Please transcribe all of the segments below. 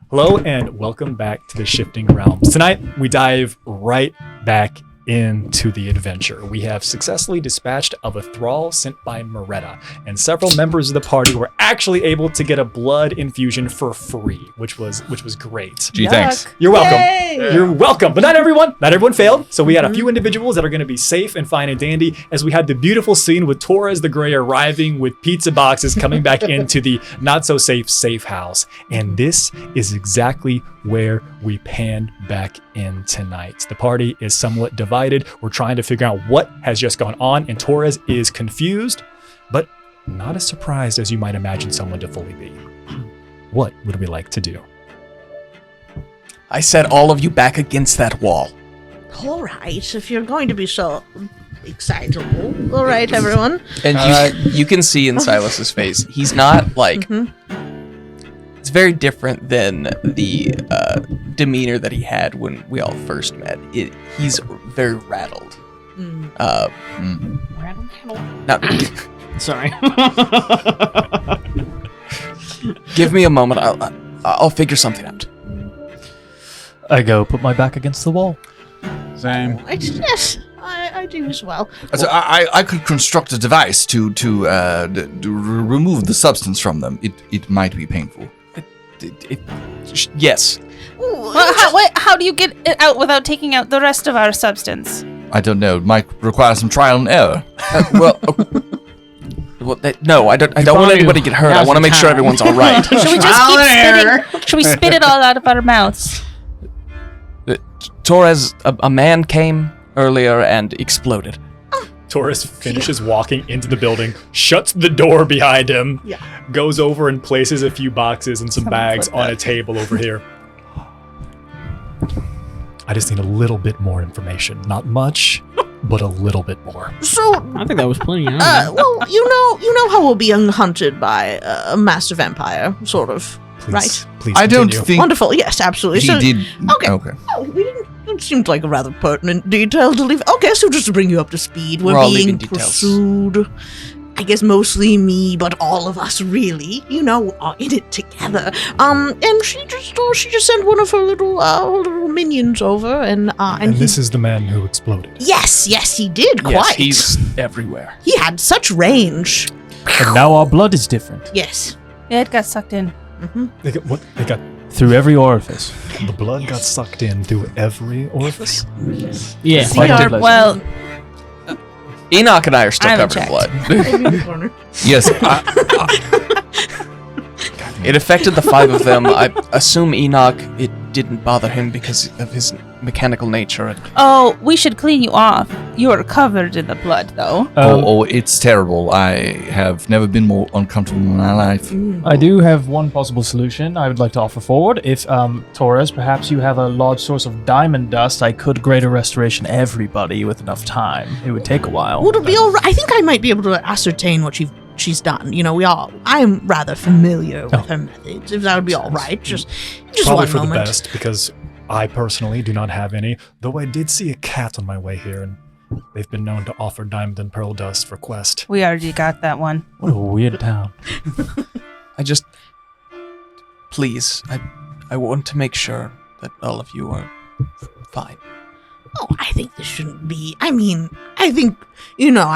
Hello and welcome back to the Shifting Realms. Tonight, we dive right back into the adventure. We have successfully dispatched of a thrall sent by Moretta, and several members of the party were actually able to get a blood infusion for free, which was great. Gee, thanks. You're welcome. Yay! You're welcome. But not everyone failed. So we had a few individuals that are going to be safe and fine and dandy, as we had the beautiful scene with Torres the Grey arriving with pizza boxes coming back into the not so safe house. And this is exactly where we pan back in tonight. The party is somewhat divided. We're trying to figure out what has just gone on, and Torres is confused, but not as surprised as you might imagine someone to fully be. What would we like to do? I set all of you back against that wall. All right, if you're going to be so excitable. All right, everyone. And you can see in Silas's face, he's not like... It's very different than the demeanor that he had when we all first met. He's very rattled. Rattled? Not, Sorry. give me a moment. I'll figure something out. I go put my back against the wall. Same. Yes, I do as well. So I could construct a device to remove the substance from them. It might be painful. Yes. How do you get it out without taking out the rest of our substance? I don't know. It might require some trial and error. No, I don't want anybody to get hurt. I want to make sure everyone's all right. Should we just keep spitting? Should we spit it all out of our mouths? Torres, a man came earlier and exploded. Torres finishes walking into the building, shuts the door behind him, goes over and places a few boxes and some bags on a table over here. I just need a little bit more information. Not much, but a little bit more. So, I think that was plenty. well, you know how we'll be hunted by a massive empire, sort of, Please, right? Please I don't continue. think Wonderful. Yes, absolutely. he So, did. Okay. Oh, we didn't. It seemed like a rather pertinent detail to leave. Okay, so just to bring you up to speed, We're we're all being leaving details. pursued. I guess mostly me, but all of us really, are in it together. And she just sent one of her little minions over, and This is the man who exploded. yes, he did Yes, quite. he's everywhere. He had such range. And now our blood is different. Yes. Yeah, it got sucked in. They got Through every orifice. the blood got sucked in through every orifice. Yeah. We are, well, Enoch and I are still I haven't covered in checked. blood. Yes. It affected the five of them. I assume Enoch, it didn't bother him because of his mechanical nature. oh, we should clean you off. You are covered in the blood, though. It's terrible. I have never been more uncomfortable in my life. I do have one possible solution I would like to offer forward. If, Torres, perhaps you have a large source of diamond dust, I could greater restoration everybody with enough time. It would take a while. Would it be all right? I think I might be able to ascertain what she's done. I'm rather familiar with her methods. If that would be all right, just Probably one for moment. the best, because I personally do not have any, though I did see a cat on my way here, and they've been known to offer diamond and pearl dust for quest. We already got that one. What a weird town. Please, I want to make sure that all of you are fine. Oh, I think this shouldn't be. I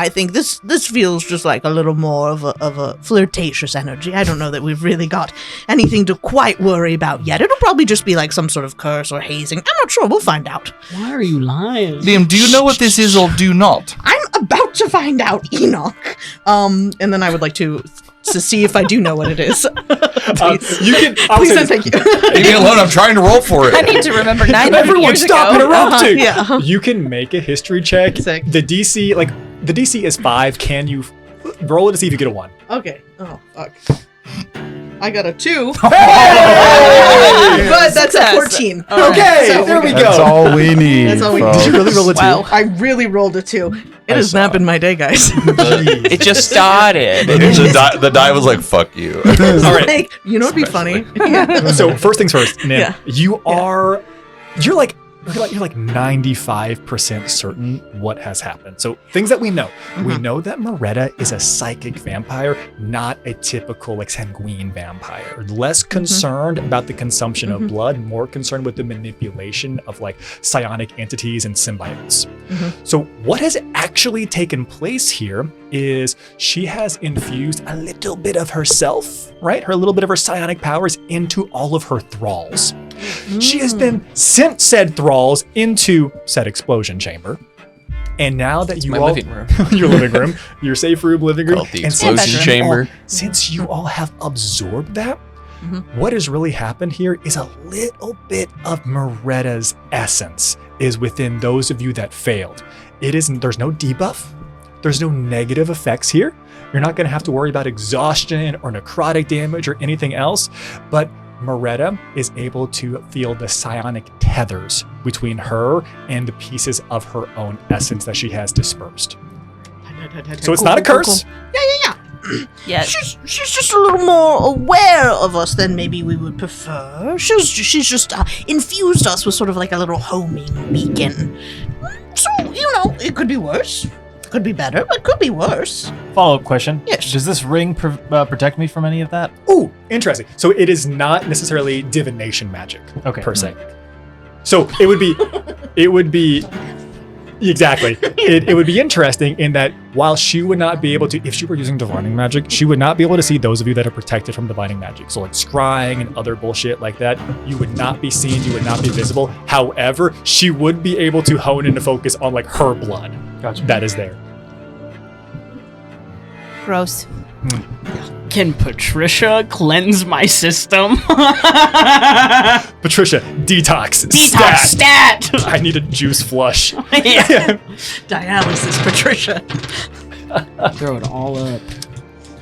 think this feels just like a little more of a flirtatious energy. I don't know that we've really got anything to quite worry about yet. It'll probably just be like some sort of curse or hazing. I'm not sure. We'll find out. Why are you lying? Liam, do you know what this is or do you not? I'm about to find out, Enoch. And then I would like to see if I do know what it is. Please. You can. Please and thank you. Leave me alone. I'm trying to roll for I it. need to remember 900 Everyone, years stop ago. interrupting! Yeah. You can make a history check. Sick. The DC is 5. Can you roll it to see if you get a 1? Okay. Oh, fuck. I got a 2. Hey! But that's a Success. 14. Okay, So there we That's go. all we need. That's all we folks. Did you really roll a 2? Wow. I really rolled a 2. It has not been my day, guys. It just started. The die was like, fuck you. All right. Like, you know what'd be funny? Yeah. So first things first, Nim, Yeah. you're like you're like 95% certain what has happened. So things that we know. We know that Moretta is a psychic vampire, not a typical like sanguine vampire. Less concerned about the consumption of blood, more concerned with the manipulation of like psionic entities and symbiotes. So what has actually taken place here is she has infused a little bit of herself, right? Her little bit of her psionic powers into all of her thralls. She has then sent said thralls into said explosion chamber. And now that you my all, living room. your living room, your safe room, living room, Called the and explosion since you chamber. since you all have absorbed that, what has really happened here is a little bit of Moretta's essence is within those of you that failed. There's no debuff. There's no negative effects here. You're not going to have to worry about exhaustion or necrotic damage or anything else, but Moretta is able to feel the psionic tethers between her and the pieces of her own essence that she has dispersed. So it's not a curse. Yeah. She's just a little more aware of us than maybe we would prefer. She's just infused us with sort of like a little homing beacon. So, it could be worse. Could be better, but could be worse. Follow-up question. Yes. Does this ring protect me from any of that? Ooh, interesting. So it is not necessarily divination magic per se. So it would be exactly. It would be interesting in that while she would not be able to, if she were using divining magic, she would not be able to see those of you that are protected from divining magic. So like scrying and other bullshit like that, you would not be seen, you would not be visible. However, she would be able to hone in to focus on like her blood. Gotcha. That is there. Gross. Can Patricia cleanse my system? Patricia, detox. Detox stat! I need a juice flush. Yeah. Dialysis, Patricia. Throw it all up.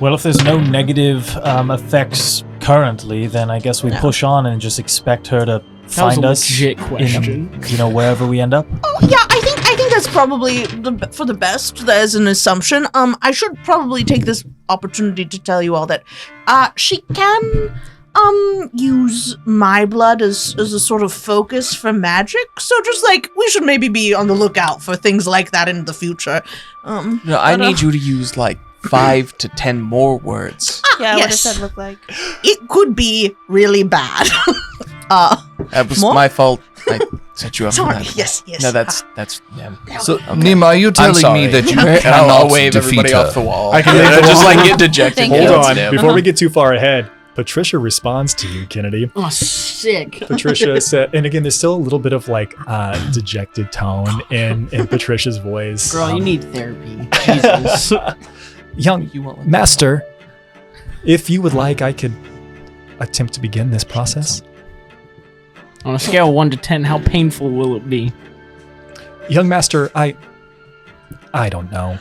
Well, if there's no negative effects currently, then I guess we push on and just expect her to That was find a us legit question. in, wherever we end up. Oh yeah, I think that's probably for the best. That is an assumption. I should probably take this opportunity to tell you all that she can use my blood as a sort of focus for magic. So just like we should maybe be on the lookout for things like that in the future. No, I need you to use like 5 to 10 more words. Yeah, what yes. does that look like? It could be really bad. That was More? my fault. I set you up for Sorry. that. Yes. No, that's yeah. So, Nima, are you I'm telling sorry. me that you And cannot I'll wave defeat everybody her? off the wall. I can leave the just wall. like get dejected. Thank Hold you. on. Damn. Before we get too far ahead, Patricia responds to you, Kennedy. Oh, sick. Patricia said, and again, there's still a little bit of like dejected tone in Patricia's voice. Girl, you need therapy. Jesus. Young You won't let master, if you would like, I could attempt to begin this process. On a scale of 1 to 10, how painful will it be? Young master, I don't know.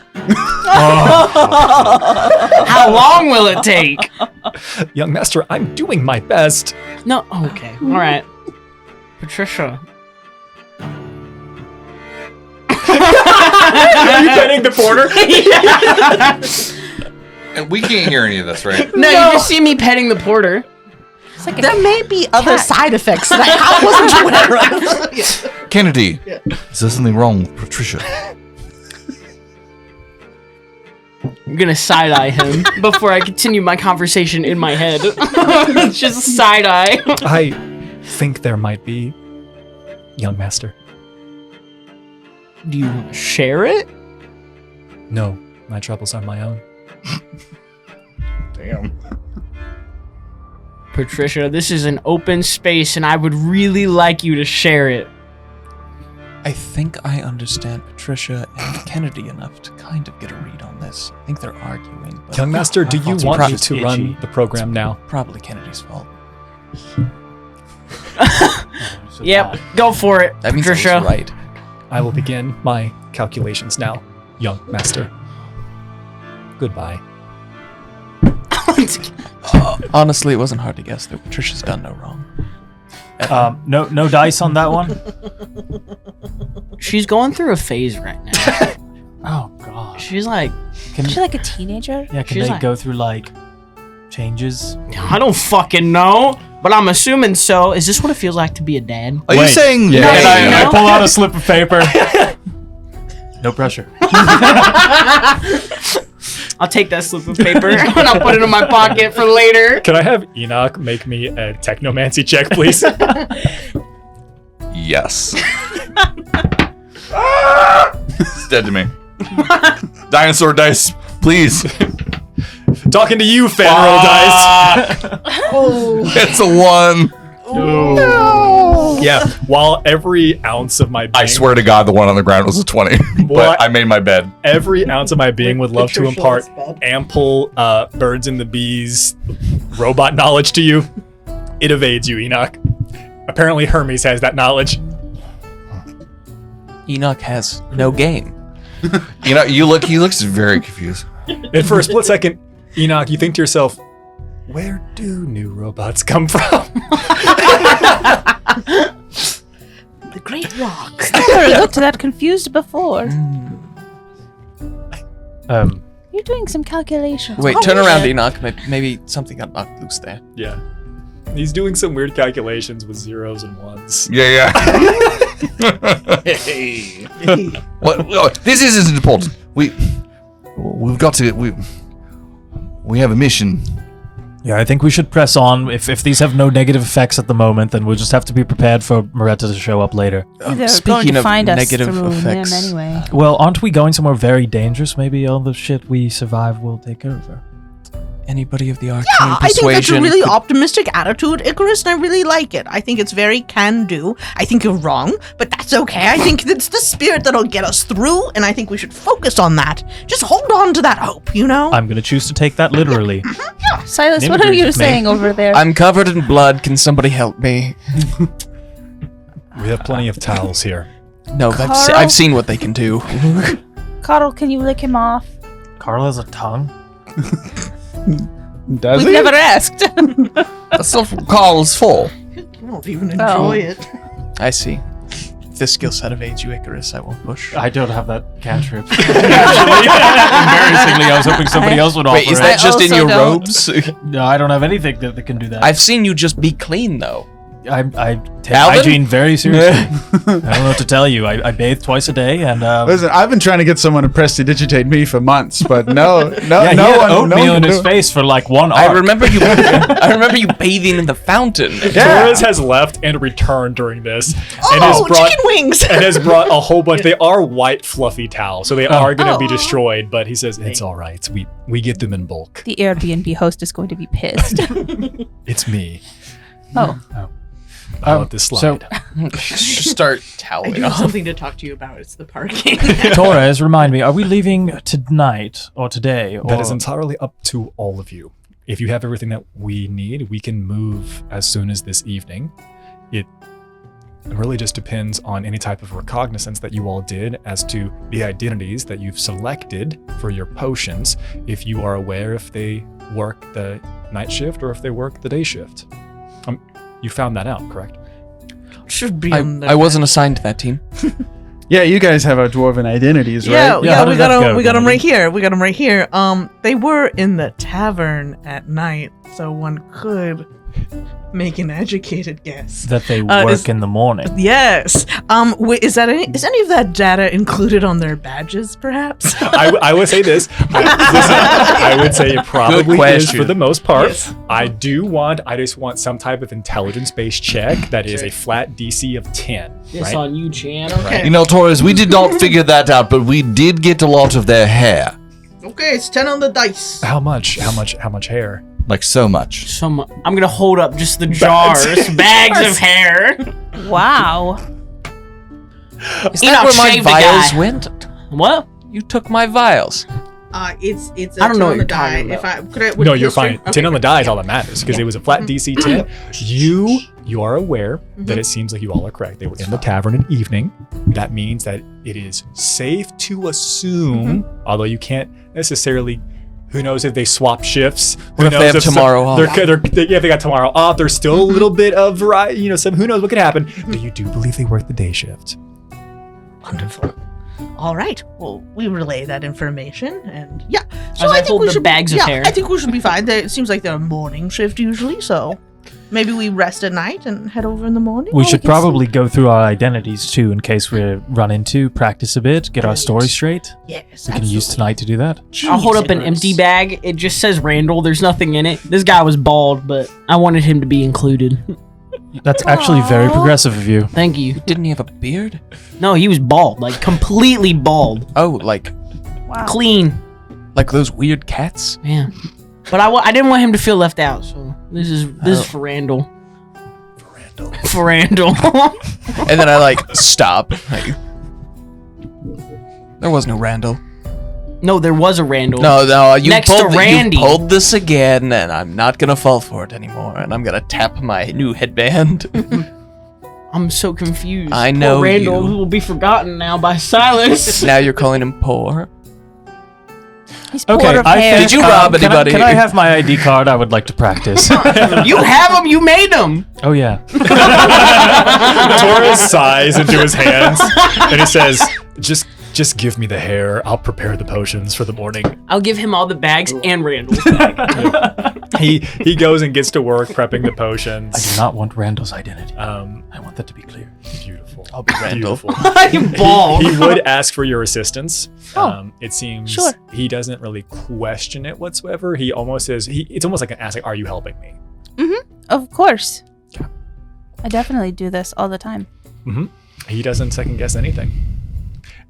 How long will it take? Young master, I'm doing my best. No, okay. All right. Patricia. Are you petting the porter? And we can't hear any of this, right? No, you just see me petting the porter. It's like a There may be other side effects that I wasn't aware of. Kennedy, is there something wrong with Patricia? I'm gonna side-eye him before I continue my conversation in my head. Just side-eye. I think there might be, young master. Do you want to share it? No, my troubles are my own. Damn. Patricia, this is an open space and I would really like you to share it. I think I understand Patricia and Kennedy enough to kind of get a read on this. I think they're arguing. But Young master, do you fault's want me probably to itchy. run the program now? Probably Kennedy's fault. Yep, go for it, That means Patricia. I was right. I will begin my calculations now, young master. Goodbye. Honestly, it wasn't hard to guess that Patricia's done no wrong. No dice on that one. She's going through a phase right now. Oh gosh. She's like, Is she like a teenager? Yeah, can she's they like- go through like changes? I don't fucking know. but I'm assuming so. Is this what it feels like to be a dad? Are you Wait. saying And I No. pull out a slip of paper. No pressure. I'll take that slip of paper and I'll put it in my pocket for later. Can I have Enoch make me a technomancy check, please? yes? It's dead to me. Dinosaur dice, please. Talking to you, Fanroll Dice. It's a 1. Yeah, while every ounce of my being, I swear to God, the one on the ground was a 20. What? But I made my bed. every ounce of my being would love to Patricia impart is bad. ample birds and the bees robot knowledge to you. It evades you, Enoch. Apparently Hermes has that knowledge. Enoch has no game. You know, he looks very confused. And for a split second, Enoch, you think to yourself, where do new robots come from? The Great Rock. I never looked that confused before. You're doing some calculations. Wait, Oh, turn around, shit. Enoch. Maybe something got knocked loose there. Yeah. He's doing some weird calculations with zeros and ones. Yeah. Well, this isn't important. We've got to. We have a mission. Yeah, I think we should press on. If these have no negative effects at the moment, then we'll just have to be prepared for Moretta to show up later. They're going Speaking to of find us negative through effects, him anyway. Well, aren't we going somewhere very dangerous? Maybe all the shit we survive will take over. anybody of the arcane Yeah, I think that's a persuasion really could- optimistic attitude, Icarus, and I really like it. I think it's very can-do. I think you're wrong, but that's okay. I think it's the spirit that'll get us through, and I think we should focus on that. Just hold on to that hope, you know? I'm gonna choose to take that literally. Silas, Name what are agrees you with me. saying over there? I'm covered in blood. Can somebody help me? We have plenty of towels here. No, Carl? I've seen what they can do. Carl, can you lick him off? Carl has a tongue. Does We've he? never asked. That's not what Carl's for. You won't even Oh. enjoy it. I see. If this skill set evades you, Icarus, I won't push. I don't have that cantrip. Actually, embarrassingly, I was hoping somebody else would offer Wait, is it. that just in also your don't. robes? No, I don't have anything that can do that. I've seen you just be clean, though. I take Alvin? hygiene very seriously. I don't know what to tell you. I bathe twice a day, and Listen, I've been trying to get someone to prestidigitate me for months, but no, yeah, he no had one, oatmeal no one in can his do it. face for like 1 I hour. remember you. I remember you bathing in the fountain. Yeah. Torres has left and returned during this, and Oh, has brought chicken wings! and has brought a whole bunch. They are white fluffy towels, so they are going to be Oh. destroyed. But he says it's all right. We get them in bulk. The Airbnb host is going to be pissed. It's me. Oh, I let this slide. so- Just start I toweling do have off. something to talk to you about. It's the parking. Torres, remind me, are we leaving tonight or today? Or That is entirely up to all of you. If you have everything that we need, we can move as soon as this evening. It really just depends on any type of recognizance that you all did as to the identities that you've selected for your potions, if you are aware if they work the night shift or if they work the day shift. You found that out, correct? Should be on the I wasn't assigned to that team. Yeah, you guys have our dwarven identities, right? Yeah, Yeah, how we did got that them. go, We got them Kennedy? right here. We got them right here. They were in the tavern at night, so one could make an educated guess. that they is- work in the morning. Yes. Wait, is any of that data included on their badges, perhaps? I would say this. I would say it probably is question. for the most part. Yes. I just want some type of intelligence-based check that is a flat DC of 10. It's Right? on you, Chan. Okay. You know, Torres, we did not figure that out, but we did get a lot of their hair. Okay, it's 10 on the dice. How much? How much hair? Like so much. I'm gonna hold up just the jars, bags of hair. wow. Is Enoch that where my shaved the vials guy. went? What? You took my vials. It's. I don't 10 know on what the you're die. talking If about. I could I. No, you're fine. 10 on the die is all that matters because it was a flat DC 10. You are aware that it seems like you all are correct. They were in the tavern in evening. That means that it is safe to assume, although you can't necessarily. Who knows if they swap shifts? What if they have tomorrow off? If they got tomorrow off, there's still a little bit of variety. You know, who knows what could happen. But you do believe they work the day shift. Wonderful. All right. Well, we relay that information, and yeah. So As I think hold we the should, bags of hair. I think we should be fine. It seems like they're a morning shift usually, so maybe we rest at night and head over in the morning. We Or should can probably go through our identities too, in case we run into, practice a bit, get our story straight. sleep. Yes, We can use tonight to do that. I'll hold up an empty bag. It just says Randall. There's nothing in it. This guy was bald, but I wanted him to be included. That's actually very progressive of you. Thank you. Didn't he have a beard? No, he was bald, like completely bald, Oh, like clean. those weird cats? Yeah. But I didn't want him to feel left out, so this is for Randall. For Randall. And then I stop. There was no Randall. No, there was a Randall. No, you Next to pulled Randy. You pulled this again, and I'm not gonna fall for it anymore. And I'm gonna tap my new headband. I'm so confused. I Poor know Randall you. will be forgotten now by Silas. Now you're calling him poor. He's poor Okay, of I hair. think, Did you rob anybody? Can I have my ID card? I would like to practice. You have him. You made him. Oh yeah. Torres sighs into his hands and he says, just give me the hair. I'll prepare the potions for the morning. I'll give him all the bags and Randall's. He goes and gets to work prepping the potions. I do not want Randall's identity. Um, I want that to be clear. beautiful. I'll be Randall. Beautiful. I'm bald. He would ask for your assistance. Oh, It seems sure. he doesn't really question it whatsoever. He almost says, it's almost like an ask, like, are you helping me? Of course. Okay. I definitely do this all the time. He doesn't second guess anything.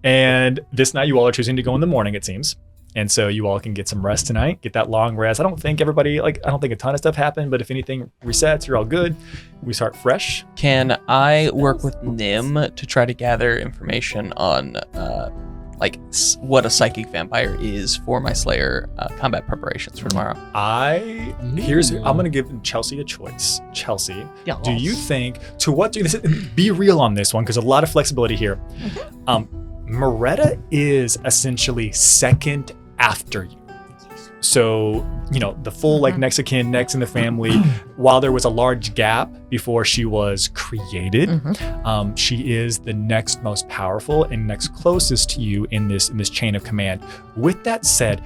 And this night you all are choosing to go in the morning, it seems. And so you all can get some rest tonight, get that long rest. I don't think a ton of stuff happened, but if anything resets, you're all good. We start fresh. Can I work with Nim to try to gather information on what a psychic vampire is for my Slayer combat preparations for tomorrow? I'm gonna give Chelsea a choice. Chelsea, Yeah. do you think be real on this one, because a lot of flexibility here. Moretta is essentially second after you. So, the full next of kin, next in the family, while there was a large gap before she was created, she is the next most powerful and next closest to you in this chain of command. With that said,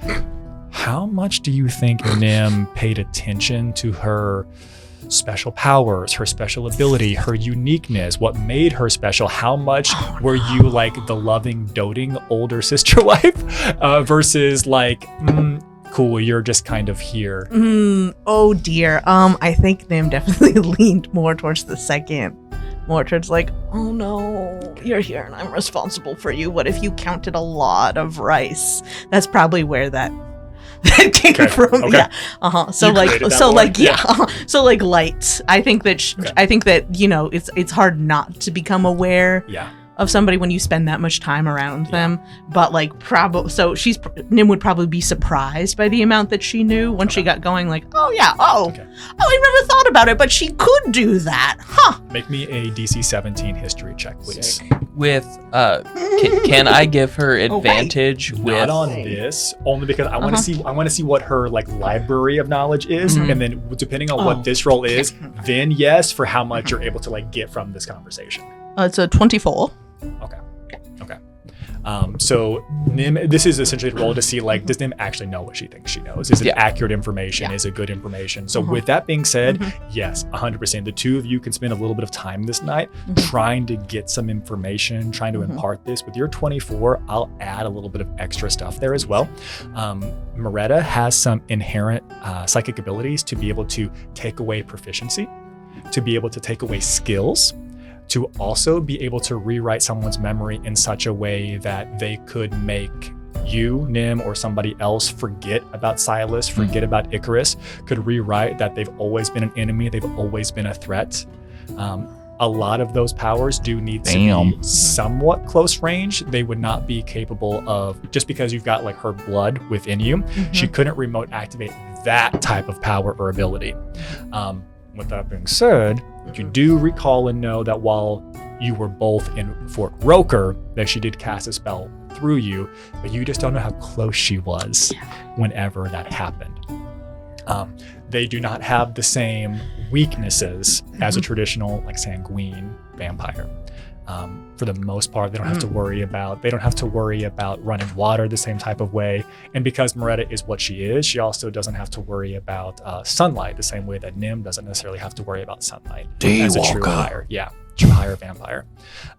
how much do you think Nim paid attention to her special powers, her special ability, her uniqueness, what made her special? How much were you like the loving, doting older sister wife versus cool, you're just kind of here? Oh dear. I think Nim definitely leaned more towards the second. More towards oh no, you're here and I'm responsible for you. What if you counted a lot of rice? That's probably where that came from. Okay. Yeah. So You created that one? So light. I think that it's hard not to become aware of somebody when you spend that much time around them. But Nim would probably be surprised by the amount that she knew once she got going. I never thought about it, but she could do that, huh? Make me a DC 17 history check, please. With can I give her advantage with Not on this, only because I want to see. I want to see what her library of knowledge is, and then depending on what this roll is, then yes, for how much you're able to get from this conversation. It's a 24. Okay. So Nim, this is essentially the role to see does Nim actually know what she thinks she knows? Is it accurate information? Is it good information? So with that being said, yes, 100%. The two of you can spend a little bit of time this night trying to get some information, trying to impart this. With your 24, I'll add a little bit of extra stuff there as well. Moretta has some inherent psychic abilities to be able to take away proficiency, to be able to take away skills, to also be able to rewrite someone's memory in such a way that they could make you, Nim, or somebody else forget about Silas, forget about Icarus, could rewrite that they've always been an enemy, they've always been a threat. A lot of those powers do need to be somewhat close range. They would not be capable of, just because you've got her blood within you, she couldn't remote activate that type of power or ability. With that being said, you do recall and know that while you were both in Fort Roker, that she did cast a spell through you, but you just don't know how close she was whenever that happened. They do not have the same weaknesses as a traditional sanguine vampire. For the most part, they don't have to worry about running water the same type of way. And because Moretta is what she is, she also doesn't have to worry about sunlight the same way that Nim doesn't necessarily have to worry about sunlight as a true hire. Yeah, true hire vampire.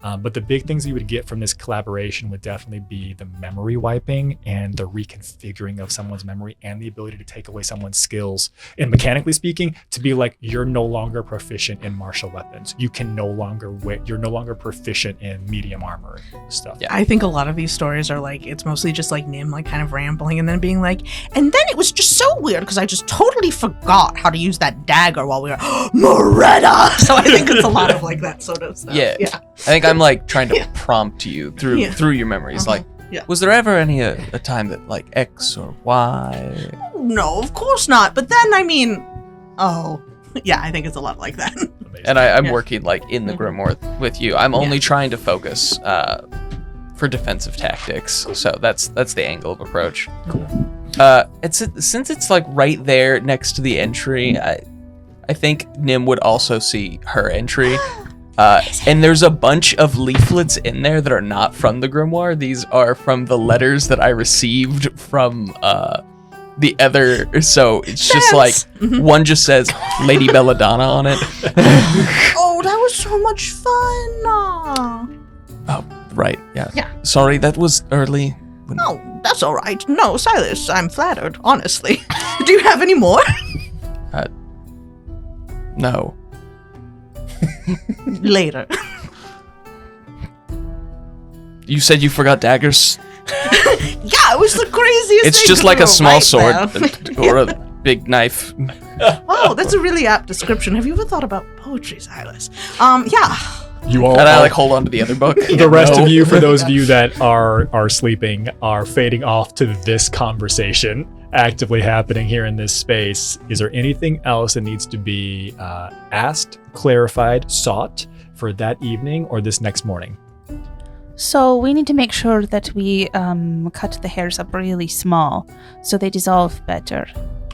But the big things you would get from this collaboration would definitely be the memory wiping and the reconfiguring of someone's memory and the ability to take away someone's skills. And mechanically speaking, to be like, you're no longer proficient in martial weapons. You're no longer proficient in medium armor stuff. Yeah. I think a lot of these stories are like, it's mostly just like Nim like kind of rambling and then being like, and then it was just so weird because I just totally forgot how to use that dagger while we were Moretta. So I think it's a lot of like that sort of stuff. Yeah. I think I'm like trying to prompt you through your memories. Like, was there ever a time that like X or Y? No, of course not. But then I mean, I think it's a lot like that. And I'm working like in the Grimoire with you. I'm only trying to focus for defensive tactics. So that's the angle of approach. Cool. Since it's like right there next to the entry, I think Nim would also see her entry. And there's a bunch of leaflets in there that are not from the Grimoire. These are from the letters that I received from the other. So it's just like one just says Lady Belladonna on it. Oh, that was so much fun. Oh, right. Yeah. Sorry, that was early. No, that's all right. No, Silas, I'm flattered, honestly. Do you have any more? No. Later. You said you forgot daggers? Yeah, it was the craziest It's thing just to like do a small right sword there. or a big knife. Oh, that's a really apt description. Have you ever thought about poetry, Silas? Yeah. You all And I like hold on to the other book. the rest of you, for those of you that are sleeping, are fading off to this conversation actively happening here in this space. Is there anything else that needs to be asked, clarified, sought for that evening or this next morning? So we need to make sure that we cut the hairs up really small so they dissolve better.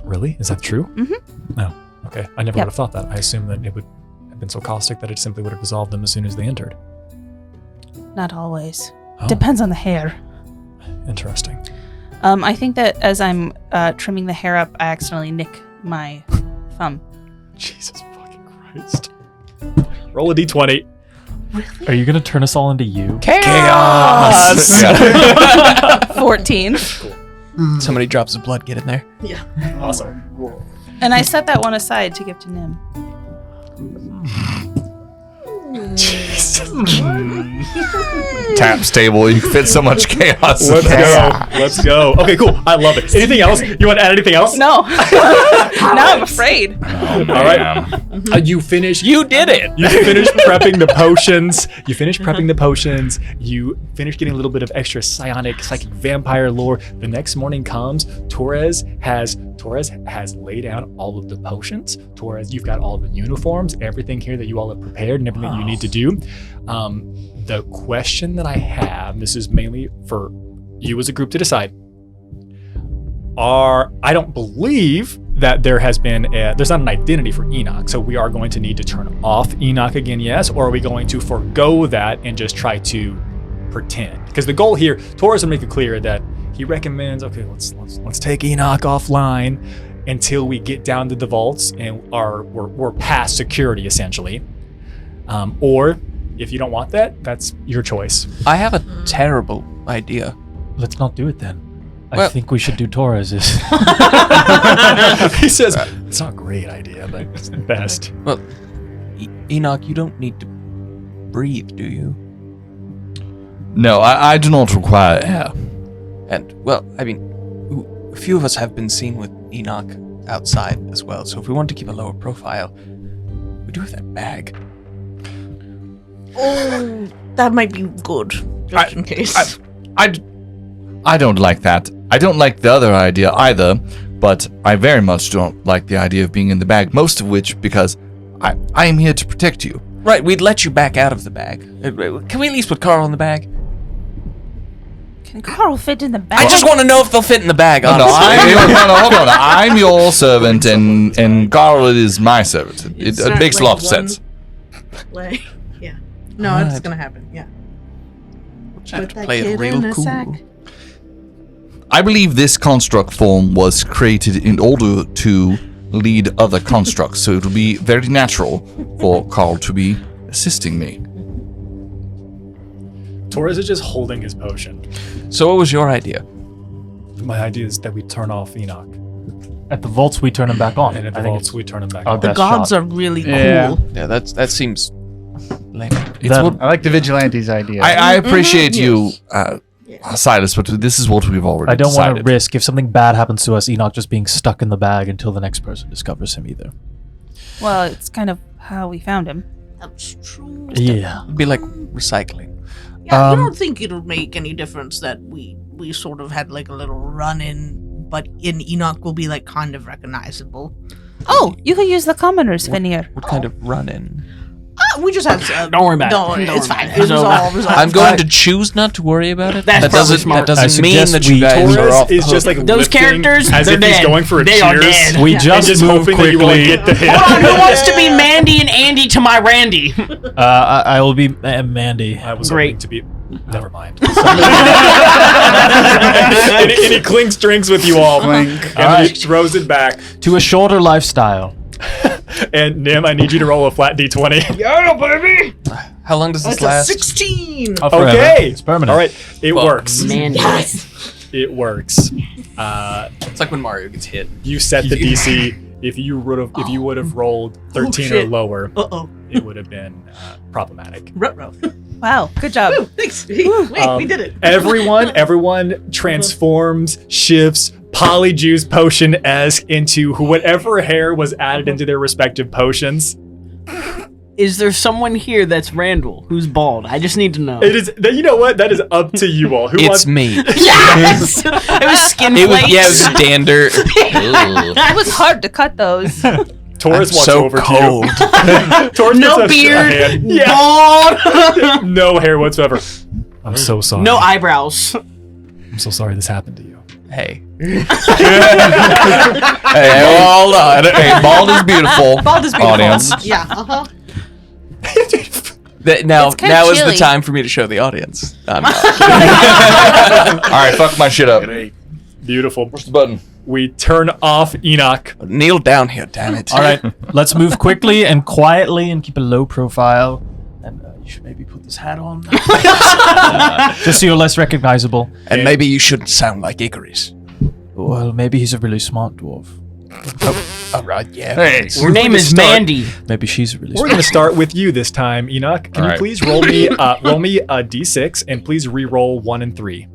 Really? Is that true? Mm-hmm. No. Okay. I never would have thought that. I assumed that it would have been so caustic that it simply would have dissolved them as soon as they entered. Not always. Oh, Depends on the hair. interesting. I think that as I'm trimming the hair up, I accidentally nick my thumb. Jesus fucking Christ. Roll a d20. Are you gonna turn us all into you? Chaos! 14. So many drops of blood get in there. Awesome. And I set that one aside to give to Nim. Taps table. You fit so much chaos. Let's go. Okay, cool. I love it. Anything else? You want to add anything else? No. Now I'm afraid. Oh, All right. You finish. You did it! You finish prepping the potions. You finish prepping the potions. You finish getting a little bit of extra psychic vampire lore. The next morning comes. Torres has laid out all of the potions. Torres, you've got all the uniforms, everything here that you all have prepared and everything you need to do. The question that I have, this is mainly for you as a group to decide, I don't believe that there's not an identity for Enoch, so we are going to need to turn off Enoch again, yes, or are we going to forego that and just try to pretend? Because the goal here, Torres will make it clear that he recommends, okay, let's take Enoch offline until we get down to the vaults and we're past security essentially, or if you don't want that, that's your choice. I have a terrible idea. Let's not do it then. I Well- think we should do Torres's. He says it's not a great idea, but it's the best. Well, Enoch, you don't need to breathe, do you? No, I do not require air. And, well, I mean, a few of us have been seen with Enoch outside as well, so if we want to keep a lower profile, we do have that bag. Oh, that might be good, just in case. I don't like that. I don't like the other idea either, but I very much don't like the idea of being in the bag, most of which because I am here to protect you. Right, we'd let you back out of the bag. Can we at least put Carl in the bag? Can Carl fit in the bag? I just want to know if they'll fit in the bag, No, honestly. hold on. I'm your servant, and Carl is my servant. It makes a lot of sense. Like, yeah. No, it's Alright. gonna happen. Yeah. Have Put to that play it kid real in a cool. sack. I believe this construct form was created in order to lead other constructs, so it would be very natural for Carl to be assisting me. Torres is just holding his potion. So what was your idea? My idea is that we turn off Enoch, At the vaults, we turn him back on. and at I the think vaults it's we turn him back our on. The best gods shot. are really Yeah. cool. Yeah, that seems lame. It's That- what I like the vigilantes idea. I appreciate you, Yes. Silas, but this is what we've already I don't want to decided. risk if something bad happens to us, Enoch just being stuck in the bag until the next person discovers him either. Well, it's kind of how we found him. That's true. Yeah. It'd be like recycling. Yeah, Um, you don't think it'll make any difference that we sort of had like a little run-in, but in Enoch will be like kind of recognizable. Oh, you could use the commoner's veneer. What kind of run-in? We just had. Don't worry about it. Don't worry, Don't it's worry fine. about It it. was It's all over. resolved. I'm going to choose not to worry about it. That's that probably doesn't smart. that I doesn't mean suggest that we- you guys are Torres off the is just hook. like Those lifting characters, as they're if he's dead. going for a They are cheers. dead. We Yeah. And just just moved hoping that you won't quickly. get to him. Hold on, who wants to be Mandy and Andy to my Randy? I will be Mandy. I was Great. hoping to be. Never mind. and he clinks drinks with you all. Clink. And then he throws it back. To a shorter lifestyle. And Nim, I need you to roll a flat d20. How long does this That's a last? 16. Forever. Okay. It's permanent. All right. It Fuck. works. Mandy. It works. It's like when Mario gets hit. You set the DC. If you would have rolled 13 or shit. lower, Uh-oh. it would have been problematic. Ruh-roh. Wow, good job. Thanks. Wait, we did it. Everyone transforms, shifts, polyjuice potion-esque into whatever hair was added into their respective potions. Is there someone here that's Randall who's bald? I just need to know. It is. You know what? That is up to you all. Who It's wants? me. Yes! It was skin It was flakes. dander. It was hard to cut those. Taurus I'm walks so over cold. to you. Taurus No gets a beard, hand. Yeah, bald, no hair whatsoever. I'm so sorry. no eyebrows. I'm so sorry this happened to you. Hey. Hey, hold on. Hey, bald is beautiful. Bald is beautiful. Audience. Yeah. Uh-huh. Now It's kinda is the chilly. time for me to show the audience. I'm not. All right, fuck my shit up. Beautiful. Push the button. We turn off Enoch. Kneel down here, damn it. All right, let's move quickly and quietly and keep a low profile. And you should maybe put this hat on. Just so you're less recognizable. And maybe you shouldn't sound like Icarus. Well, maybe he's a really smart dwarf. All right, yeah. Hey. Her name is start. Mandy. Maybe she's a really We're smart. going to start with you this time, Enoch. Can All you right. please roll me a d6 and please re-roll 1 and 3.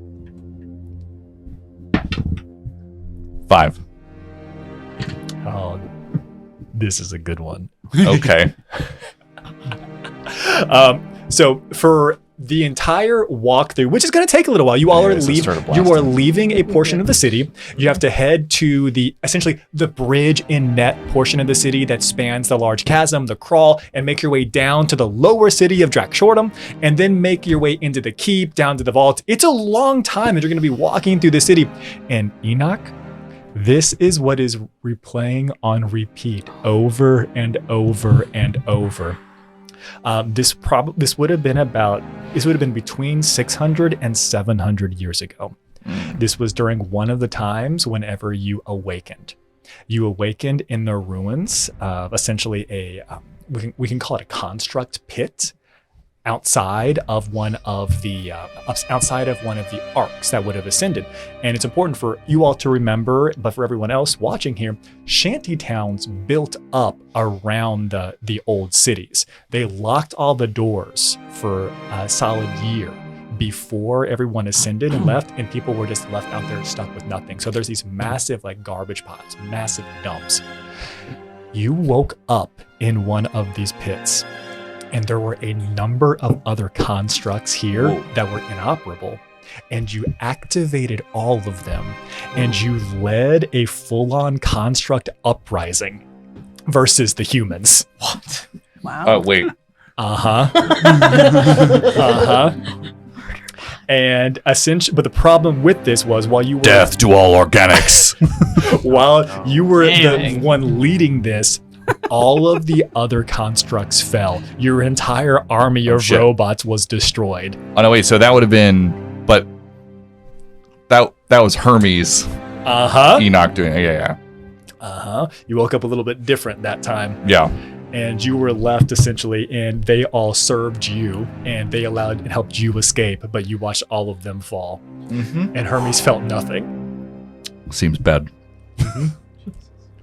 5. Oh, this is a good one. Okay. So for the entire walkthrough, which is going to take a little while, you all Yeah, are it's a sort of you are blasting. leaving a portion of the city. You have to head to essentially the bridge in net portion of the city that spans the large chasm, the crawl, and make your way down to the lower city of Drakshortum, and then make your way into the keep, down to the vault. It's a long time that you're going to be walking through the city. And Enoch, this is what is replaying on repeat over and over and over. This would have been between 600 and 700 years ago. This was during one of the times whenever you awakened. You awakened in the ruins of essentially we can call it a construct pit outside of one of the arcs that would have ascended. And it's important for you all to remember, but for everyone else watching here, shanty towns built up around the old cities. They locked all the doors for a solid year before everyone ascended and left, and people were just left out there stuck with nothing. So there's these massive like garbage pots, massive dumps. You woke up in one of these pits, and there were a number of other constructs here that were inoperable. And you activated all of them. And you led a full-on construct uprising versus the humans. What? Wow. Oh, wait. Uh-huh. And essentially, but the problem with this was while you were Death to all organics. while you were the Dang. one leading this, all of the other constructs fell. Your entire army of shit. robots was destroyed. Oh no, wait. So that would have been, but that was Hermes. Enoch doing it. Yeah. You woke up a little bit different that time. Yeah. And you were left essentially, and they all served you, and they allowed and helped you escape, but you watched all of them fall. And Hermes felt nothing. Seems bad. I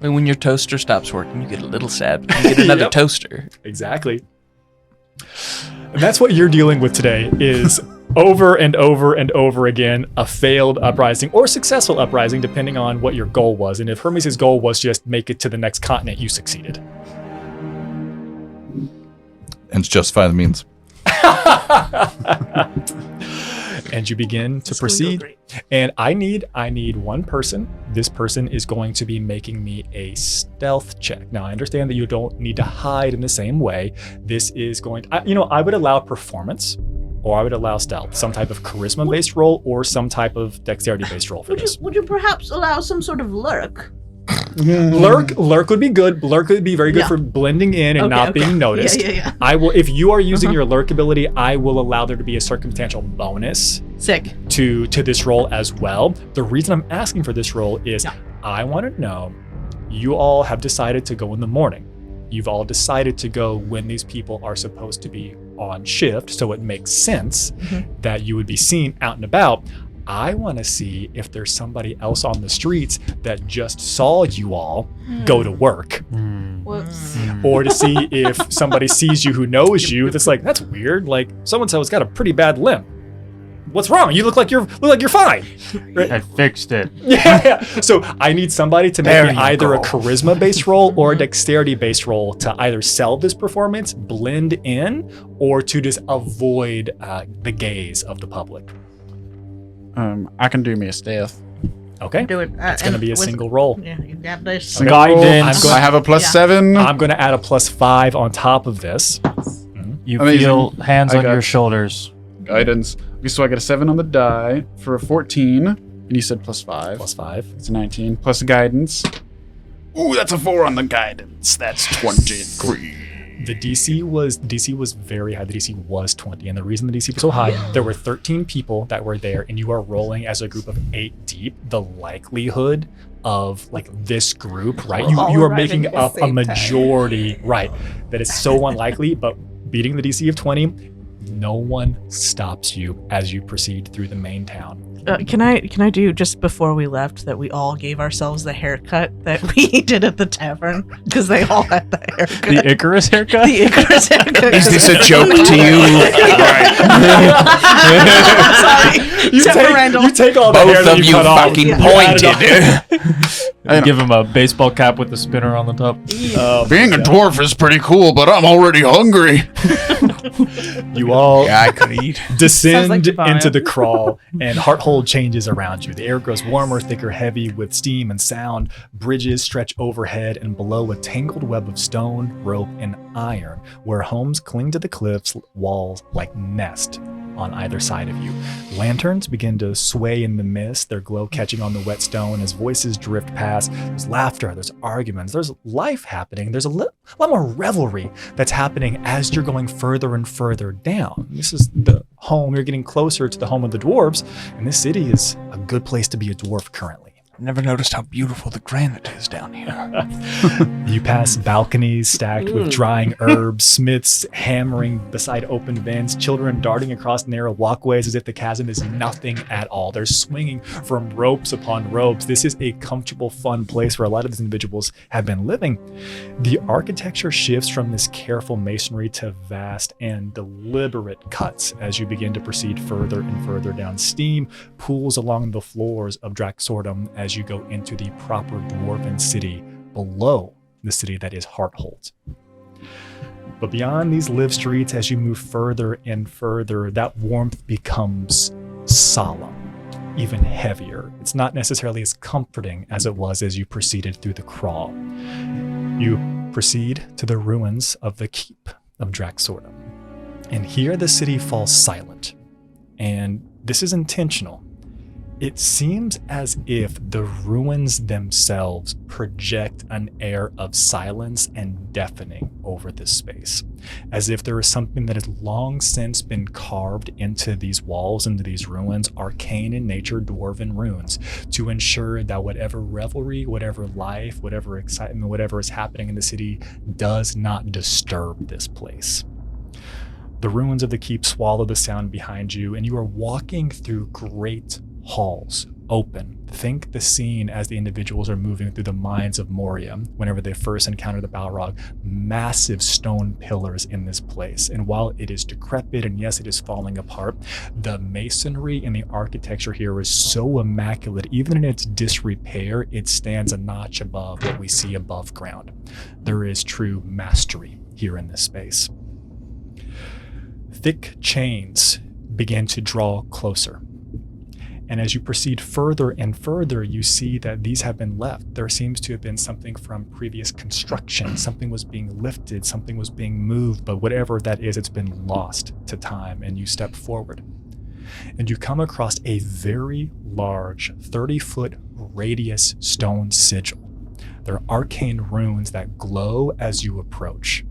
mean, when your toaster stops working, you get a little sad, but you get another toaster. Exactly. And that's what you're dealing with today is over and over and over again, a failed uprising or successful uprising, depending on what your goal was. And if Hermes' goal was just make it to the next continent, you succeeded. And justify the means. And you begin to proceed. And I need one person. This person is going to be making me a stealth check. Now I understand that you don't need to hide in the same way. This is going to, I would allow performance, or I would allow stealth, some type of charisma based roll or some type of dexterity based roll for this. Would you perhaps allow some sort of lurk? Lurk would be good. Lurk would be very good for blending in and not being noticed. Yeah. I will, if you are using your lurk ability, I will allow there to be a circumstantial bonus Sick. to this roll as well. The reason I'm asking for this roll is I want to know, you all have decided to go in the morning. You've all decided to go when these people are supposed to be on shift, so it makes sense that you would be seen out and about. I want to see if there's somebody else on the streets that just saw you all go to work. Whoops. Or to see if somebody sees you who knows you that's like, that's weird, like so-and-so's got a pretty bad limp. What's wrong? You look like you're fine. Right? I fixed it. Yeah. So I need somebody to make me either a charisma-based roll or a dexterity-based roll to either sell this performance, blend in, or to just avoid the gaze of the public. I can do me a stealth. Okay. Do it. It's going to be a single roll. Yeah, you got this. Single roll. Guidance. I have a +7. I'm going to add a +5 on top of this. You Amazing. feel hands I on got- your shoulders. Guidance. Okay, so I get a 7 on the die for a 14. And you said +5. +5. It's a 19. Plus guidance. Ooh, that's a 4 on the guidance. That's 23. The DC was very high. The DC was 20, and the reason the DC was so high, there were 13 people that were there, and you are rolling as a group of 8 deep. The likelihood of like this group, right? You are making up a majority, right? That is so unlikely, but beating the DC of 20, no one stops you as you proceed through the main town. Can I do just before we left that we all gave ourselves the haircut that we did at the tavern because they all had the haircut. The Icarus haircut? The Icarus haircut. Is this a joke to you? Sorry. You take all the hair Both that of you you cut off. fucking You add it pointed. Give him a baseball cap with the spinner on the top. Being a dwarf is pretty cool, but I'm already hungry. You all Yeah, I could eat. descend like Devaya. into the crawl, and Hearthold changes around you. The air grows warmer, thicker, heavy with steam and sound. Bridges stretch overhead, and below a tangled web of stone, rope, and iron, where homes cling to the cliffs walls like nests on either side of you. Lanterns begin to sway in the mist, their glow catching on the wet stone as voices drift past. There's laughter, there's arguments, there's life happening. There's a lot more revelry that's happening as you're going further and further down. This is the home, you're getting closer to the home of the dwarves, and this city is a good place to be a dwarf currently. Never noticed how beautiful the granite is down here. You pass balconies stacked with drying herbs, smiths hammering beside open vents, children darting across narrow walkways as if the chasm is nothing at all. They're swinging from ropes upon ropes. This is a comfortable, fun place where a lot of these individuals have been living. The architecture shifts from this careful masonry to vast and deliberate cuts as you begin to proceed further and further down. Steam pools along the floors of Draxordum as you go into the proper dwarven city below the city that is Hearthold. But beyond these live streets, as you move further and further, that warmth becomes solemn, even heavier. It's not necessarily as comforting as it was as you proceeded through the crawl. You proceed to the ruins of the keep of Draxordum. And here the city falls silent. And this is intentional. It seems as if the ruins themselves project an air of silence and deafening over this space, as if there is something that has long since been carved into these walls, into these ruins, arcane in nature, dwarven runes, to ensure that whatever revelry, whatever life, whatever excitement, whatever is happening in the city does not disturb this place. The ruins of the keep swallow the sound behind you, and you are walking through great halls, open. Think the scene as the individuals are moving through the mines of Moria whenever they first encounter the Balrog. Massive stone pillars in this place, and while it is decrepit and yes, it is falling apart, the masonry and the architecture here is so immaculate, even in its disrepair, it stands a notch above what we see above ground. There is true mastery here in this space. Thick chains begin to draw closer. And as you proceed further and further, you see that these have been left. There seems to have been something from previous construction. Something was being lifted, something was being moved, but whatever that is, it's been lost to time. And you step forward. And you come across a very large 30-foot radius stone sigil. There are arcane runes that glow as you approach.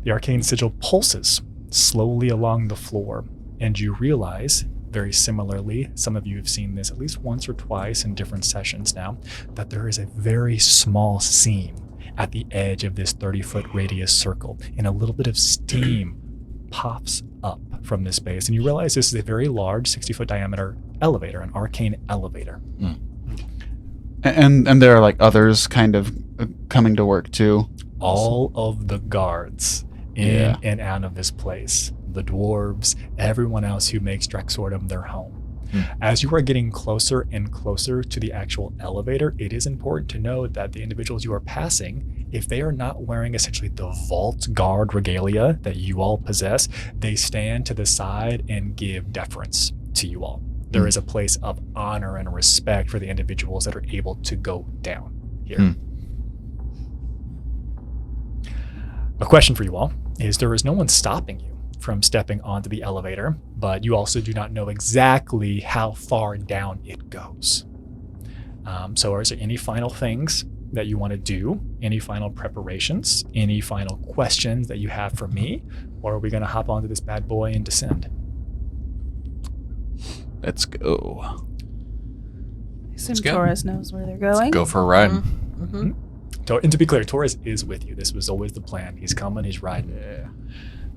The arcane sigil pulses slowly along the floor, and you realize, very similarly, some of you have seen this at least once or twice in different sessions now, that there is a very small seam at the edge of this 30-foot radius circle, and a little bit of steam pops up from this space. And you realize this is a very large 60-foot diameter elevator, an arcane elevator. And there are like others kind of coming to work too. All of the guards in and out of this place, the dwarves, everyone else who makes Drexordum their home. As you are getting closer and closer to the actual elevator, it is important to know that the individuals you are passing, if they are not wearing essentially the vault guard regalia that you all possess, they stand to the side and give deference to you all. There is a place of honor and respect for the individuals that are able to go down here. A question for you all is, there is no one stopping you from stepping onto the elevator, but you also do not know exactly how far down it goes. So is there any final things that you want to do? Any final preparations? Any final questions that you have for me? Or are we going to hop onto this bad boy and descend? Let's go. I assume go. Torres knows where they're going. Go for a ride. And to be clear, Torres is with you. This was always the plan. He's coming, he's riding.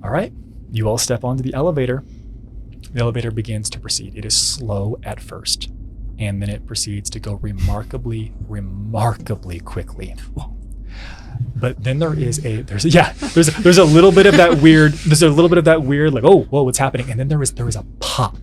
All right, you all step onto the elevator. The elevator begins to proceed. It is slow at first, and then it proceeds to go remarkably quickly. But then there's a little bit of that weird, like, oh, whoa, what's happening? And then there is a pop.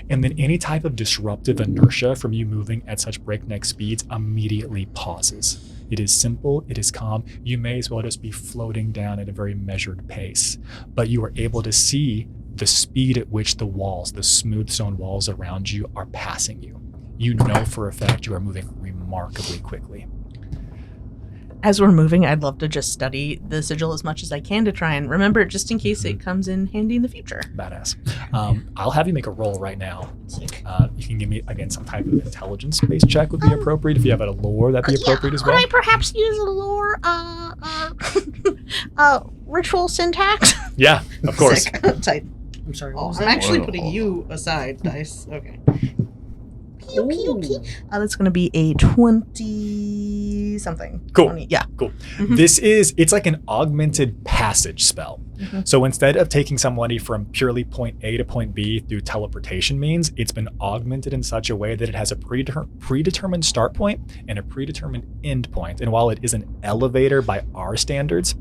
And then any type of disruptive inertia from you moving at such breakneck speeds immediately pauses. It is simple, it is calm. You may as well just be floating down at a very measured pace. But you are able to see the speed at which the walls, the smooth stone walls around you, are passing you. You know for a fact you are moving remarkably quickly. As we're moving, I'd love to just study the sigil as much as I can to try and remember it, just in case it comes in handy in the future. Badass. I'll have you make a roll right now. You can give me, again, some type of intelligence-based check would be appropriate. If you have a lore, that'd be appropriate as well. Could I perhaps use a lore ritual syntax? Yeah, of course. Type. I'm sorry. Oh, I'm actually putting you aside, dice. Okay. That's going to be a 20 something. Cool. 20, yeah. Cool. It's like an augmented passage spell. So instead of taking somebody from purely point A to point B through teleportation means, it's been augmented in such a way that it has a predetermined start point and a predetermined end point. And while it is an elevator by our standards,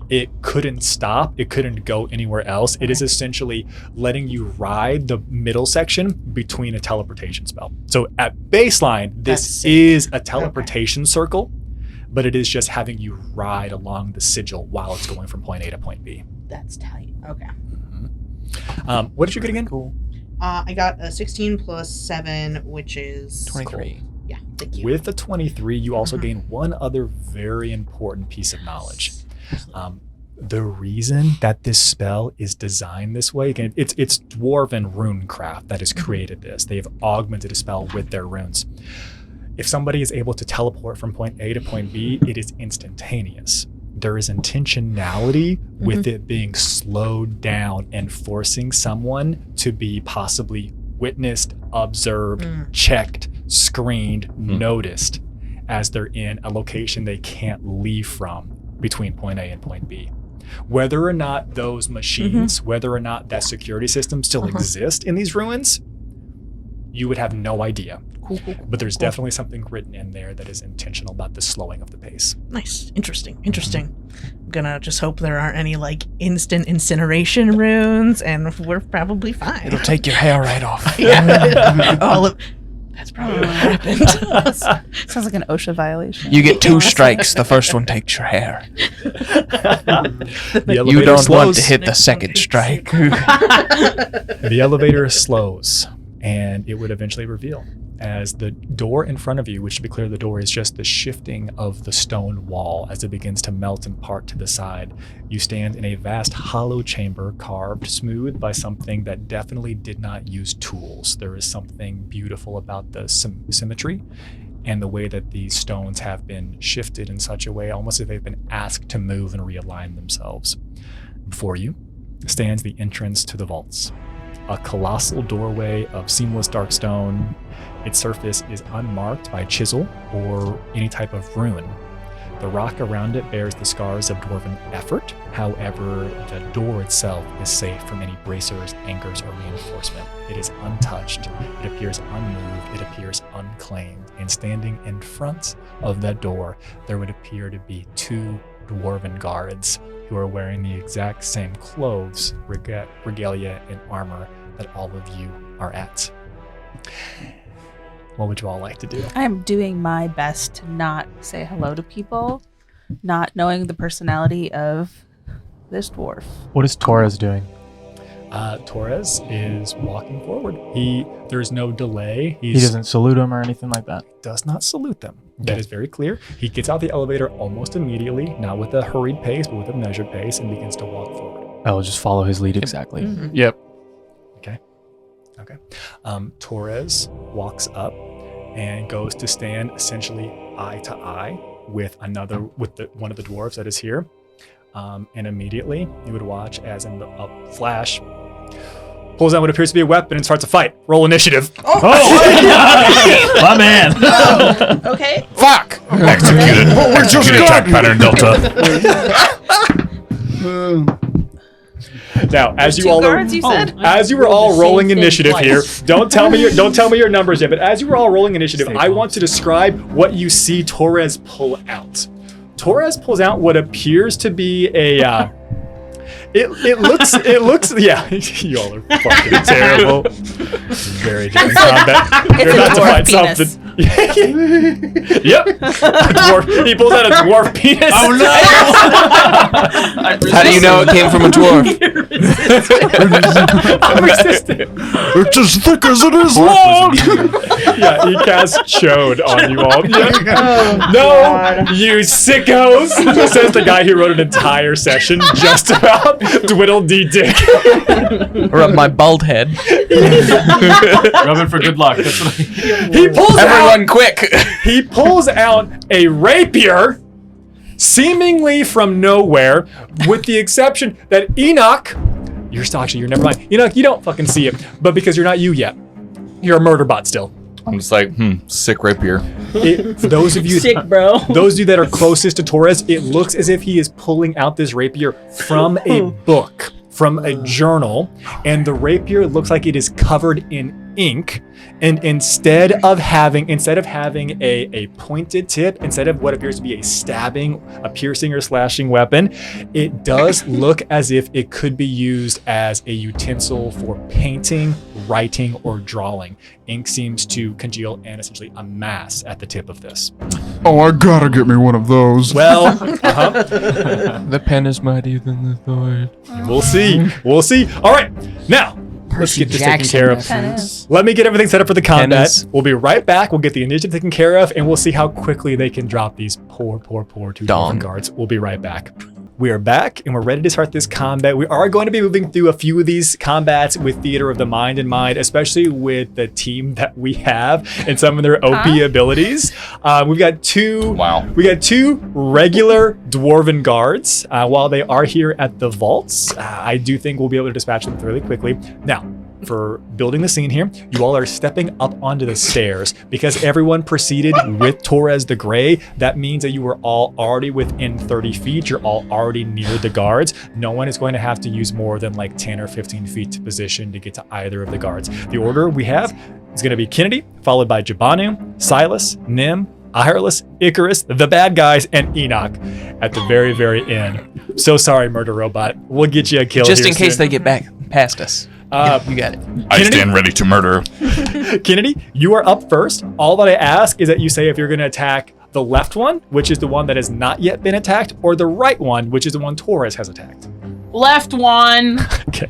it couldn't stop. It couldn't go anywhere else. It is essentially letting you ride the middle section between a teleportation spell. So at baseline, this is a teleportation circle, but it is just having you ride along the sigil while it's going from point A to point B. That's tight. Okay. What did you get again? Cool. I got a 16 plus 7, which is 23. Cool. Yeah, thank you. With the 23, you also gain one other very important piece of knowledge. The reason that this spell is designed this way, again, it's Dwarven runecraft that has created this. They've augmented a spell with their runes. If somebody is able to teleport from point A to point B, it is instantaneous. There is intentionality with it being slowed down and forcing someone to be possibly witnessed, observed, checked, screened, noticed as they're in a location they can't leave from between point A and point B. Whether or not those machines, whether or not that security system still exist in these ruins, you would have no idea. But there's definitely something written in there that is intentional about the slowing of the pace. Nice. Interesting. I'm gonna just hope there aren't any like instant incineration runes, and we're probably fine. It'll take your hair right off. That's probably what happened. Sounds like an OSHA violation. You get 2 strikes. The first one takes your hair. The You elevator don't want slows. to hit the second strike. The elevator slows, and it would eventually reveal as the door in front of you, which to be clear, the door is just the shifting of the stone wall as it begins to melt and part to the side. You stand in a vast hollow chamber carved smooth by something that definitely did not use tools. There is something beautiful about the symmetry and the way that these stones have been shifted in such a way, almost as if they've been asked to move and realign themselves. Before you stands the entrance to the vaults. A colossal doorway of seamless dark stone. Its surface is unmarked by chisel or any type of rune. The rock around it bears the scars of dwarven effort. However, the door itself is safe from any bracers, anchors, or reinforcement. It is untouched. It appears unmoved. It appears unclaimed. And standing in front of that door, there would appear to be 2 dwarven guards who are wearing the exact same clothes, regalia, and armor that all of you are at. What would you all like to do? I'm doing my best to not say hello to people, not knowing the personality of this dwarf. What is Torres doing? Torres is walking forward. There's no delay. He doesn't salute him or anything like that. Does not salute them. That is very clear. He gets out the elevator almost immediately, not with a hurried pace, but with a measured pace, and begins to walk forward. I'll just follow his lead exactly. Yep. Okay. Torres walks up and goes to stand essentially eye to eye with one of the dwarves that is here. And immediately you would watch as in the flash pulls out what appears to be a weapon and starts a fight. Roll initiative. My man. Okay. Fuck! Executed. We're just attack pattern Delta. Now, as you Two all guards, you said? as you were all rolling initiative here, don't tell me your numbers yet, but as you were all rolling initiative, I want to describe what you see Torres pull out. Torres pulls out what appears to be a it looks yeah, you all are fucking terrible. Very different combat. You're about to find something. Yep. He pulls out a dwarf penis. Oh no! How do you know it came from a dwarf? I'm resistant. It's as thick as it is long. Yeah, he casts Chode on you all. No, you sickos, says the guy who wrote an entire session just about Dwiddle D Dick. Rub my bald head. Rubbing for good luck. That's what He pulls Everyone, quick! He pulls out a rapier, seemingly from nowhere, with the exception that Enoch, you're never mind. Enoch, you don't fucking see it, but because you're not you yet, you're a murder bot still. I'm just like, sick rapier. For those of you, Sick, bro. those of you that are closest to Torres, it looks as if he is pulling out this rapier from a book, from a journal, and the rapier looks like it is covered in ink. And instead of having a pointed tip, instead of what appears to be a piercing or slashing weapon, it does look as if it could be used as a utensil for painting, writing, or drawing. Ink seems to congeal and essentially amass at the tip of this. Oh, I gotta get me one of those. Well, The pen is mightier than the sword. we'll see. All right, now let's get this taken care of. Let me get everything set up for the combat. Tennis. We'll be right back. We'll get the initiative taken care of, and we'll see how quickly they can drop these poor two Dong. dwarven guards. We'll be right back. we are back and we're ready to start this combat. We are going to be moving through a few of these combats with Theater of the Mind in mind, especially with the team that we have and some of their OP abilities. We've got two. Wow. We got two regular dwarven guards. While they are here at the vaults, I do think we'll be able to dispatch them fairly quickly. Now, for building the scene here, you all are stepping up onto the stairs because everyone proceeded with Torres the Grey. That means that you were all already within 30 feet. You're all already near the guards. No one is going to have to use more than like 10 or 15 feet to position to get to either of the guards. The order we have is going to be Kennedy, followed by Jabanu, Silas, Nim, Irelis, Icarus, the bad guys, and Enoch at the very, very end. So sorry, Murder Robot. We'll get you a kill Just here in case soon. they get back past us. You got it. I Kennedy? stand ready to murder. Kennedy, you are up first. All that I ask is that you say if you're going to attack the left one, which is the one that has not yet been attacked, or the right one, which is the one Torres has attacked. Left one. Okay.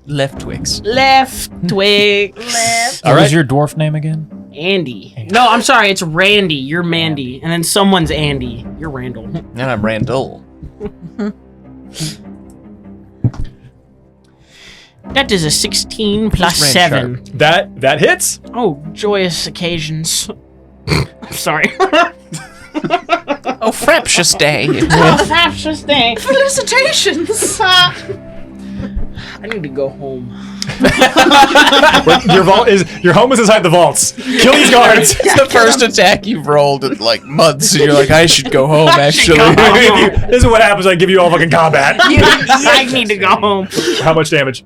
Left Twix. Left twig. Left. All What right. was your dwarf name again? Andy. No, I'm sorry. It's Randy. You're Mandy. And then someone's Andy. You're Randall. And I'm Randall. That is a 16 plus Just 7. That hits. Oh, joyous occasions. Sorry. Oh, fraptious day. Oh, fraptious day. Felicitations! I need to go home. Your home is inside the vaults. Kill these guards. It's the first attack you've rolled in like months, and you're like, I should go home, actually. This is what happens when I give you all fucking combat. I need to go home. How much damage?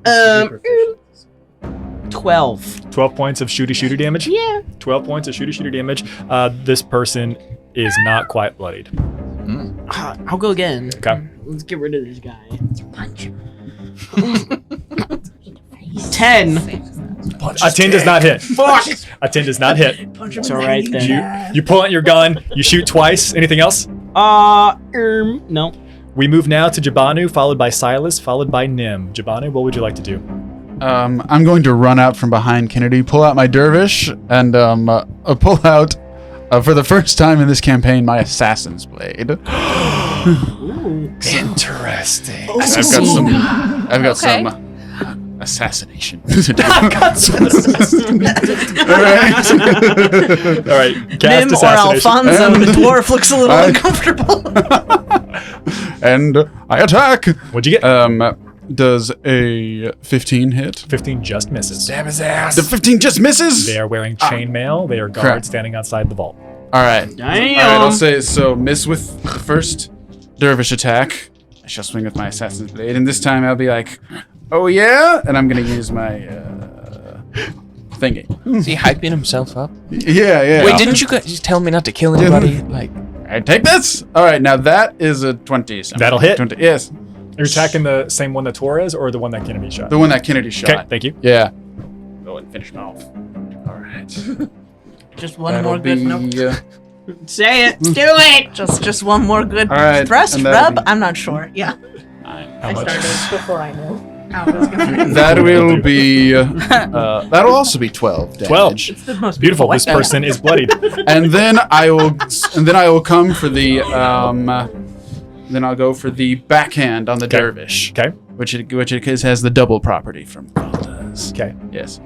12. 12 points of shooty damage? Yeah. 12 points of shooty damage. This person is not quite bloodied. I'll go again. Okay. Let's get rid of this guy. Punch him. 10. A 10 does not hit. Fuck. A 10 does not hit. It's alright then. You pull out your gun, you shoot twice. Anything else? No. We move now to Jabanu, followed by Silas, followed by Nim. Jabanu, what would you like to do? I'm going to run out from behind Kennedy, pull out my dervish, and pull out, for the first time in this campaign, my assassin's blade. Interesting. I've got Okay. some assassination. All right. Cast Nim or assassination. Alfonso, the dwarf looks a little uncomfortable. And I attack. What'd you get? Does a 15 hit? 15 just misses. Stab his ass. The 15 just misses? They are wearing chainmail. They are Crap. guards standing outside the vault. All right. Damn. All right, I'll say so. Miss with the first dervish attack. I shall swing with my assassin's blade, and this time I'll be like, "Oh yeah!" And I'm gonna use my thingy. Is he hyping himself up? Yeah. Wait, didn't you guys tell me not to kill anybody? Like, All right, take this. All right, now that is a 20. Something. That'll hit. 20. Yes, You're attacking the same one that Torres or the one that Kennedy shot? the one that Kennedy shot. Okay, thank you. Yeah. Go and finish him off. All right. Just one more good. Nope. Say it. Do it. Just one more good All right, thrust and that'll rub. be- I'm not sure. Yeah. How much? before I knew. That will be. That'll also be 12 damage. 12. It's the most Beautiful. This person is bloodied. And then I will come for the then I'll go for the backhand on the dervish, Okay. which has the double property from Valdes. Okay. Yes.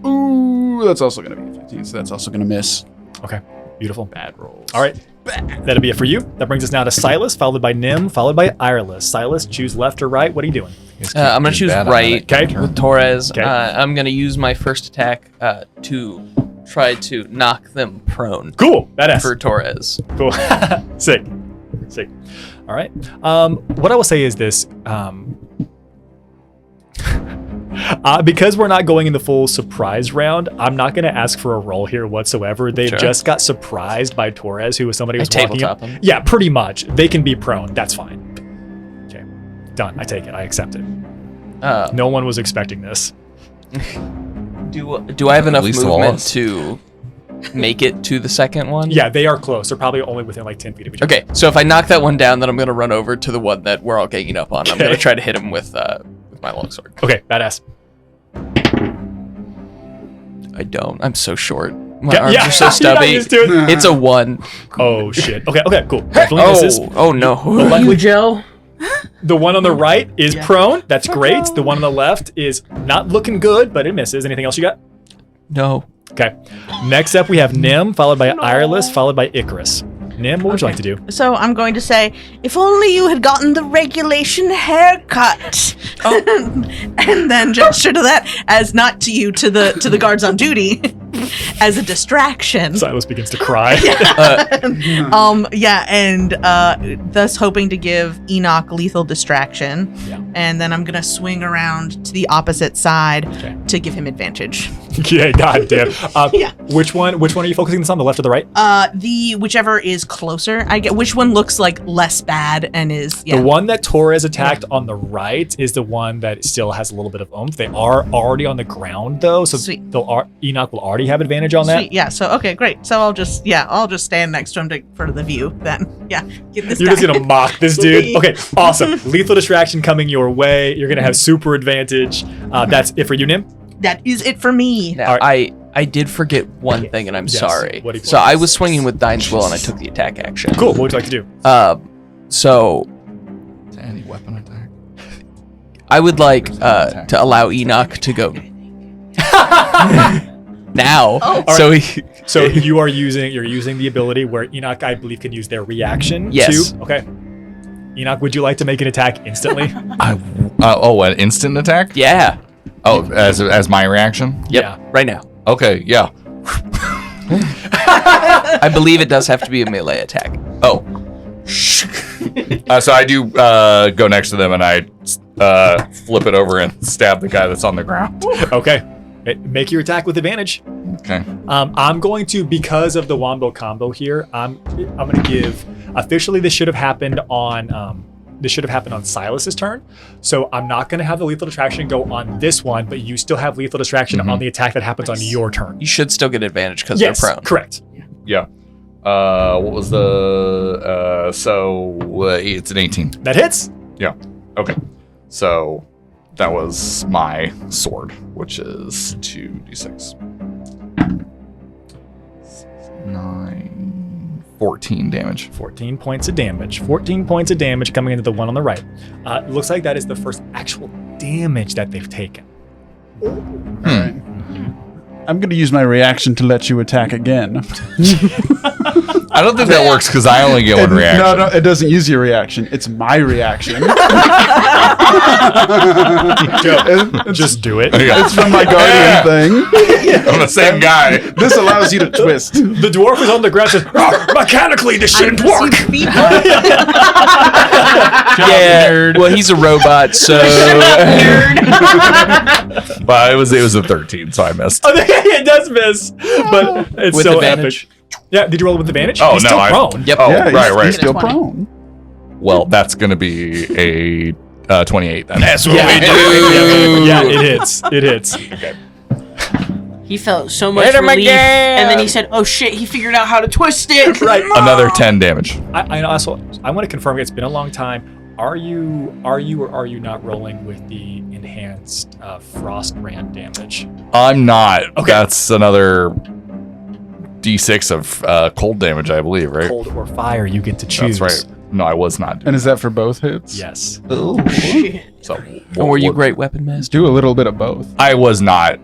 Ooh, that's also gonna be 15, so that's also gonna miss. Okay. Beautiful. Bad rolls. All right. That'll be it for you. That brings us now to Silas, followed by Nim, followed by Irelis. Silas, choose left or right. What are you doing? I'm gonna choose right Okay. with Torres. Okay. I'm gonna use my first attack to try to knock them prone Cool. Badass. for Torres. Cool. Sick. All right. What I will say is this. Because we're not going in the full surprise round, I'm not going to ask for a roll here whatsoever. They Sure. just got surprised by Torres, who was somebody who was walking tabletop up. him. Yeah, pretty much. They can be prone. That's fine. Okay. Done. I take it. I accept it. No one was expecting this. Do I have enough least of all movement us. to make it to the second one? Yeah, they are close. They're probably only within like 10 feet of each other. Okay, so if I knock that one down, then I'm gonna run over to the one that we're all ganging up on. I'm gonna try to hit him with my longsword. Okay, badass. I don't. I'm so short. My Yeah, arms yeah, are so you're not stubby. used to it. It's a 1. Oh, shit. Okay, cool. Definitely misses. Oh no. Luckily, Joe. The one on the right is prone. That's great. The one on the left is not looking good, but it misses. Anything else you got? No. Okay. Next up, we have Nim, followed by Ireless, followed by Icarus. Nim, what would you like to do? So I'm going to say, if only you had gotten the regulation haircut. And then gesture to that as not to you, to the guards on duty, as a distraction. Silas begins to cry. And thus hoping to give Enoch lethal distraction. Yeah. And then I'm gonna swing around to the opposite side to give him advantage. Yeah, goddamn. Yeah. Which one are you focusing this on? The left or the right? The whichever is closer. I get which one looks like less bad and is The one that Torres attacked on the right is the one that still has a little bit of oomph. They are already on the ground though, so Sweet. Enoch will already have advantage on that. Sweet. Yeah. So okay, great. So I'll just stand next to him for the view. Then get this. You're guy. just gonna mock this dude. Okay, awesome. Lethal distraction coming your way. You're gonna have super advantage. That's it for you, Nim. That is it for me. Now, I did forget one thing, and I'm Yes. sorry. What do you- So I was swinging with Dine's Will, and I took the attack action. Cool. What would you like to do? So To any weapon attack. I would like to allow Enoch to go now. So he, So you're using the ability where Enoch, I believe, can use their reaction. Yes. To, okay. Enoch, would you like to make an attack instantly? An instant attack? yeah. Oh, as my reaction? Yep. Yeah. Right now. Okay, yeah. I believe it does have to be a melee attack. Oh. So I do go next to them and I flip it over and stab the guy that's on the ground. Okay. Make your attack with advantage. Okay. I'm going to, because of the Wombo combo here, I'm going to give, officially this should have happened on Silas's turn. So I'm not going to have the lethal distraction go on this one, but you still have lethal distraction on the attack that happens on your turn. You should still get advantage because Yes, they're prone. correct. Yeah. What was the it's an 18. That hits. Yeah. Okay. So that was my sword, which is 2d6. 9, 14 damage. 14 points of damage. 14 points of damage coming into the one on the right. It looks like that is the first actual damage that they've taken. I'm going to use my reaction to let you attack again. I don't think that works because I only get one reaction. No, it doesn't use your reaction. It's my reaction. Just do it. It's from my guardian thing. I'm the same guy. This allows you to twist. The dwarf is on the ground and says, mechanically, this shouldn't work. Yeah. Well, he's a robot, so But it was a 13, so I missed. Oh, it does miss, but it's With so advantage? epic. Yeah, did you roll it with advantage? Oh, He's no, still I- prone. Yep. Oh, Yeah, right. he's still 20. prone. Well, that's going to be a 28 then. that's what Yeah, we do. yeah, it hits. It hits. He felt so much Hit him relief, again! and then he said, "Oh shit!" He figured out how to twist it. Right. Another 10 damage. I also I want to confirm it's been a long time. Are you or are you not rolling with the enhanced frost brand damage? I'm not. Okay. That's another d6 of cold damage, I believe, right? Cold or fire, you get to choose. That's right. No, I was not. And is that for both hits? Yes. So, Or were you great weapon master? Do a little bit of both. I was not.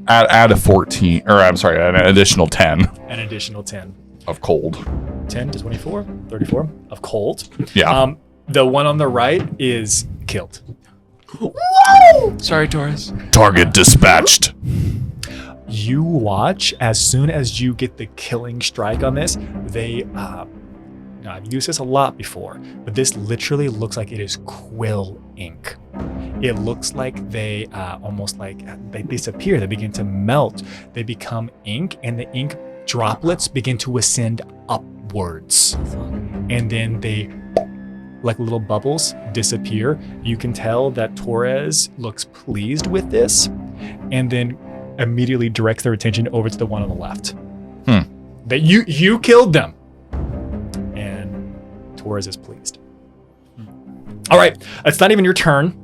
Add a 14, or I'm sorry, an additional 10 An additional 10. of cold. 10 to 24, 34 of cold. Yeah. The one on the right is killed. Sorry, Torres. Target dispatched. You watch as soon as you get the killing strike on this. They, now I've used this a lot before, but this literally looks like it is quill ink. It looks like they almost like they disappear. They begin to melt. They become ink, and the ink droplets begin to ascend upwards, and then they, like little bubbles, disappear. You can tell that Torres looks pleased with this, and then immediately directs their attention over to the one on the left. That you killed them, and Torres is pleased. All right, it's not even your turn.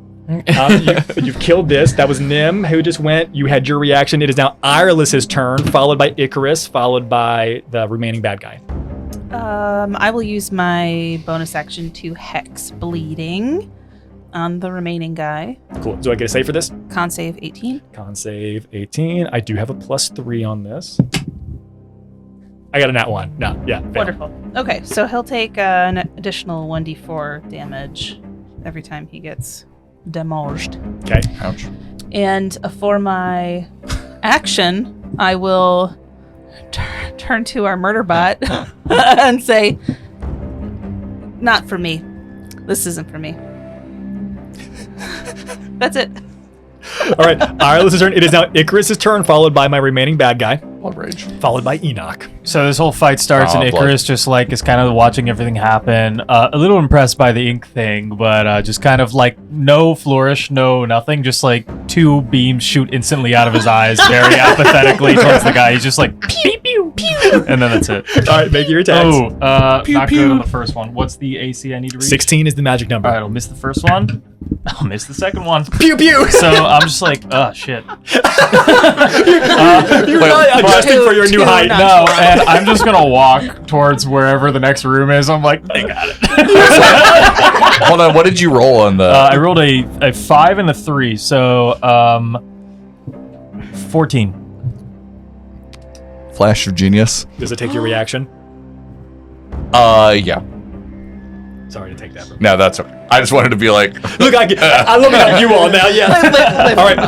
You've killed this. That was Nim who just went. You had your reaction. It is now Ireless's turn, followed by Icarus, followed by the remaining bad guy. I will use my bonus action to hex bleeding on the remaining guy. Cool. Do I get a save for this? Con save 18. Con save 18. I do have a +3 on this. I got a nat 1. No, yeah. fail. Wonderful. Okay, so he'll take an additional 1d4 damage every time he gets demolished. Okay. Ouch. And for my action, I will turn to our murder bot and say, "Not for me. This isn't for me." That's it. All right. Ireland's turn. It is now Icarus's turn, followed by my remaining bad guy, Blood rage. followed by Enoch. So this whole fight starts, and Oh, blood. Icarus just like is kind of watching everything happen. A little impressed by the ink thing, but just kind of like no flourish, no nothing. Just like 2 beams shoot instantly out of his eyes, very apathetically towards the guy. He's just like pew pew pew, and then that's it. All right, make your attacks. Oh, not good on the first one. What's the AC I need to reach? 16 is the magic number. All right, I'll miss the first one. I'll miss the second one. Pew pew. So I'm just like, oh shit. You're not adjusting for your new height. No, and I'm just gonna walk towards wherever the next room is. I'm like, they got it. Hold on, what did you roll on the... I rolled a 5 and a 3, so 14. Flash of genius? Does it take your reaction? Yeah. Sorry to take that from you. No, that's okay. I just wanted to be like... Look, I look at you all now. Yeah. All right.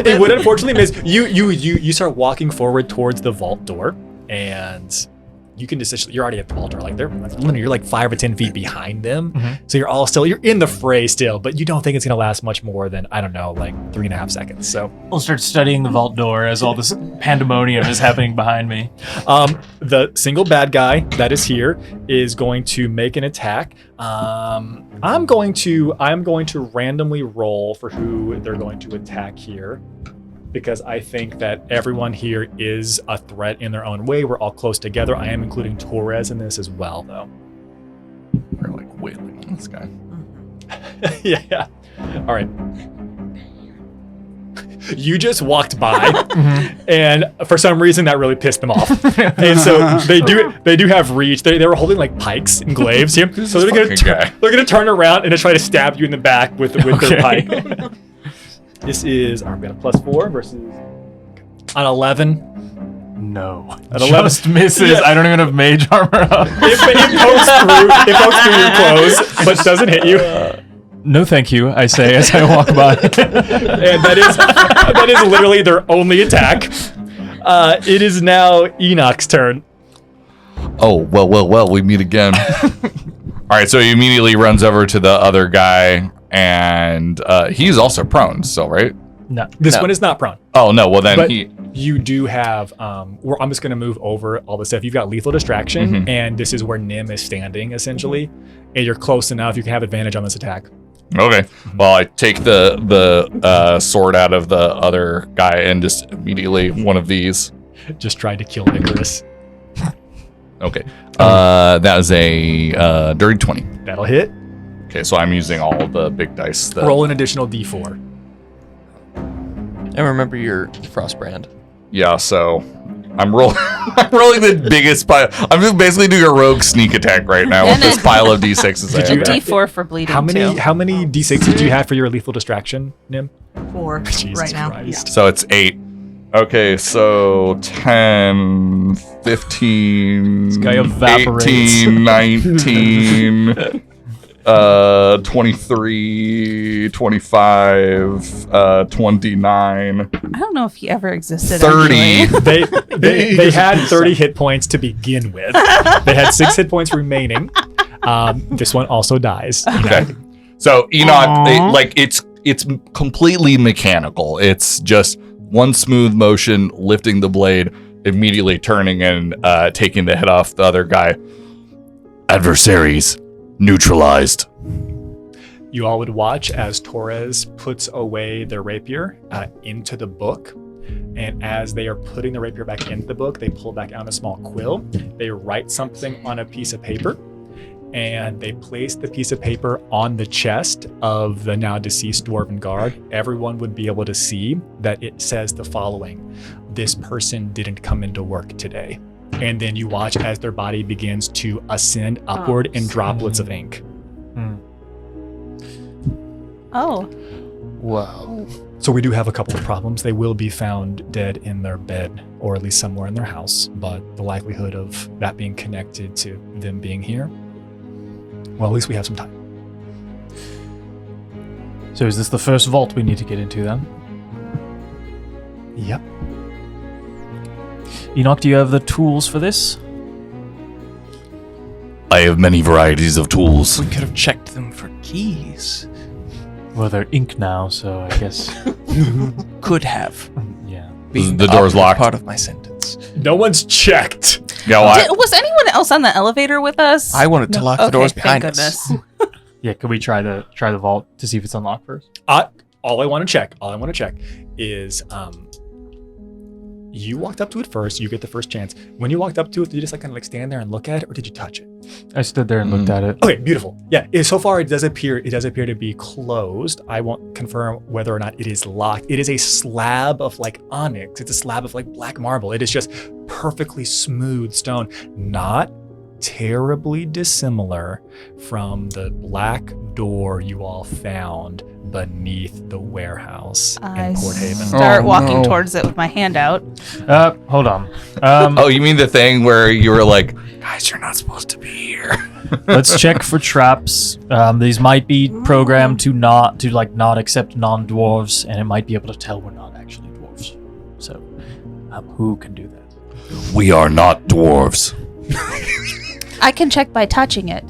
It would unfortunately miss. You start walking forward towards the vault door, and you can just you're already at the vault door. Like you're like 5 or 10 feet behind them. So you're in the fray still, but you don't think it's gonna last much more than, I don't know, like 3.5 seconds. So We'll start studying the vault door as all this pandemonium is happening behind me. the single bad guy that is here is going to make an attack. I'm going to randomly roll for who they're going to attack here, because I think that everyone here is a threat in their own way. We're all close together. I am including Torres in this as well, though. We're like wailing on this guy. Yeah. All right. You just walked by, and for some reason that really pissed them off. And so they do have reach. They were holding like pikes and glaives here, so they're gonna turn around and try to stab you in the back with their pike. This is we got a +4 versus an 11. No. At Just 11 misses. Yeah. I don't even have mage armor up. It pokes through your clothes, but doesn't hit you. No, thank you, I say as I walk by. And that is literally their only attack. It is now Enoch's turn. Oh, well, we meet again. All right, so he immediately runs over to the other guy, and he's also prone, so, right? No. This No. one is not prone. Oh, no, well, then But he... you do have, I'm just going to move over all the stuff. You've got lethal distraction, and this is where Nim is standing, essentially. And you're close enough, you can have advantage on this attack. Okay, well, I take the sword out of the other guy and just immediately one of these. Just tried to kill Icarus. Okay, that was a dirty 20. That'll hit. Okay, so I'm using all the big dice. Roll an additional d4. And remember your Frostbrand. Yeah, so I'm rolling the biggest pile. I'm just basically doing a rogue sneak attack right now with And this pile of d6s. I A have. D4 for bleeding. How many too. how many d6s do you have for your lethal distraction, Nim? 4 Jesus right now. Christ. So it's 8. Okay, so 10, 15, guy evaporates. 18, 19, 23, 25, 29, I don't know if he ever existed. 30. actually. They had 30 hit points to begin with. They had 6 hit points remaining. This one also dies. Okay. So Enoch, it's completely mechanical. It's just one smooth motion, lifting the blade, immediately turning and taking the head off the other guy. Adversaries neutralized. You all would watch as Torres puts away their rapier into the book. And as they are putting the rapier back into the book, they pull back out a small quill. They write something on a piece of paper, and they place the piece of paper on the chest of the now deceased dwarven guard. Everyone would be able to see that it says the following: "This person didn't come into work today." and then you watch as their body begins to ascend upward in droplets of ink. Oh. Wow. So we do have a couple of problems. They will be found dead in their bed, or at least somewhere in their house, but the likelihood of that being connected to them being here, well, at least we have some time. So is this the first vault we need to get into then? Yep. Enoch, do you have the tools for this? I have many varieties of tools. We could have checked them for keys. Well, they're ink now, so I guess. Could have. Yeah. Being The door's operative locked. Part of my sentence. No one's checked. No, Was anyone else on the elevator with us? I wanted to lock the doors behind thank us. goodness. Yeah, could we try the vault to see if it's unlocked first? All I want to check is you walked up to it first. You get the first chance. When you walked up to it, did you just kind of stand there and look at it, or did you touch it? I stood there and looked at it. Okay, beautiful. Yeah, so far it does appear to be closed. I won't confirm whether or not it is locked. It is a slab of onyx. It's a slab of black marble. It is just perfectly smooth stone, not terribly dissimilar from the black door you all found beneath the warehouse I in Port Haven. start Oh, walking no. towards it with my hand out. Hold on. oh, you mean the thing where you were like, guys, you're not supposed to be here. Let's check for traps. These might be programmed to not accept non-dwarves, and it might be able to tell we're not actually dwarves. So, who can do that? We are not dwarves. I can check by touching it.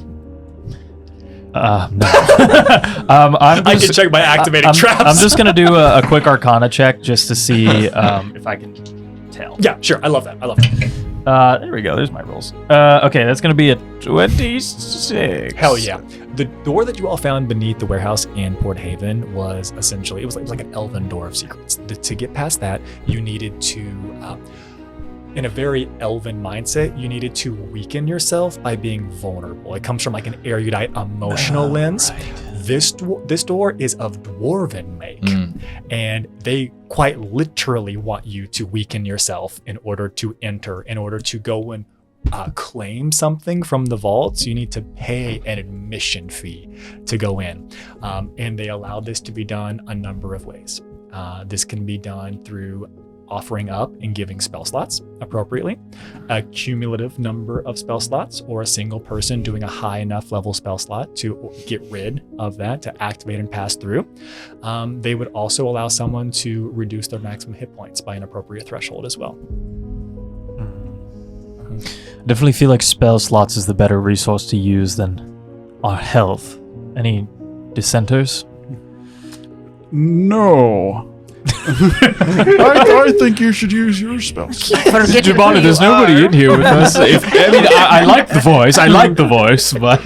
No. I can check by activating traps. I'm just gonna do a quick Arcana check just to see if I can tell. Yeah, sure. I love that. There we go. There's my rolls. Okay, that's gonna be a 26. Hell yeah. The door that you all found beneath the warehouse in Port Haven was essentially, it was like an elven door of secrets. To get past that, you needed to, in a very elven mindset, you needed to weaken yourself by being vulnerable. It comes from an erudite emotional lens. Right. This door is of dwarven make, and they quite literally want you to weaken yourself in order to enter, in order to go and claim something from the vaults. You need to pay an admission fee to go in, and they allow this to be done a number of ways. This can be done through offering up and giving spell slots appropriately, a cumulative number of spell slots, or a single person doing a high enough level spell slot to get rid of that, to activate and pass through. They would also allow someone to reduce their maximum hit points by an appropriate threshold as well. Definitely feel like spell slots is the better resource to use than our health. Any dissenters? No. I think you should use your spells. Jabana, there's nobody in here with us. I like the voice, but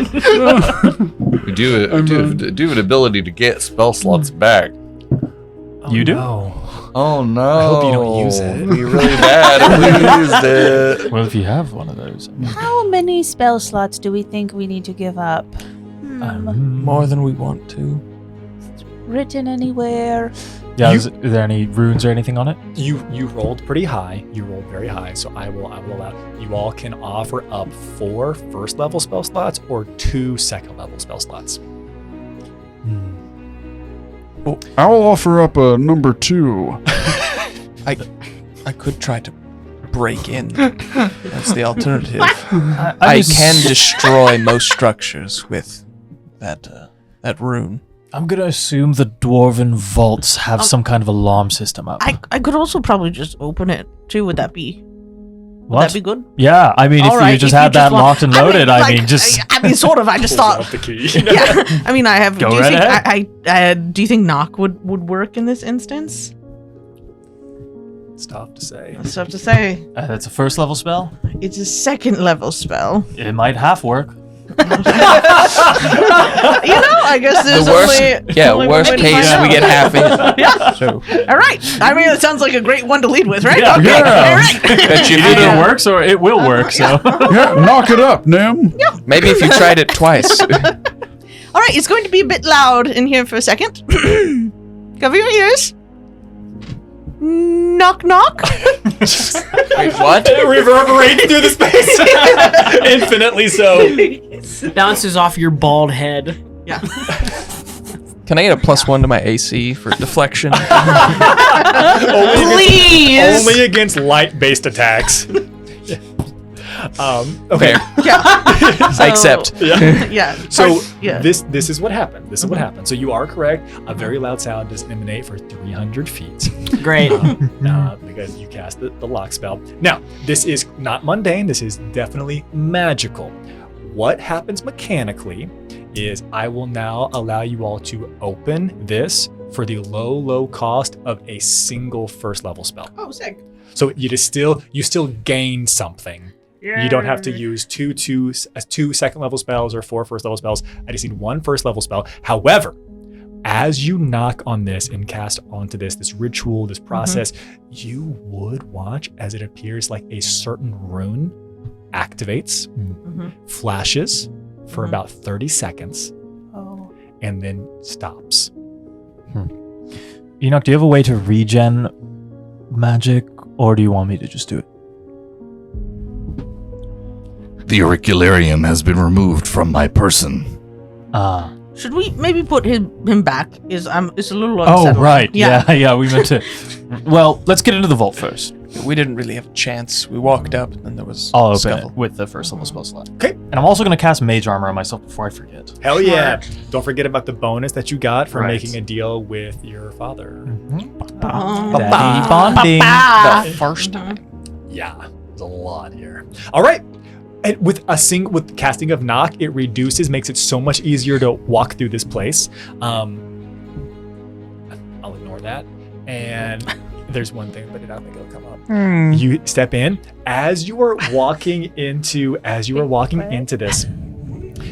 We do have an ability to get spell slots back. you do? No. Oh no! I hope you don't use it. It'd be really bad if we used it. Well, if you have one of those. How many spell slots do we think we need to give up? More than we want to. Written anywhere? Yeah, is there any runes or anything on it? You rolled pretty high. You rolled very high, so I will allow you all can offer up 4 first level spell slots or 2 second level spell slots. Well, I'll offer up a number 2. I could try to break in. That's the alternative. I can destroy most structures with that rune. I'm gonna assume the dwarven vaults have some kind of alarm system up. I could also probably just open it too. Would that be? Would that be good? Yeah, I mean, All if right, you just if had that locked and loaded, sort of. I just thought. Out the key. Yeah, I mean, I have. Go do you right think do you think knock would work in this instance? It's tough to say. That's tough to say. that's a first level spell. It's a second level spell. It might half work. I guess there's only worst one way to case, find we out. get half in. Yeah. So All right. I mean, it sounds like a great one to lead with, right? Yeah. Okay. Yeah. All right. bet you It if you either did- works or it will work. So Yeah, knock it up, Nim. maybe if you tried it twice. All right. It's going to be a bit loud in here for a second. Cover your ears. Knock, knock. Wait, what? It reverberates through the space. Infinitely so. Bounces off your bald head. Yeah. Can I get a +1 to my AC for deflection? Please. Only against light-based attacks. Okay. I accept. Yeah. So yeah. this is what happened. This is what happened. So you are correct. A very loud sound does emanate for 300 feet. Great. Because you cast the lock spell. Now, this is not mundane. This is definitely magical. What happens mechanically is I will now allow you all to open this for the low cost of a single first level spell. Oh, sick. So you still gain something. You don't have to use two second level spells or 4 first level spells. I just need 1 first level spell. However, as you knock on this and cast onto this ritual, this process, you would watch as it appears like a certain rune activates, flashes for about 30 seconds, and then stops. Enoch, do you have a way to regen magic, or do you want me to just do it? The auricularium has been removed from my person. Should we maybe put him back? It's a little Oh, unsettling. right. Yeah, we meant to. Well, let's get into the vault first. We didn't really have a chance. We walked up and then there was I'll open scuffle. it with the first level spell slot. Okay. And I'm also going to cast Mage Armor on myself before I forget. Hell yeah. Don't forget about the bonus that you got for Right. making a deal with your father. Daddy bonding. The first time. Yeah, there's a lot here. All right. And with casting of knock, it makes it so much easier to walk through this place. I'll ignore that. And there's one thing, but I don't think it'll come up. You step in as you are walking into this.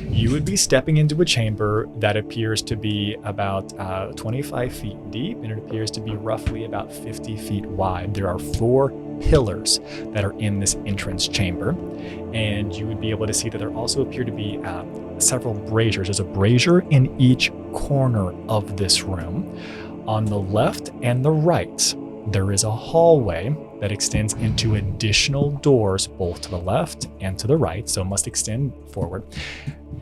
You would be stepping into a chamber that appears to be about 25 feet deep, and it appears to be roughly about 50 feet wide. There are 4 pillars that are in this entrance chamber, and you would be able to see that there also appear to be several braziers. There's a brazier in each corner of this room. On the left and the right, there is a hallway that extends into additional doors both to the left and to the right, so it must extend forward.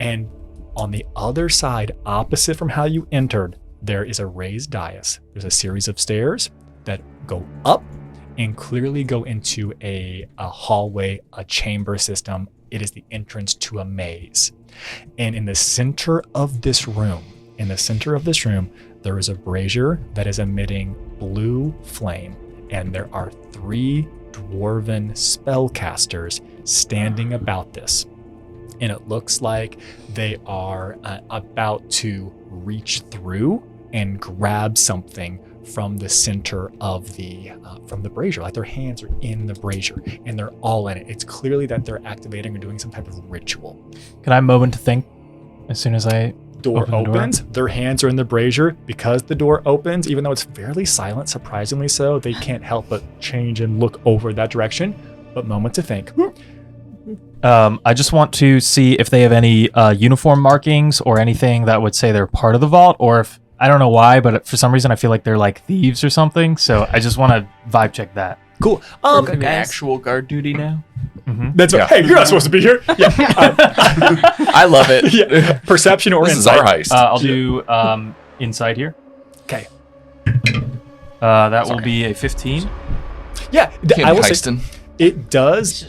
And on the other side, opposite from how you entered, there is a raised dais. There's a series of stairs that go up and clearly go into a hallway, a chamber system. It is the entrance to a maze. And in the center of this room, there is a brazier that is emitting blue flame, and there are 3 dwarven spellcasters standing about this. And it looks like they are about to reach through and grab something from the center of from the brazier. Like their hands are in the brazier and they're all in it. It's clearly that they're activating or doing some type of ritual. Can I have a moment to think as soon as I Door open the door? opens, their hands are in the brazier. Because the door opens, even though it's fairly silent, surprisingly so, they can't help but change and look over that direction. But moment to think. I just want to see if they have any uniform markings or anything that would say they're part of the vault, or if, I don't know why, but for some reason I feel like they're like thieves or something. So I just want to vibe check that. Cool. We're doing actual guard duty now. That's right. Hey, you're not supposed to be here. Yeah. I love it. Yeah. Perception or This is insight. our heist. I'll do inside here. Okay. That will be a 15. Yeah. Can't I be will say heisting. it does.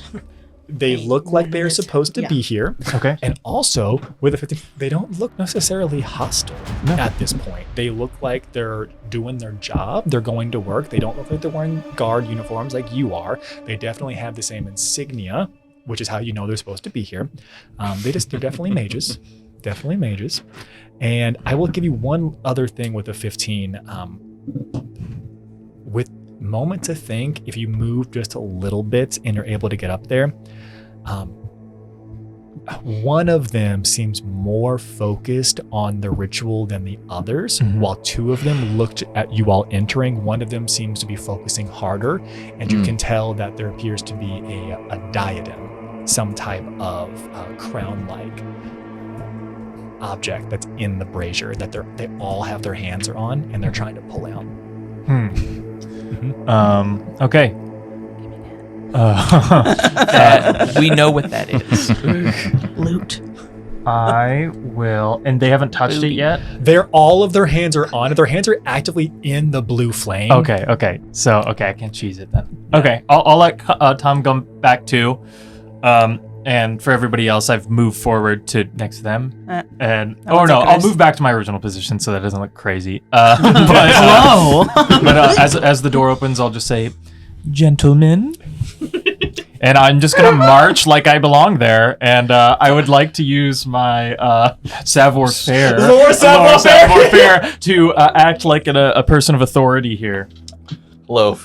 They look like they're supposed to be here. Okay. And also, with a 15, they don't look necessarily hostile at this point. They look like they're doing their job. They're going to work. They don't look like they're wearing guard uniforms like you are. They definitely have the same insignia, which is how you know they're supposed to be here. They're definitely mages. Definitely mages. And I will give you one other thing with a 15. With moment to think, if you move just a little bit and you're able to get up there, one of them seems more focused on the ritual than the others. While 2 of them looked at you all entering, one of them seems to be focusing harder, and you can tell that there appears to be a diadem, some type of crown-like object that's in the brazier that they all have their hands on and they're trying to pull out. Okay. We know what that is. Loot. I will, and they haven't touched it yet. All of their hands are on it. Their hands are actively in the blue flame. Okay. So I can't cheese it then. Okay, I'll let Tom go back too. And for everybody else, I've moved forward to next to them. I'll move back to my original position so that doesn't look crazy. Hello. But as the door opens, I'll just say, "Gentlemen," and I'm just gonna march like I belong there. And I would like to use my savoir-faire, Lore savoir-faire. to act like a person of authority here. Hello,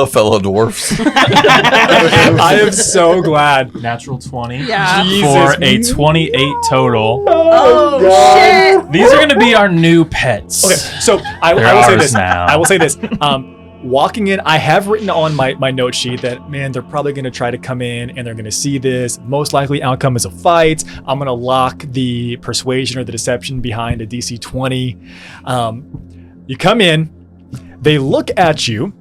fellow dwarfs. I am so glad. Natural 20 Yeah. for a 28 total. Oh, shit. These are going to be our new pets. Okay, so I They're will say ours this. now. I will say this. Walking in, I have written on my note sheet that, man, they're probably going to try to come in and they're going to see this. Most likely outcome is a fight. I'm going to lock the persuasion or the deception behind a DC 20. You come in, they look at you,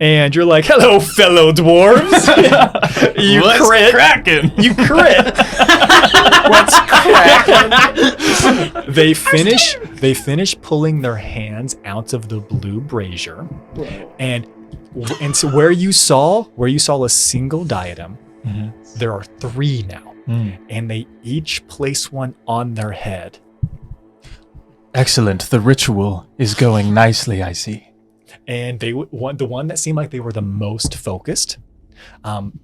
and you're like, "Hello, fellow dwarves." What's cracking? You crit. What's cracking? They finish pulling their hands out of the blue brazier, and so where you saw a single diadem, there are 3 now, and they each place one on their head. Excellent. The ritual is going nicely, I see. And they would want the one that seemed like they were the most focused.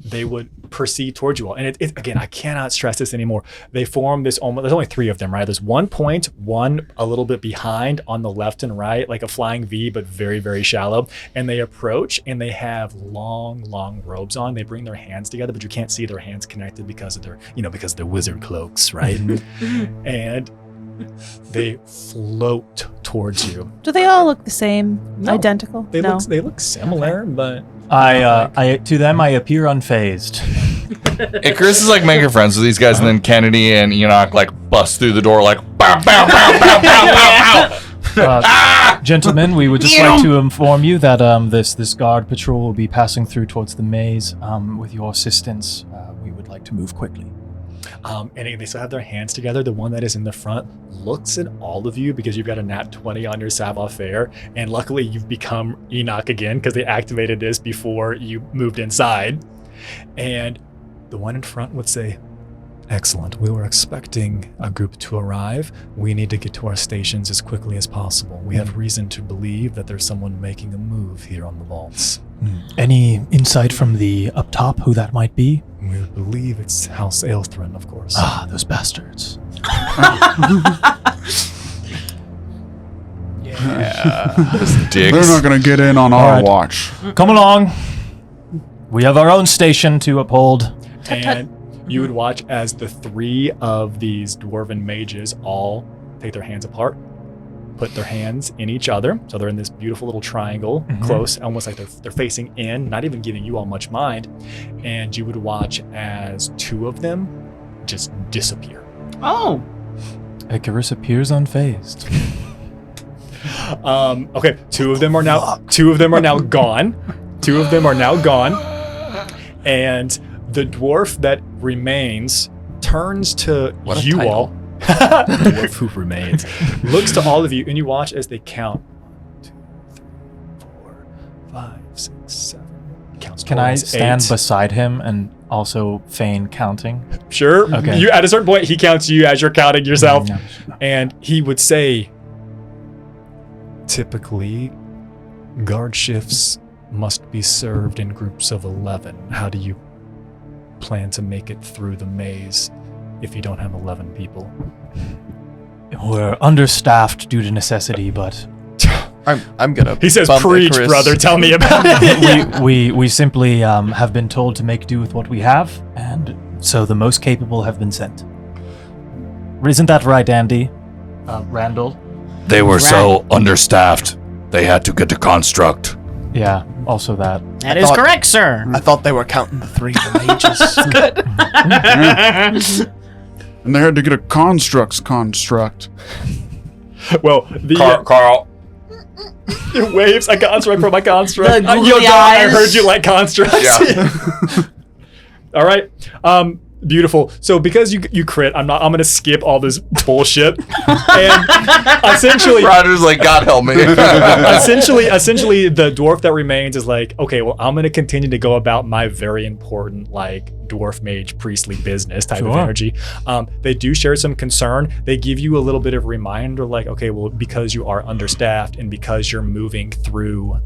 They would proceed towards you all. And it again, I cannot stress this anymore. They form this there's only 3 of them, right? There's 1 point, 1 a little bit behind on the left and right, like a flying V, but very, very shallow. And they approach and they have long robes on. They bring their hands together, but you can't see their hands connected because of their wizard cloaks, right? And they float towards you. Do they all look the same? No. Identical? They look similar, but I to them I appear unfazed. Icarus is like making friends with these guys, and then Kennedy and Enoch like bust through the door like bow, bow, bow, bow, bow, bow, bow. Gentlemen, we would just like to inform you that this guard patrol will be passing through towards the maze. With your assistance, we would like to move quickly. And they still have their hands together. The one that is in the front looks at all of you because you've got a nat 20 on your savoir-faire, and luckily you've become Enoch again because they activated this before you moved inside. And the one in front would say, "Excellent. We were expecting a group to arrive. We need to get to our stations as quickly as possible. We have reason to believe that there's someone making a move here on the vaults." Any insight from the up top who that might be? We believe it's House Aelthrin, of course. Ah, those bastards. Those dicks. They're not going to get in on our right. watch. Come along. We have our own station to uphold. And you would watch as the 3 of these dwarven mages all take their hands apart, put their hands in each other, so they're in this beautiful little triangle, close, almost like they're facing in, not even giving you all much mind. And you would watch as 2 of them just disappear. Oh. Icarus appears unfazed. Okay, 2 of them are now gone. 2 of them are now gone. And the dwarf that remains turns to What a you title. all. Dwarf who remains looks to all of you, and you watch as they count 1, 2, 3, 4, 5, 6, 7. Counts. Can I towards stand 8. beside him and also feign counting? Sure. Okay. You at a certain point, he counts you as you're counting yourself, No. and he would say, "Typically, guard shifts must be served in groups of 11. How do you plan to make it through the maze if you don't have 11 people?" We're understaffed due to necessity, but I'm gonna. He says, bump "Preach, Icarus. brother. Tell me about it." we simply have been told to make do with what we have, and so the most capable have been sent. Isn't that right, Andy? Randall? They were so understaffed, they had to get a construct. Yeah, also that. That is correct, sir. I thought they were counting the 3 of the mages. And they had to get a construct. Well, the Carl. It waves a construct from my construct. The googly I eyes. heard you like constructs. Yeah. All right. Beautiful. So because you crit, I'm gonna skip all this bullshit. And essentially Roger's like, God help me. essentially the dwarf that remains is like, okay, well, I'm gonna continue to go about my very important like dwarf mage priestly business type of energy. They do share some concern. They give you a little bit of reminder like, okay, well, because you are understaffed and because you're moving through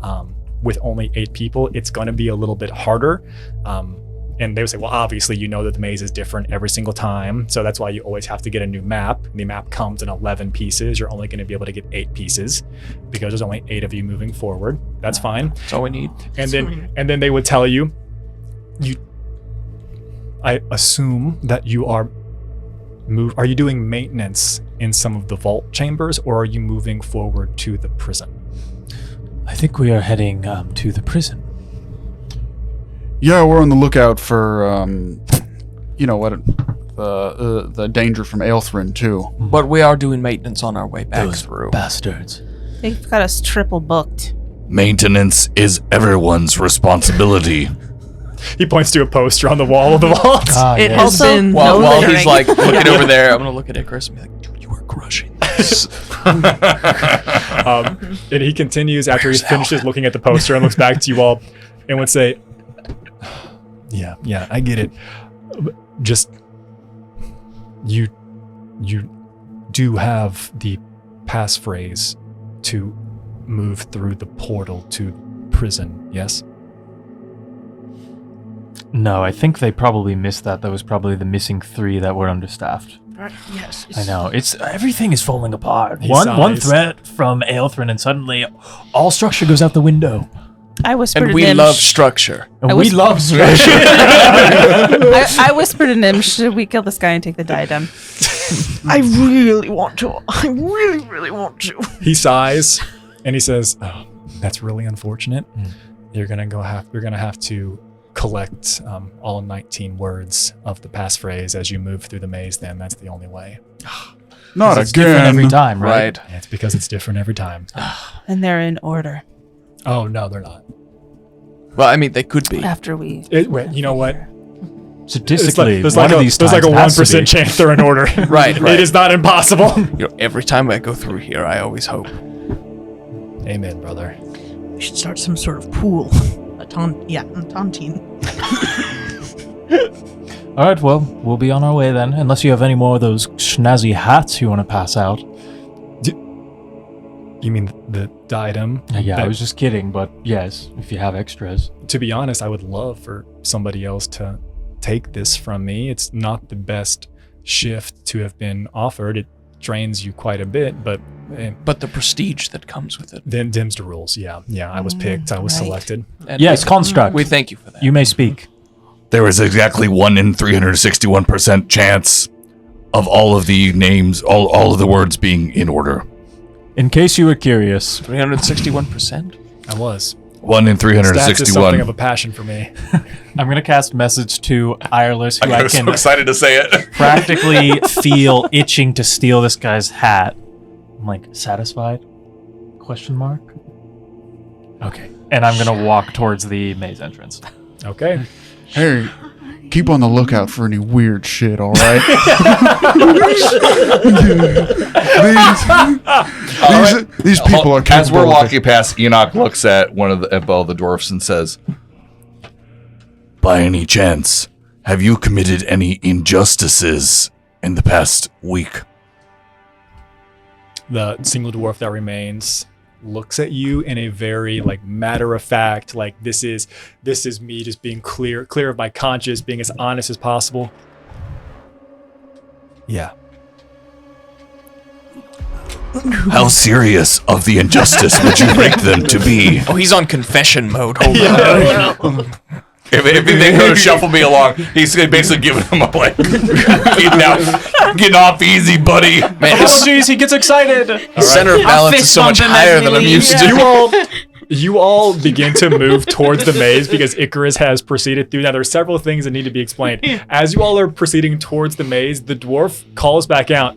with only 8 people, it's gonna be a little bit harder. And they would say, well, obviously, you know that the maze is different every single time. So that's why you always have to get a new map. The map comes in 11 pieces. You're only going to be able to get 8 pieces because there's only 8 of you moving forward. That's fine. That's all we need. And then they would tell you, I assume that you are you doing maintenance in some of the vault chambers, or are you moving forward to the prison? I think we are heading to the prison. Yeah, we're on the lookout for, the danger from Aelthrin, too. But we are doing maintenance on our way back Those through. bastards. They've got us triple booked. Maintenance is everyone's responsibility. He points to a poster on the wall of the vault. It yes. has Also, been While no he's littering. like looking over there, I'm gonna look at Icarus and be like, dude, you are crushing this. And he continues after he finishes looking at the poster and looks back to you all and would say, yeah, I get it. Just, you do have the passphrase to move through the portal to prison, yes? No, I think they probably missed that. That was probably the missing 3 that were understaffed. Yes. I know. Everything is falling apart. He One sighs. threat from Aelthrin and suddenly all structure goes out the window. I whispered And to we Nim. love structure. And I we was- love structure. I whispered to Nim, should we kill this guy and take the diadem? I really want to. I really, really want to. He sighs and he says, "Oh, that's really unfortunate. You're gonna have to collect all 19 words of the passphrase as you move through the maze. Then that's the only way. Not It's different again. every time, right? And it's because it's different every time. And they're in order Oh no, they're not. Well, I mean, they could be. after we. Wait, you know what? Statistically, There's one like of a these there's like a times has to 1% be. chance they're in order. Right. It is not impossible. You know, every time I go through here, I always hope. Amen, brother. We should start some sort of pool. A tontine. All right, well, we'll be on our way then, unless you have any more of those snazzy hats you want to pass out. You mean the diadem? Yeah, I That- was just kidding, but yes, if you have extras. To be honest, I would love for somebody else to take this from me. It's not the best shift to have been offered. It drains you quite a bit, but But the prestige that comes with it. then dims the rules. Yeah, I was picked. I was right. selected. And Yes, construct. We thank you for that. You may speak. There is exactly 1 in 361% chance of all of the names, all of the words being in order. In case you were curious, 361%. I was. 1 in Stats is something 361. of a passion for me. I'm going to cast message to Ireless, who I I'm so can excited to say it. practically feel itching to steal this guy's hat. I'm like, satisfied? Question mark? Okay. And I'm going to walk towards the maze entrance. Okay. Hey, keep on the lookout for any weird shit, all right? these people are As we're capable of- walking past, Enoch looks at one of the dwarfs and says, "By any chance, have you committed any injustices in the past week?" The single dwarf that remains looks at you in a very like matter of fact, like this is me just being clear of my conscience, being as honest as possible. Yeah. How serious of the injustice would you rate them to be? Oh, he's on confession mode. Hold on. If they go to shuffle me along, he's basically giving them a like, getting off easy, buddy. Man, Oh, his jeez, he gets excited. center of balance is fist so much bump him as higher we than I'm leave. used to. You all begin to move towards the maze because Icarus has proceeded through. Now, there are several things that need to be explained. As you all are proceeding towards the maze, the dwarf calls back out.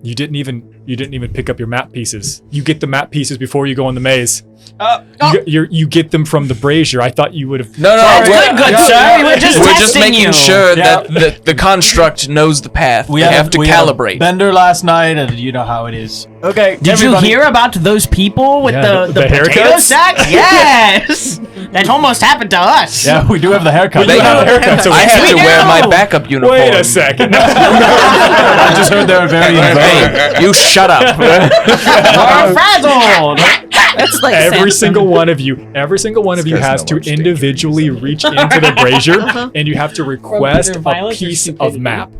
You didn't even You didn't even pick up your map pieces. You get the map pieces before you go in the maze. You get them from the brazier. I thought you would have. No, Good sir. We're just we're testing just making you. sure Yeah. that the construct knows the path. We have to calibrate. Bender last night, and you know how it is. Okay. Did you hear about those people with the potato haircuts? sacks? Yes! That almost happened to us. Yeah, we do have the haircut. You have a haircut, so I have We to wear do. my backup uniform. Wait a second. I just heard they were very involved. Hey, you shut up. We're frazzled. That's like Every Samson. single one of you guy's has no to much danger. individually reach into the brazier, and you have to request either a violence or piece of stupidity. map.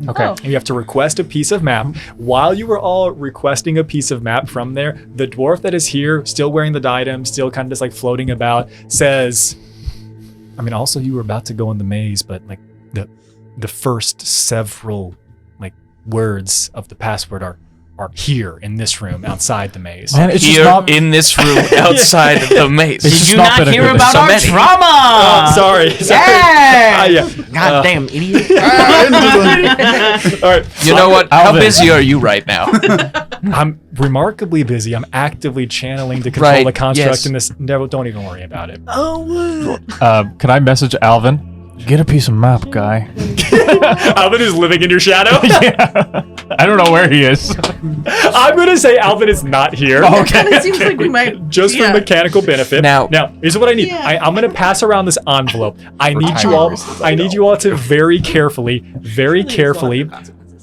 Okay. Oh. And you have to request a piece of map. While you were all requesting a piece of map from there, the dwarf that is here, still wearing the diadem, still kind of just like floating about, says, I mean, also you were about to go in the maze, but like the first several like words of the password are here in this room outside the maze. Man, it's just Here not. in this room outside of the maze. It's Did just you not not been a hear good about so our many. trauma? Oh, sorry. Yeah. Yeah. God damn idiot. All right. You know what? How Alvin. busy are you right now? I'm remarkably busy. I'm actively channeling to control Right, the construct yes. in this. No, don't even worry about it. Can I message Alvin? Get a piece of map, guy. Alvin is living in your shadow. Yeah. I don't know where he is. I'm gonna say Alvin is not here. It seems like we might. Just for mechanical benefit. Now- here's what I need. Yeah. I'm gonna pass around this envelope. I need you all to very carefully,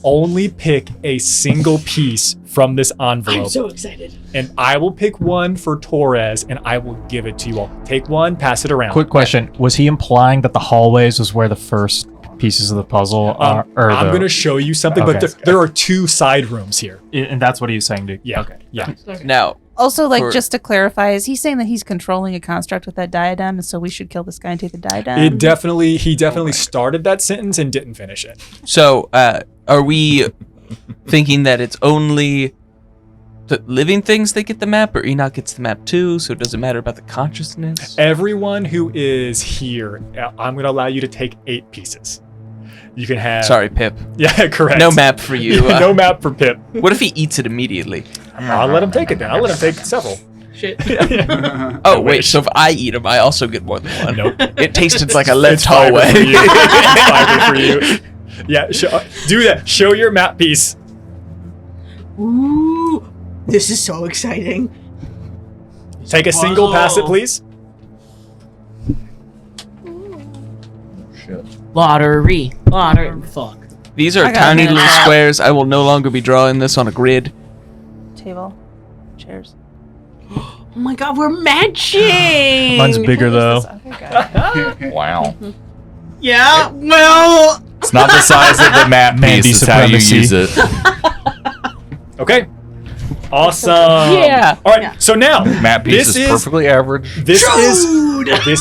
only pick a single piece from this envelope. I'm so excited. And I will pick one for Torres, and I will give it to you all. Take one, pass it around. Quick question: was he implying that the hallways was where the first pieces of the puzzle are? I'm gonna show you something, but Okay. there are two side rooms here. And that's what he's saying, dude. Yeah. Okay. Yeah. Now, Also, like, For- just to clarify, is he saying that he's controlling a construct with that diadem, and so we should kill this guy and take the diadem? He definitely started that sentence and didn't finish it. so are we thinking that it's only the living things that get the map, or Enoch gets the map too? So it doesn't matter about the consciousness. Everyone who is here, I'm going to allow you to take 8 pieces. You can have. Sorry, Pip. Yeah, correct. No map for you. No map for Pip. What if he eats it immediately? I'll let him take it then. I'll let him take several. Shit. Oh wait, so if I eat them, I also get more than one. Nope. It tasted like a left It's fiber hallway. for you. It's fiber for you. Yeah, do that. Show your map piece. Ooh, this is so exciting. Take a single, pass it, please. Lottery. Fuck. These are I got tiny it. little squares. I will no longer be drawing this on a grid. Table, chairs. Oh my god, we're matching. Mine's bigger though. This other guy. Wow. Yeah, well. It's not the size of the map Mandy piece, it's how you supremacy. use it. Okay. Awesome. Yeah. All right. So now Map piece this is perfectly average. This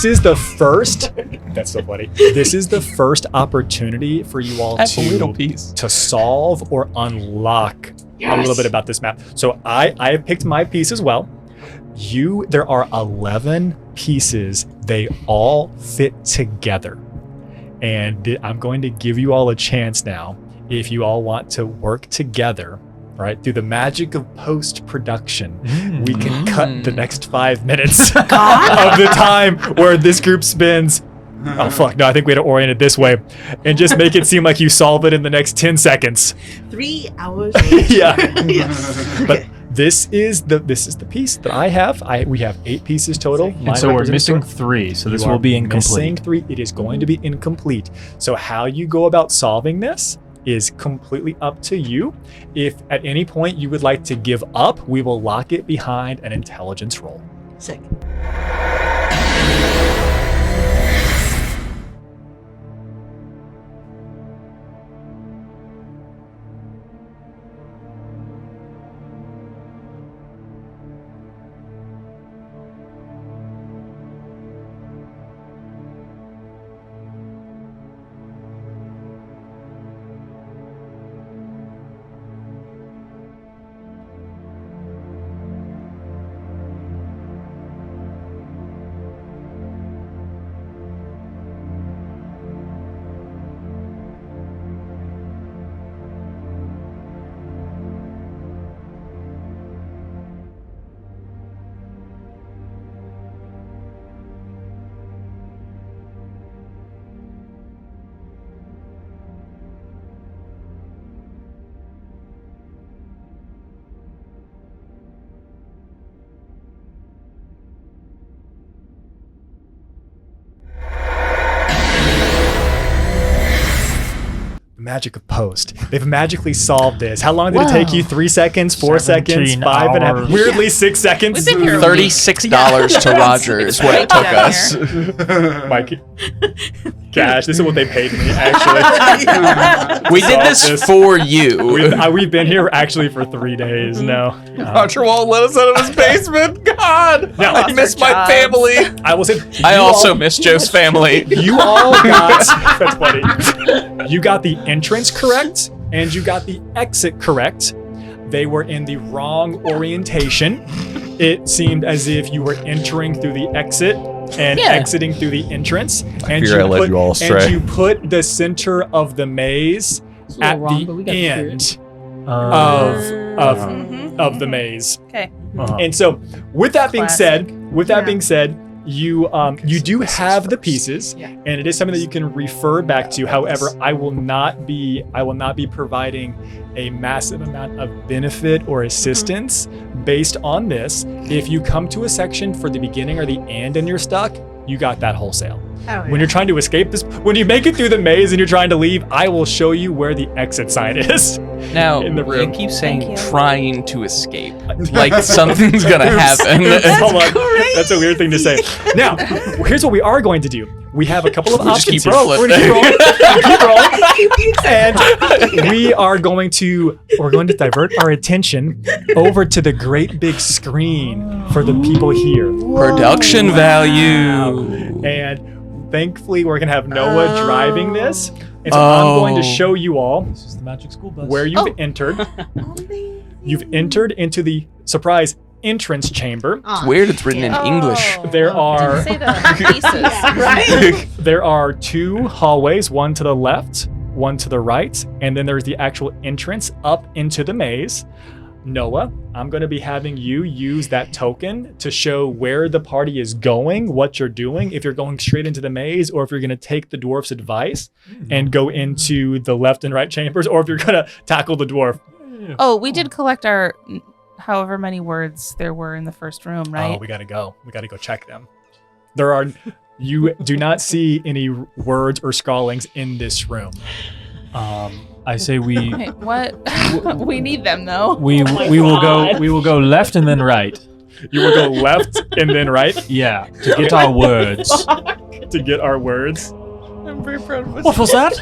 is the first. That's so funny. This is the first opportunity for you all That's a little to piece. solve or unlock a little bit about this map. So I have picked my piece as well. There are 11 pieces. They all fit together, and I'm going to give you all a chance now. If you all want to work together, right, through the magic of post-production, we can cut the next 5 minutes of the time where this group spends. Oh fuck! No, I think we had to orient it this way, and just make it seem like you solve it in the next 10 seconds. 3 hours. Yeah. Yeah. But this is the piece that I have. We have 8 pieces total. And so we're missing 3, so this You will are be Missing incomplete. 3. It is going to be incomplete. So how you go about solving this is completely up to you. If at any point you would like to give up, we will lock it behind an intelligence roll. Sick. magic of post. They've magically solved this. How long did it take you? 3 seconds, 4 seconds, 17 5.5? hours. Weirdly, 6 seconds. We've been here $36 to Roger is what it took down us. Mike, cash. This is what they paid me, actually. We did this Solve this. for you. We've been here actually for 3 days now. Roger won't let us out of his basement. God, Now, I miss my jobs. family. I will say, I you also all- miss Joe's family. You all got that's funny. You got the entrance correct and you got the exit correct. They were in the wrong orientation. It seemed as if you were entering through the exit and Yeah. exiting through the entrance. And fear I led you all astray. And you put the center of the maze It's a little at wrong, but we the got end Uh, of the maze. Okay. And so, with that being Classic. said, you do have the pieces, and it is something that you can refer back to. However, I will not be providing a massive amount of benefit or assistance based on this. If you come to a section for the beginning or the end and you're stuck, you got that wholesale. When you're trying to escape this, when you make it through the maze and you're trying to leave, I will show you where the exit sign is. Now, In the you room. keep saying Thank you. trying to escape. Like something's gonna happen. Hold on. That's a weird thing to say. Now, here's what we are going to do. We have a couple of We'll just options keep here. rolling. We're gonna keep rolling. And we're going to divert our attention over to the great big screen for the people here. Production value. And thankfully, we're gonna have Noah driving this. And so I'm going to show you all this is the magic school bus. where you've entered. You've entered into the surprise entrance chamber. It's weird it's written in English. There are Say the pieces. there are 2 hallways, one to the left, one to the right, and then there's the actual entrance up into the maze. Noah, I'm going to be having you use that token to show where the party is going, what you're doing, if you're going straight into the maze, or if you're going to take the dwarf's advice and go into the left and right chambers, or if you're going to tackle the dwarf. Oh, we did collect our however many words there were in the first room, right? Oh, we got to go. We got to go check them. You do not see any words or scrawlings in this room. I say we Wait, what? We need them though. we will go left and then right. You will go left and then right Yeah, to get our words. to get our words. I'm very proud of What was that?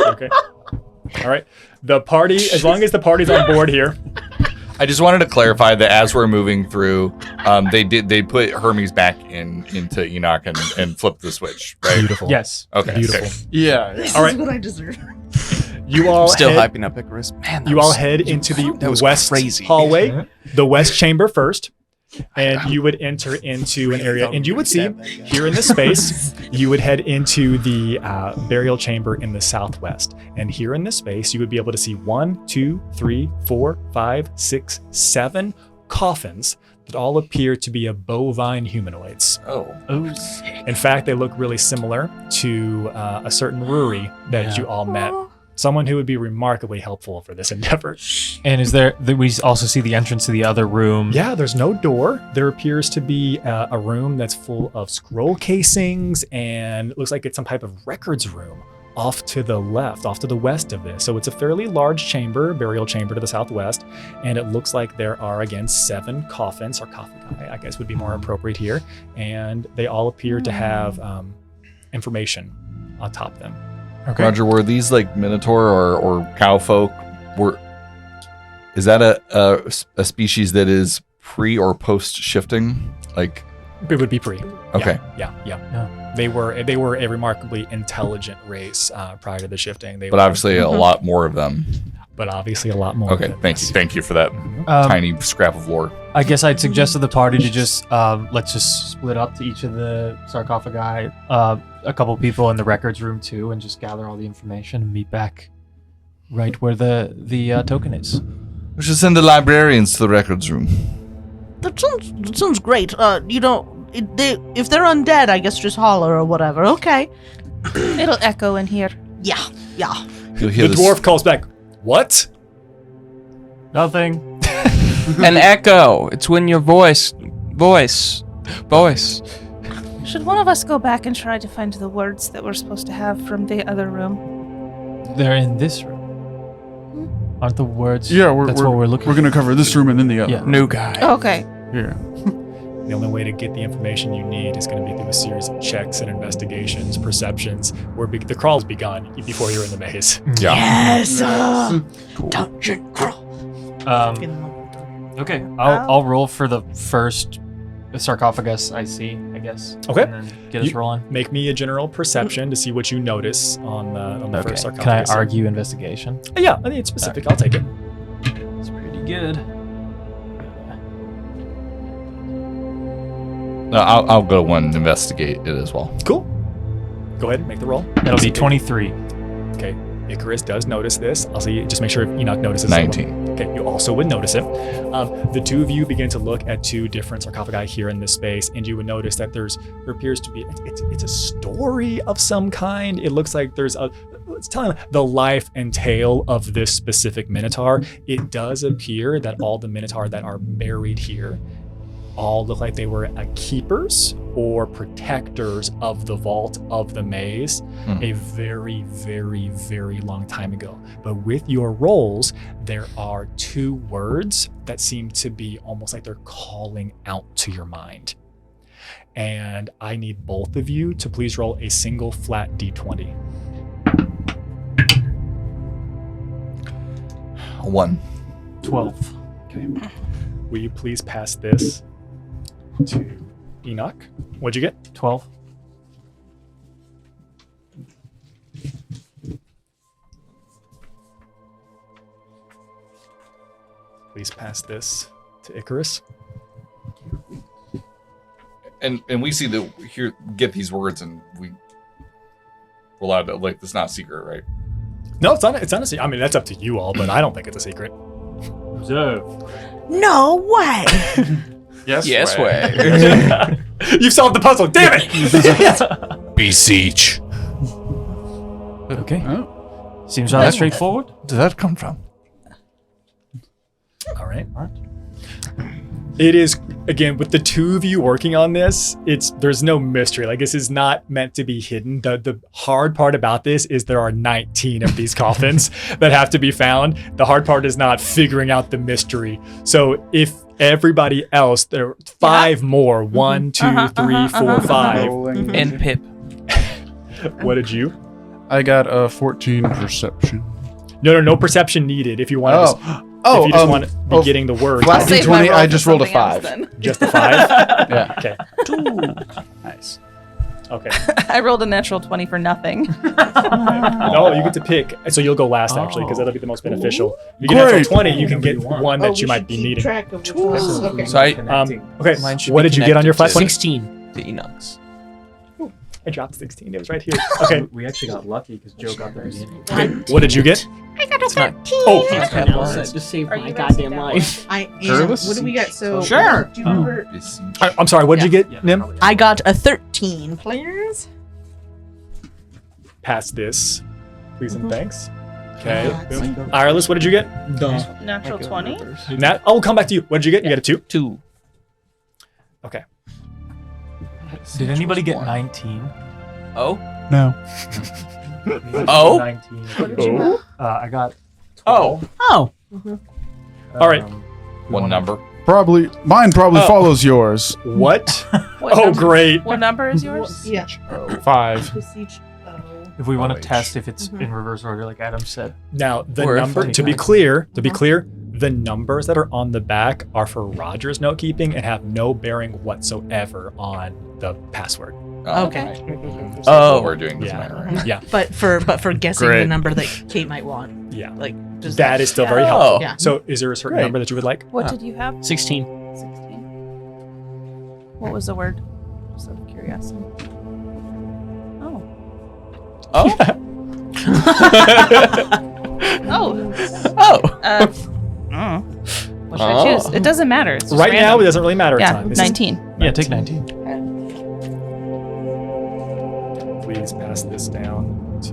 Okay. All right. The party, as long as the party's on board here. I just wanted to clarify that as we're moving through, they put Hermes back into Enoch and flipped the switch, right? Beautiful. Yes. Okay. Beautiful. Yeah. All right. What I deserve. You all Still head, hyping up Icarus. Man, that you all was- head into that the was west crazy. hallway, the west chamber first, and you would enter into an area, and you would see here in this space, you would head into the burial chamber in the southwest, and here in this space, you would be able to see 1, 2, 3, 4, 5, 6, 7 coffins that all appear to be of bovine humanoids. Oh. In fact, they look really similar to a certain Ruri that you all met. Someone who would be remarkably helpful for this endeavor. And we also see the entrance to the other room. Yeah, there's no door. There appears to be a room that's full of scroll casings, and it looks like it's some type of records room off to the left, off to the west of this. So it's a fairly large chamber, burial chamber to the southwest, and it looks like there are, again, 7 coffins, sarcophagi, I guess would be more appropriate here, and they all appear to have information atop them. Okay. Roger, were these like Minotaur or cow folk? Is that a species that is pre or post shifting? Like, It would be pre. okay. Yeah. They were a remarkably intelligent race prior to the shifting. But obviously a lot more of them. but obviously a lot more. Okay, thank you for that tiny scrap of lore. I guess I'd suggest to the party to just let's just split up to each of the sarcophagi, a couple people in the records room too, and just gather all the information and meet back right where the token is. We should send the librarians to the records room. That sounds great. If they're undead, I guess just holler or whatever. Okay. It'll echo in here. Yeah. You'll hear The this. dwarf calls back, "What?" Nothing. An echo. It's when your voice. Should one of us go back and try to find the words that we're supposed to have from the other room? They're in this room. Aren't the words? Yeah, that's what we're looking. We're gonna cover this room and then the other. Yeah. room. New guy. Okay. Yeah. The only way to get the information you need is going to be through a series of checks and investigations, perceptions, where the crawl's begun before you're in the maze. Yeah. Yes. Cool. Dungeon crawl. Okay, I'll roll for the first sarcophagus I see, I guess. Okay. And then get us rolling. Make me a general perception to see what you notice on the first Can I sarcophagus. argue investigation? Yeah, I think it's specific. I'll take it. It's pretty good. No, I'll go one and investigate it as well. Cool. Go ahead and make the roll. That'll be 23. Okay. Icarus does notice this. I'll see. Just make sure Enoch notices. 19. Okay, you also would notice it. The two of you begin to look at two different sarcophagi here in this space, and you would notice that there appears to be it's a story of some kind. It looks like it's telling the life and tale of this specific minotaur. It does appear that all the minotaur that are buried here all look like they were keepers or protectors of the vault of the maze a very, very, very long time ago. But with your rolls, there are two words that seem to be almost like they're calling out to your mind. And I need both of you to please roll a single flat d20. 1. 12. Okay. Will you please pass this to Enoch? What'd you get? 12. Please pass this to Icarus. And we see that here get these words and we're allowed to, like, it's not secret, right? No, it's not a secret. I mean, that's up to you all, but I don't think it's a secret. Observe. No way. Yes way. You've solved the puzzle. Damn it! Beseech. Okay. Oh, Seems rather straightforward. Did that come from? All right. It is, again, with the two of you working on this, there's no mystery. Like, this is not meant to be hidden. The hard part about this is there are 19 of these coffins that have to be found. The hard part is not figuring out the mystery. So if everybody else, there are 5 more. 1, 2, 3, 4, 5. rolling. And Pip. What did you? I got a 14 perception. No perception needed if you want to. Oh, if you just want to be getting the word. flat I'll save my D20, roll I for just rolled a something else 5. then. Just a 5? Yeah. Okay. Nice. Okay. I rolled a natural 20 for nothing. No, you get to pick. So you'll go last, actually, because that'll be the most beneficial. You get an Great. natural 20, you can get one that you might be needing. Track of okay. So I Okay, Mine should what be did you get on your flat connected 20? 16. to Enoch's. I dropped 16. It was right here. Okay. We actually got lucky because Joe got there. Okay. What did you get? I got a It's not- 13. Oh, To save Are my you goddamn guys life. I am. Careless? What do we get? So Sure. Do you remember? Beseech. I'm sorry. What did you get, Nim? I got a 13. Players. Pass this, please and thanks. Okay. Yeah, Boom. Irelis, what did you get? Natural 20. Nat, I'll come back to you. What did you get? You got a 2? 2. Okay. Did anybody get 19? Oh? No. Oh? 19. I got. Oh. Oh. All right. One number. Mine probably Oh. follows yours. What? What Oh, number- great. What number is yours? Yeah. 5. Beseech. If we want to OH. test if it's in reverse order, like Adam said. Now, the Or if number, I- to be clear, the numbers that are on the back are for Roger's note keeping and have no bearing whatsoever on the password. Okay. Oh. What we're doing doesn't Yeah. matter, right? Yeah. But for guessing the Great. number that Kate might want, Yeah. like does That is still very Oh. helpful. Yeah. So, is there a certain Great. number that you would like? What did you have? 16. 16. What was the word? Just out of curiosity. Oh. Oh? Oh. Oh. What should I choose? It doesn't matter. It's just Right now, random. it doesn't really matter. Yeah, Time. This is- 19. Yeah, take 19. Please pass this down to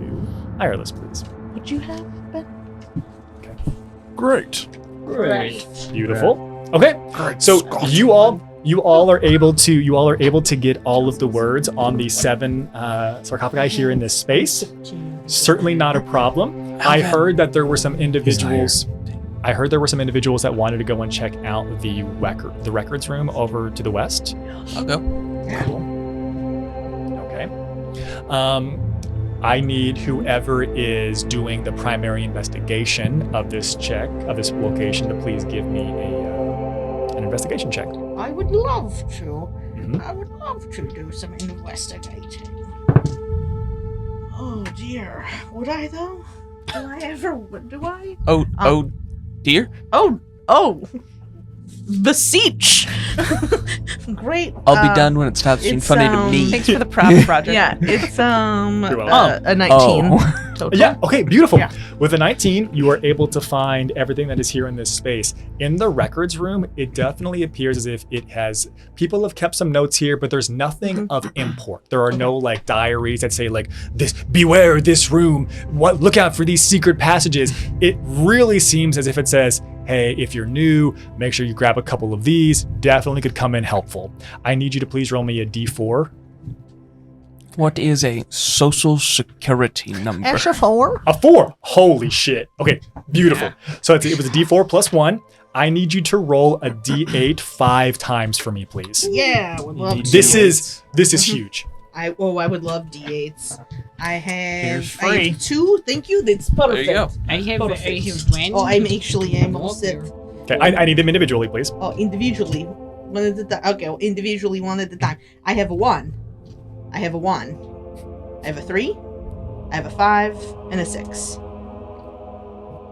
Irelis, please. Would you have been? Great. Beautiful. Okay. So you all You all are able to get all of the words on the 7 sarcophagi here in this space. Certainly not a problem. I heard that there were some individuals. that wanted to go and check out the records room over to the west. I'll go. Okay. I need whoever is doing the primary investigation of this location to please give me an investigation check. I would love to. Mhm. I would love to do some investigating. Oh dear. Would I though? Do I? Oh, dear. Oh. Beseech. Great. I'll be done when it stops being it's, funny to me. Thanks for the props, Roger. Yeah, it's You're welcome. a 19 Oh. total. Yeah, okay, beautiful. Yeah. With a 19, you are able to find everything that is here in this space. In the records room, it definitely appears as if people have kept some notes here, but there's nothing of import. There are no like diaries that say like this, beware this room, look out for these secret passages. It really seems as if it says, hey, if you're new, make sure you grab a couple of these. Definitely could come in helpful. I need you to please roll me a d4. What is a social security number? That's a 4. A 4. Holy shit. Okay, beautiful. So it was a d4 plus 1. I need you to roll a d8 5 times for me, please. Yeah, I would love to. This is huge. I would love D8s. I Here's have free. 2. Thank you. That's perfect. There you go. I have one. Oh, I'm almost there. Okay, I need them individually, please. Oh, individually. One at a time. Okay, well, individually, one at a time. I have a 1. I have a 1. I have a 3. I have a 5 and a 6.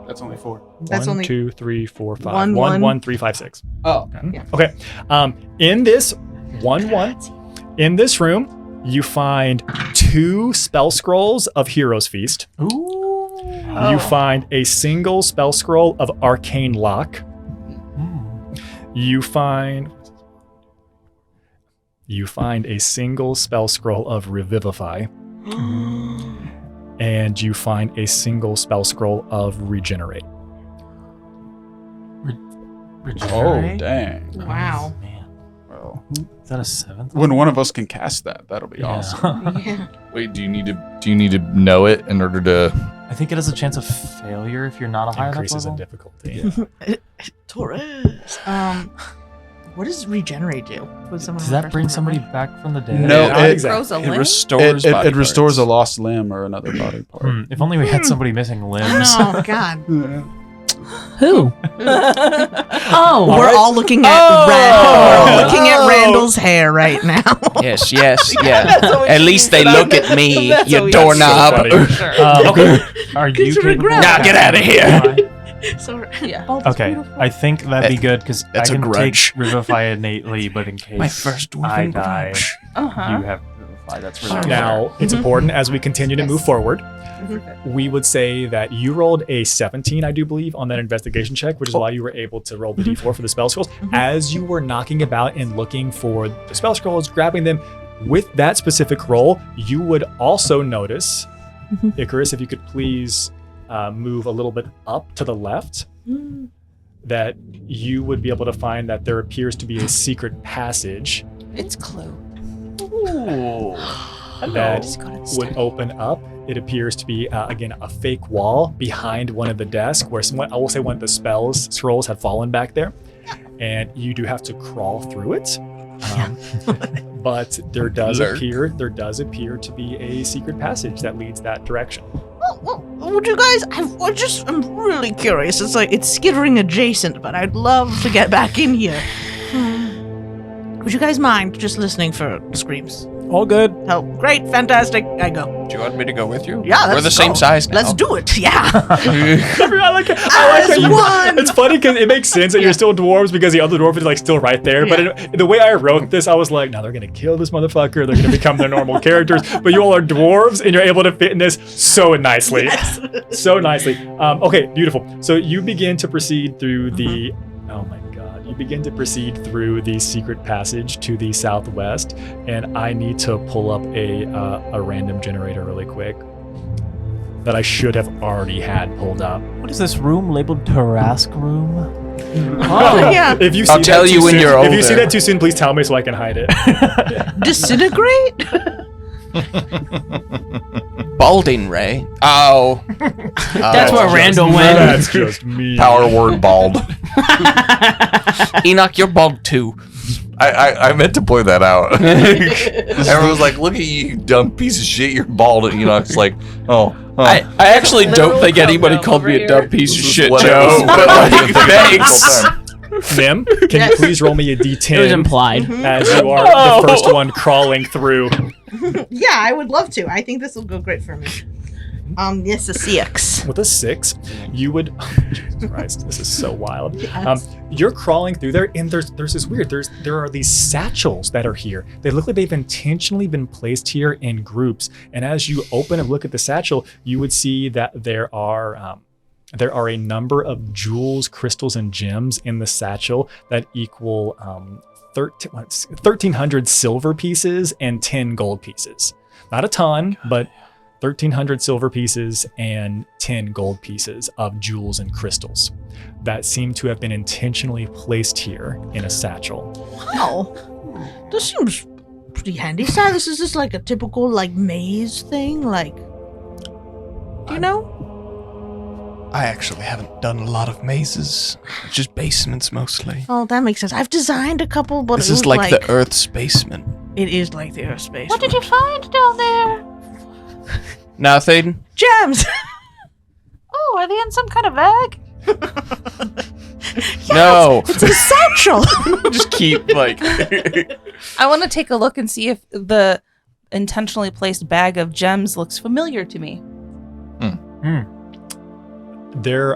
That's only 4. That's 1, only 2, 3, 4, 5. 1, 1, 1, 3, 5, 6. Oh. Yeah. Okay. In this 1, in this room, you find 2 spell scrolls of Hero's Feast. You find a single spell scroll of Arcane Lock. You find a single spell scroll of Revivify. And you find a single spell scroll of Regenerate. Oh, dang. Wow. Man. Well, Is that a 7th? when one of us can cast that, that'll be awesome. Yeah. Wait, do you need to know it in order to? I think it has a chance of failure if you're not a high enough Increases in level. difficulty. Torres. What does regenerate do? Would someone Does that refresh bring my somebody memory? back from the dead? No, Not it- exactly. Grows a It limb? restores. It body restores a parts. lost limb or another body part. If only we had somebody missing limbs. Oh God. Who? Oh, We're all looking at We're all looking at Randall's hair right now. Yes, yeah. At least they look at me, That's you always doorknob. Okay. Are you Kids are capable regret. of Now get outta casting So Yeah. oh, that's Okay, beautiful. I think that'd be good because I That's a can take grudge. Revivify innately, but in case My first I dwarven die, grudge. Uh-huh. you have Revivify. That's really Now, it's important as we continue to Yes. move forward. We would say that you rolled a 17, I do believe, on that investigation check, which is why you were able to roll the d4 for the spell scrolls. As you were knocking about and looking for the spell scrolls, grabbing them, with that specific roll, you would also notice, Icarus, if you could please move a little bit up to the left, that you would be able to find that there appears to be a secret passage It's Clue. that would open up. It appears to be, again, a fake wall behind one of the desks where I will say one of the scrolls have fallen back there. And you do have to crawl through it. But there does appear to be a secret passage that leads that direction. Well, would you guys? I'm really curious. It's skittering adjacent, but I'd love to get back in here. Would you guys mind just listening for screams? All good. Oh, great, fantastic. I go. Do you want me to go with you? Yeah, We're let's the same go. size now. Let's do it. Yeah. I like how you. one. It's funny because it makes sense that you're still dwarves because the other dwarf is like still right there. But the way I wrote this, I was like, no, they're gonna kill this motherfucker. They're gonna become their normal characters. But you all are dwarves and you're able to fit in this so nicely, so nicely. Okay, beautiful. So you begin to proceed through the. Oh my God! You begin to proceed through the secret passage to the southwest, and I need to pull up a random generator really quick that I should have already had pulled up. What is this room labeled Tarask Room? Yeah. If you see I'll that tell too you when soon- you're If you see older. that too soon, please tell me so I can hide it. Disintegrate? Balding Ray. Oh. That's where Randall went. That's just me. Power word bald. Enoch, you're bald too. I meant to point that out. Everyone was like, "Look at you, dumb piece of shit! You're bald." And Enoch's like, "Oh." I actually don't think anybody called me a dumb piece of shit, Joe. But like, thanks. Mim, can you please roll me a d10? It was implied. As you are the first one crawling through. Yeah, I would love to. I think this will go great for me. Yes, a CX. With a 6, you would. Jesus Christ, this is so wild. You're crawling through there, and there's this weird. There are these satchels that are here. They look like they've intentionally been placed here in groups. And as you open and look at the satchel, you would see that there are a number of jewels, crystals, and gems in the satchel that equal 1,300 silver pieces and 10 gold pieces. Not a ton, but 1,300 silver pieces and 10 gold pieces of jewels and crystals that seem to have been intentionally placed here in a satchel. Wow. This seems pretty handy. Silas, is this like a typical like maze thing? Like, do you know? I actually haven't done a lot of mazes, just basements mostly. Oh, that makes sense. I've designed a couple, but This it is was like the Earth's basement. It is like the Earth space. What did you find down there? Nothing. Gems? Oh, are they in some kind of bag? No. It's a satchel. Just keep like. I want to take a look and see if the intentionally placed bag of gems looks familiar to me.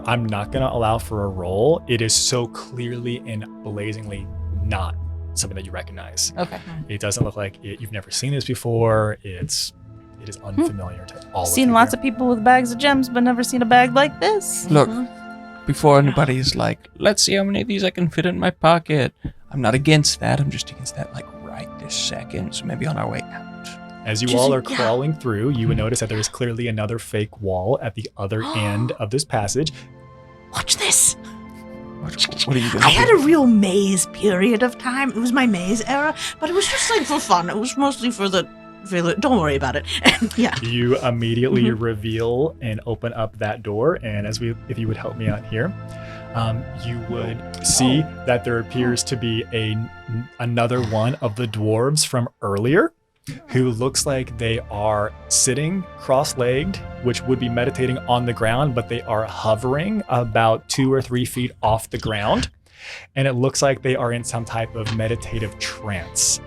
I'm not going to allow for a roll. It is so clearly and blazingly not something that you recognize. Okay. It doesn't look like you've never seen this before. It is unfamiliar to all Seen of you. lots of people with bags of gems, but never seen a bag like this. Look, before anybody is like, let's see how many of these I can fit in my pocket. I'm not against that. I'm just against that, like, right this second. So maybe on our way out. As you all are crawling through, you would notice that there is clearly another fake wall at the other end of this passage. Watch this. What are you doing? I had a real maze period of time. It was my maze era, but it was just like for fun. It was mostly for the don't worry about it. Yeah. You immediately reveal and open up that door, and if you would help me out here, you would see that there appears to be another one of the dwarves from earlier, who looks like they are sitting cross-legged, which would be meditating on the ground, but they are hovering about 2 or 3 feet off the ground, and it looks like they are in some type of meditative trance.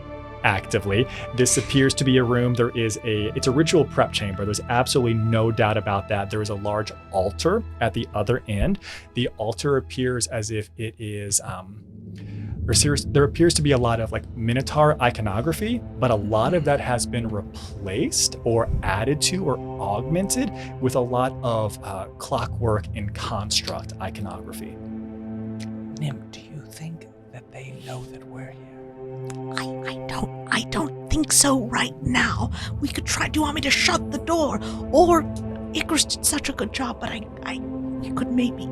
Actively. This appears to be a room. It's a ritual prep chamber. There's absolutely no doubt about that. There is a large altar at the other end. The altar appears as if it is there appears to be a lot of like Minotaur iconography, but a lot of that has been replaced or added to or augmented with a lot of clockwork and construct iconography. Nim, do you think that they know that we're here? I don't think so right now. We could try. Do you want me to shut the door? Or Icarus did such a good job, but you could maybe.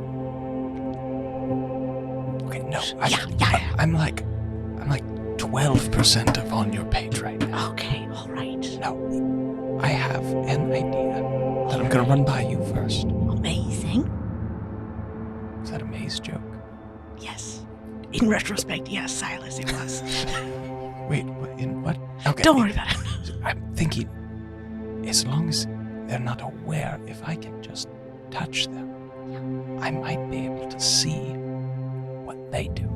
Okay, no. Yeah. I'm like 12% of on your page right now. Okay, all right. No, I have an idea that I'm gonna run by you first. Amazing. Is that a maze joke? Yes. In retrospect, yes, Silas, it was. Wait, in what? Okay. Don't worry about it. I'm thinking, as long as they're not aware, if I can just touch them, I might be able to see what they do.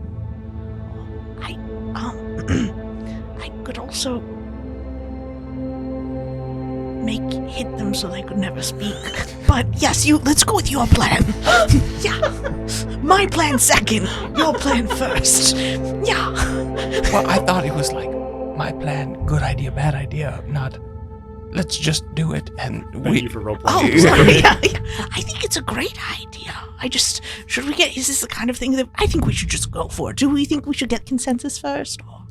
I could also hit them so they could never speak. But yes, let's go with your plan. Yeah. My plan second, your plan first. Yeah. Well, I thought it was like my plan, good idea, bad idea, not let's just do it and Thank you for role Oh, playing. sorry. Yeah. I think it's a great idea. Is this the kind of thing that I think we should just go for? Do we think we should get consensus first? Or,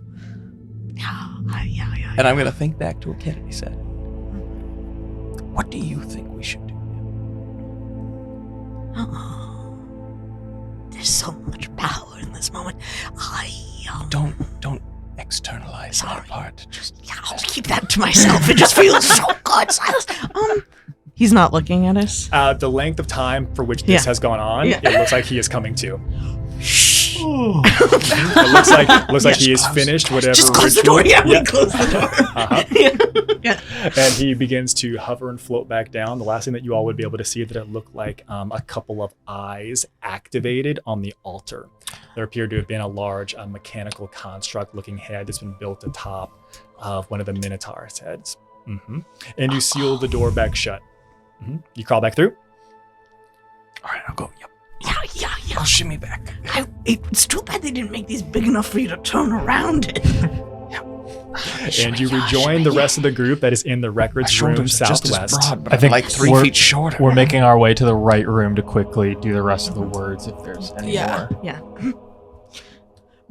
yeah. And I'm gonna think back to what Kennedy said. What do you think we should do? There's so much power this moment. Don't externalize Sorry. that part. Just Yeah, I'll keep that to myself. It just feels so good, Silas. He's not looking at us. The length of time for which this Yeah. has gone on, Yeah. it looks like he is coming to. Shh. It looks like he is finished whatever. Just close the door. ritual- Yeah, we close the door. Yeah. And he begins to hover and float back down. The last thing that you all would be able to see that it looked like a couple of eyes activated on the altar. There appeared to have been a large mechanical construct-looking head that's been built atop of one of the Minotaur's heads. And you seal the door back shut. You crawl back through. all right. I'll go. Yep. Yeah. I'll shimmy back. It's too bad they didn't make these big enough for you to turn around in. And you rejoin the rest of the group that is in the My records room shoulders are just as southwest. broad, but I I'm think like 3 we're- feet shorter. We're making our way to the right room to quickly do the rest of the words if there's any Yeah. more. Yeah.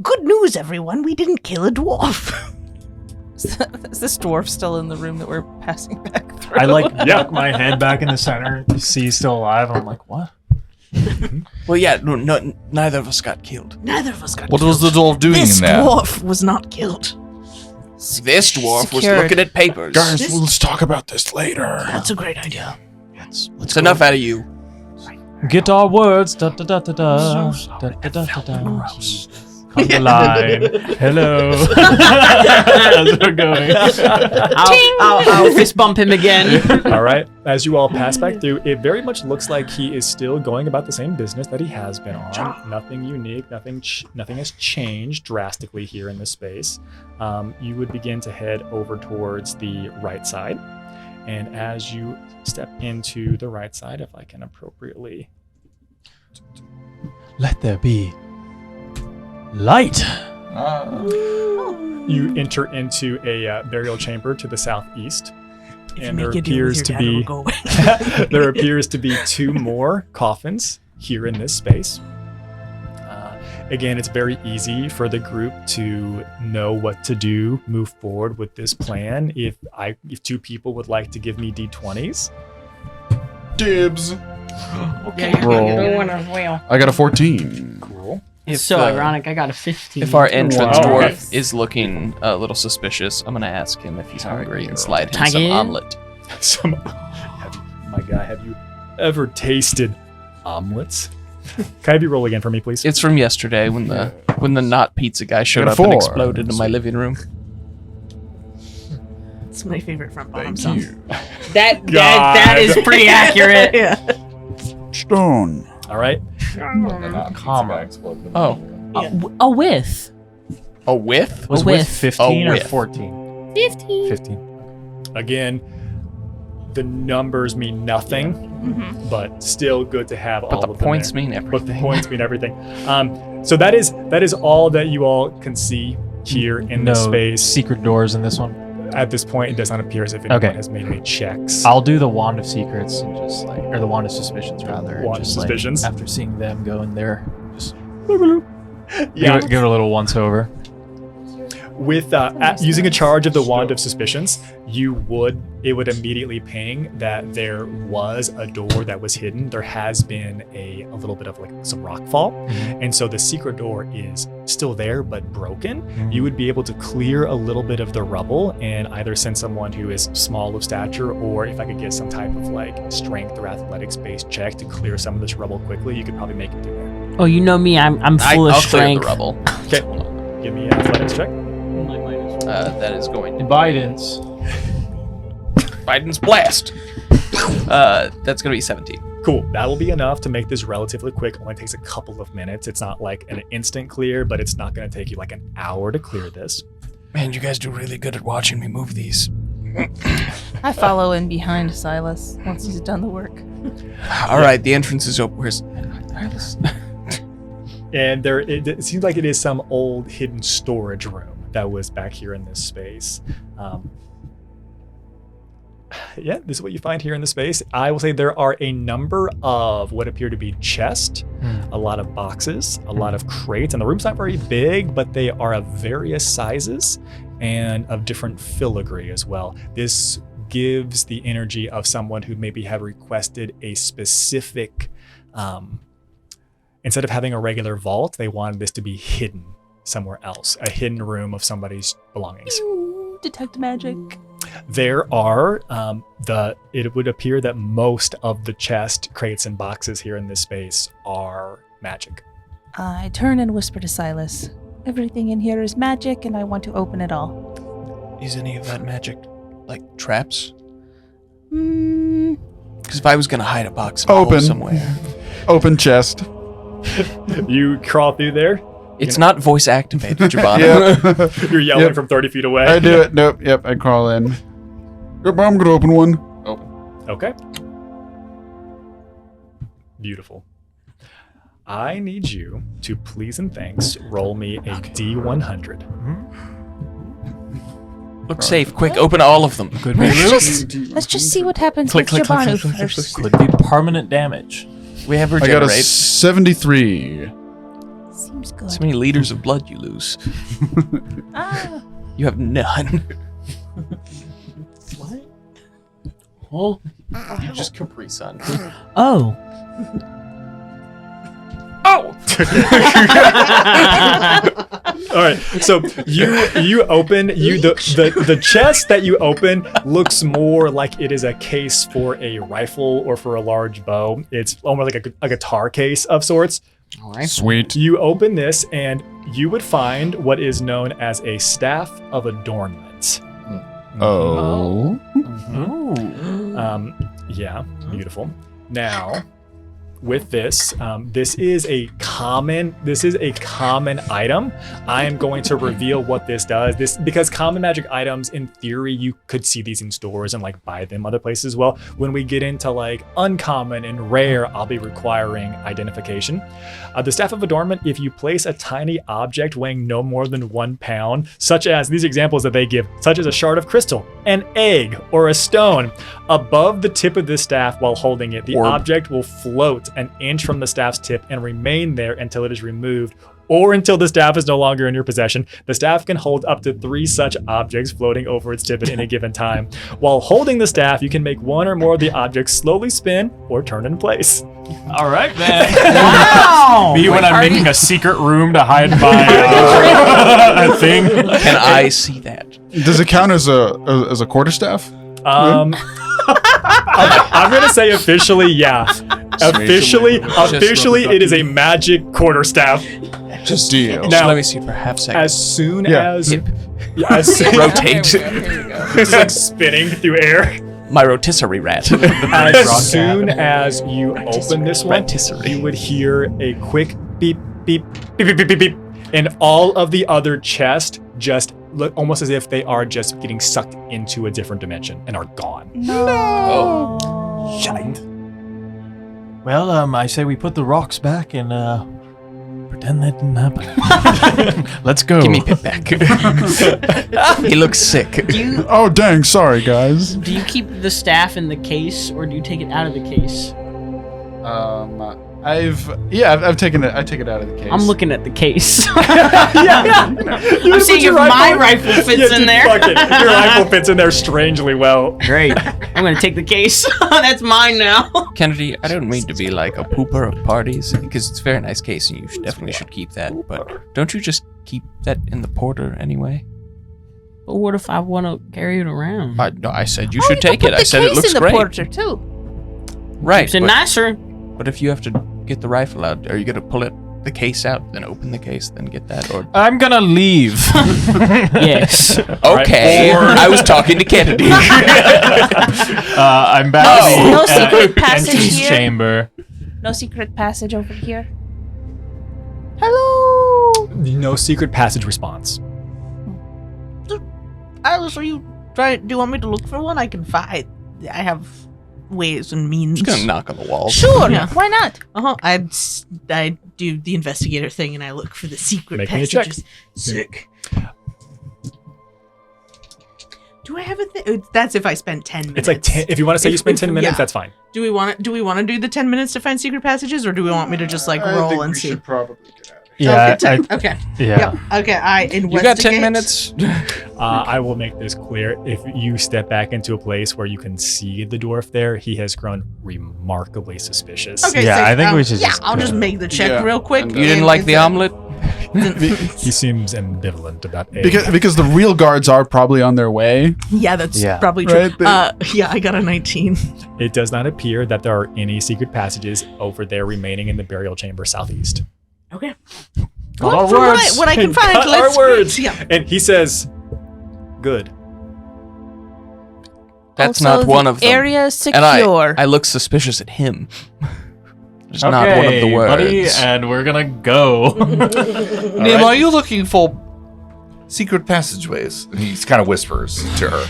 Good news, everyone. We didn't kill a dwarf. Is this dwarf still in the room that we're passing back through? I duck my head back in the center to see he's still alive. I'm like, what? Well, yeah. No, neither of us got killed. Neither of us got What killed. was the dwarf doing This in there? dwarf was not killed. This dwarf was Secured. looking at papers. Guys, let's talk about this later. That's a great idea. It's enough out of you. Get our words. Da da da da da. Da da da da da. On the line. Hello. As we're going. I'll fist bump him again. All right. As you all pass back through, it very much looks like he is still going about the same business that he has been on. Nothing unique. Nothing has changed drastically here in this space. You would begin to head over towards the right side, and as you step into the right side, if I can appropriately, Let there be light. you enter into a burial chamber to the southeast. If And you there make a deal with appears your to dad, it'll be go away. there appears to be 2 more coffins here in this space. Again, it's very easy for the group to know what to do, move forward with this plan. If 2 people would like to give me d20s, Dibs. Okay, Roll. doing as well. I got a 14. cool. It's so ironic. I got a 15. If our entrance Wow. dwarf is looking a little suspicious, I'm gonna ask him if he's hungry and slide him some Tiger. omelet. Have you ever tasted omelets? Can I have you roll again for me, please? It's from yesterday when the not pizza guy showed Got a up and 4. exploded in my living room. It's my favorite front bottom Thank song. you. that is pretty accurate. Yeah. Stone. All right. Comma. Oh, A with. a whiff? Was A with whiff. 15 A or whiff. 14? 15. 15. Again, the numbers mean nothing, but still good to have all But the of them points there. mean But everything. the points mean everything. So that is all that you all can see here in No this space. secret doors in this one. At this point, it does not appear as if anyone Okay. has made any checks. I'll do the wand of secrets and just or the wand of suspicions rather. and Wand of just, suspicions? after seeing them go in there, just Yeah. give it a little once over. With using a charge of the Wand of Suspicions, it would immediately ping that there was a door that was hidden. There has been a little bit of like some rockfall, and so the secret door is still there but broken. You would be able to clear a little bit of the rubble and either send someone who is small of stature, or if I could get some type of like strength or athletics based check to clear some of this rubble quickly, you could probably make it through there. Oh, you know me. I'm full I'll of clear the strength. rubble. Okay, give me an athletics check. That is going to Biden's. Biden's blast. That's gonna be 17. Cool. That'll be enough to make this relatively quick. Only takes a couple of minutes. It's not like an instant clear, but it's not going to take you like an hour to clear this. Man, you guys do really good at watching me move these. I follow in behind Silas once he's done the work. All right, the entrance is open. Where's And it seems like it is some old hidden storage room that was back here in this space. Yeah, this is what you find here in the space. I will say there are a number of what appear to be chests, a lot of boxes, a lot of crates, and the room's not very big, but they are of various sizes and of different filigree as well. This gives the energy of someone who maybe have requested a specific instead of having a regular vault, they wanted this to be hidden somewhere else, a hidden room of somebody's belongings. Detect magic. There are it would appear that most of the chest, crates, and boxes here in this space are magic. I turn and whisper to Silas. Everything in here is magic, and I want to open it all. Is any of that magic like traps? Hmm. Because if I was gonna hide a box in a hole Open. somewhere, Open chest. You crawl through there. it's not voice activated, Jabana. Yeah. You're yelling Yep. from 30 feet away. I do it. Nope. Yep. I crawl in. Yep. I'm gonna open one. Okay. Beautiful. I need you to please and thanks roll me a D100. Look safe, quick, open all of them. Could be Let's just see what happens Click, with click, click, Jabanu click, click, first. click, could be permanent damage. We have I got a regenerate. 73. Seems good. So many liters of blood you lose. Ah, You have none. Oh. Just Capri Sun. Oh. All right. So you open the chest that you open looks more like it is a case for a rifle or for a large bow. It's almost like a guitar case of sorts. All right. Sweet. You open this and you would find what is known as a staff of adornment. Oh. Yeah, beautiful. Now, with this, this is a common item. I am going to reveal what this does. This because common magic items, in theory, you could see these in stores and like buy them other places as well. When we get into like uncommon and rare, I'll be requiring identification. The staff of adornment, if you place a tiny object weighing no more than 1 pound, such as these examples that they give, such as a shard of crystal, an egg, or a stone, above the tip of this staff while holding it, the Orb. object will float an inch from the staff's tip and remain there until it is removed or until the staff is no longer in your possession. The staff can hold up to 3 such objects floating over its tip at any given time. While holding the staff, you can make one or more of the objects slowly spin or turn in place. All right, then. Wow. Me when I'm making a secret room to hide my thing. Can I see that? Does it count as a quarterstaff? I'm gonna say officially, yeah. Officially, it is a magic quarterstaff. Just deal. Just Now- let me see for a half second. As soon Yeah. as, Hip. yeah, as soon, Rotate. it's like spinning through air. My rotisserie rat. As soon as you open this one, Rotisserie. you would hear a quick beep, beep, beep, beep, beep, beep, beep, and all of the other chests just look almost as if they are just getting sucked into a different dimension and are gone. no. Shite. Well, I say we put the rocks back and pretend that didn't happen. Let's go. Give me Pip back. He looks sick. Oh dang! Sorry guys. Do you keep the staff in the case or do you take it out of the case? I've taken it. I take it out of the case. I'm looking at the case. Yeah. I'm seeing if my rifle fits in there. Fuck it. Your rifle fits in there strangely well. Great. I'm gonna take the case. That's mine now. Kennedy, I don't mean to be like a pooper of parties, because it's a very nice case and you definitely should keep that, but don't you just keep that in the porter anyway? But what if I want to carry it around? No, I said you should take it. I said it looks in the great. porter too. Right, It's a but, nicer. but if you have to get the rifle out, are you going to pull the case out, then open the case, then get that? Or I'm gonna leave. Yes. okay, I was talking to Kennedy. I'm back No. in No the secret passage entrance here? chamber. No secret passage over here. Hello. No secret passage response. Alice, do you want me to look for one? I can find. I have ways and means. I'm just going to knock on the walls. Sure. Yeah. Why not? I do the investigator thing and I look for the secret Make me a check. passages. Sick. Do I have a thing? That's if I spend 10 minutes. It's like 10, if you want to say you spend 10 minutes, yeah. that's fine. Do we want to do the 10 minutes to find secret passages, or do we want me to just like roll and see? probably get out of here. Yeah, Okay, okay. yeah. Yep. Okay, I investigate. You got 10 minutes? I will make this clear. If you step back into a place where you can see the dwarf there, he has grown remarkably suspicious. Okay, Yeah, so, I think we should Yeah, just I'll just go. make the check Yeah. real quick. And, You didn't like the omelet? He seems ambivalent about it. Because the real guards are probably on their way. Yeah, that's Yeah. probably true. Right, Yeah, I got a 19. It does not appear that there are any secret passages over there remaining in the burial chamber southeast. Okay. Got Well, our from words. what I can find, Got our let's words. Yeah. And he says, good. That's Also, not one the of them. area And secure. I look suspicious at him. It's Okay, not one of the words. buddy, and we're gonna go. Nim, are you looking for secret passageways? And he kind of whispers to her.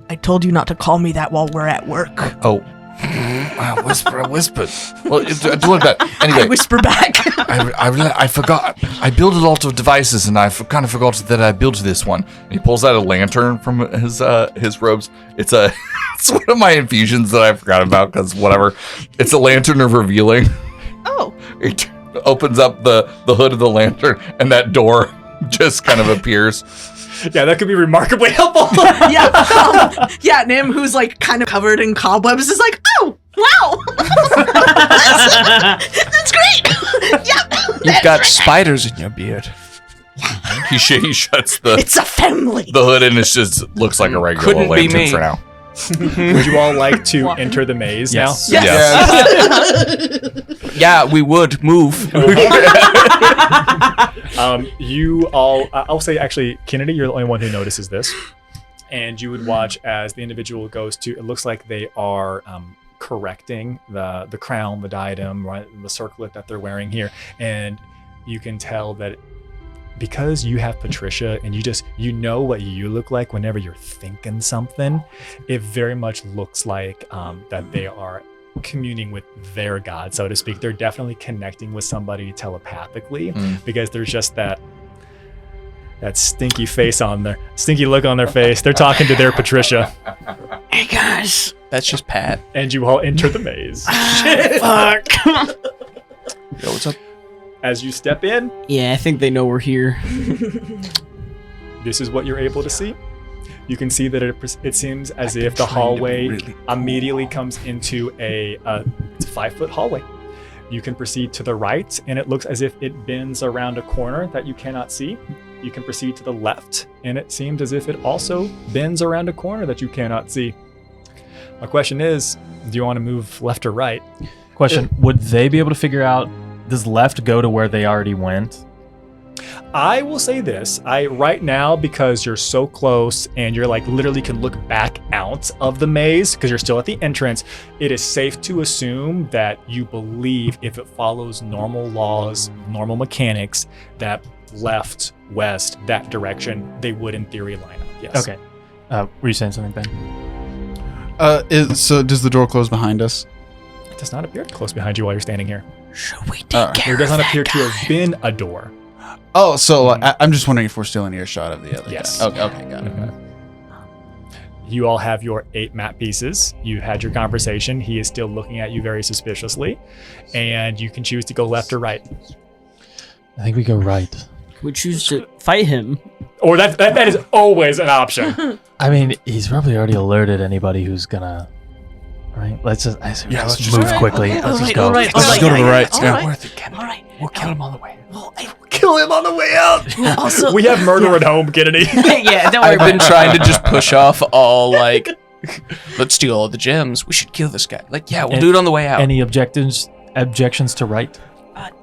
I told you not to call me that while we're at work. Oh. I whispered. Well, do like that. I Anyway, whisper back. I forgot. I built a lot of devices, and I kind of forgot that I built this one. And he pulls out a lantern from his robes. It's one of my infusions that I forgot about because whatever. It's a lantern of revealing. Oh. It opens up the hood of the lantern, and that door just kind of appears. Yeah, that could be remarkably helpful. Yeah, Nim, who's like kind of covered in cobwebs, is like, oh, wow. That's great. Yep. You've got spiders in your beard. He shuts the It's a family. hood, and it just looks like a regular Couldn't be lantern me. for now. Would you all like to enter the maze Yes. now? Yes. Yeah, we would move. You all, I'll say actually, Kennedy, you're the only one who notices this. And you would watch as the individual goes to, it looks like they are correcting the crown, the diadem, right, the circlet that they're wearing here. And you can tell that because you have Patricia and you know what you look like whenever you're thinking something, it very much looks like that they are communing with their god, so to speak. They're definitely connecting with somebody telepathically because there's just that stinky look on their face. They're talking to their Patricia. Hey, guys. That's just Pat. And you all enter the maze. Fuck. Yo, what's up? As you step in, Yeah, I think they know we're here. this is what you're able to see. You can see that it seems as if the hallway immediately comes into it's a 5-foot hallway. You can proceed to the right, and it looks as if it bends around a corner that you cannot see. You can proceed to the left, and it seems as if it also bends around a corner that you cannot see. My question is, do you want to move left or right? Question: would they be able to figure out? Does left go to where they already went? I will say this, right now, because you're so close and you're like literally can look back out of the maze because you're still at the entrance, it is safe to assume that you believe if it follows normal laws, normal mechanics, that left, west, that direction, they would in theory line up. Yes. Okay. Were you saying something, Ben? So does the door close behind us? It does not appear close behind you while you're standing here. Should we take care There does of not that appear to guy? have been a door. Oh, so I'm just wondering if we're still in earshot of the other Yes. guy. Okay, got it. You all have your 8 map pieces. You've had your conversation. He is still looking at you very suspiciously. And you can choose to go left or right. I think we go right. We choose to fight him. Or that is always an option. I mean, he's probably already alerted anybody who's gonna. Right? Let's just let's just move go. quickly. Okay, Let's just alright, go. alright, Let's just alright, go to the right. all Yeah. right. Worth it, Kennedy. All right. We'll kill him on the way. Well, Kill him on the way out. also, We have murder at home, Kennedy. Yeah, don't worry I've about been trying to just push off all like, let's steal all the gems. We should kill this guy. Like, yeah, we'll do it on the way out. Any objections to right?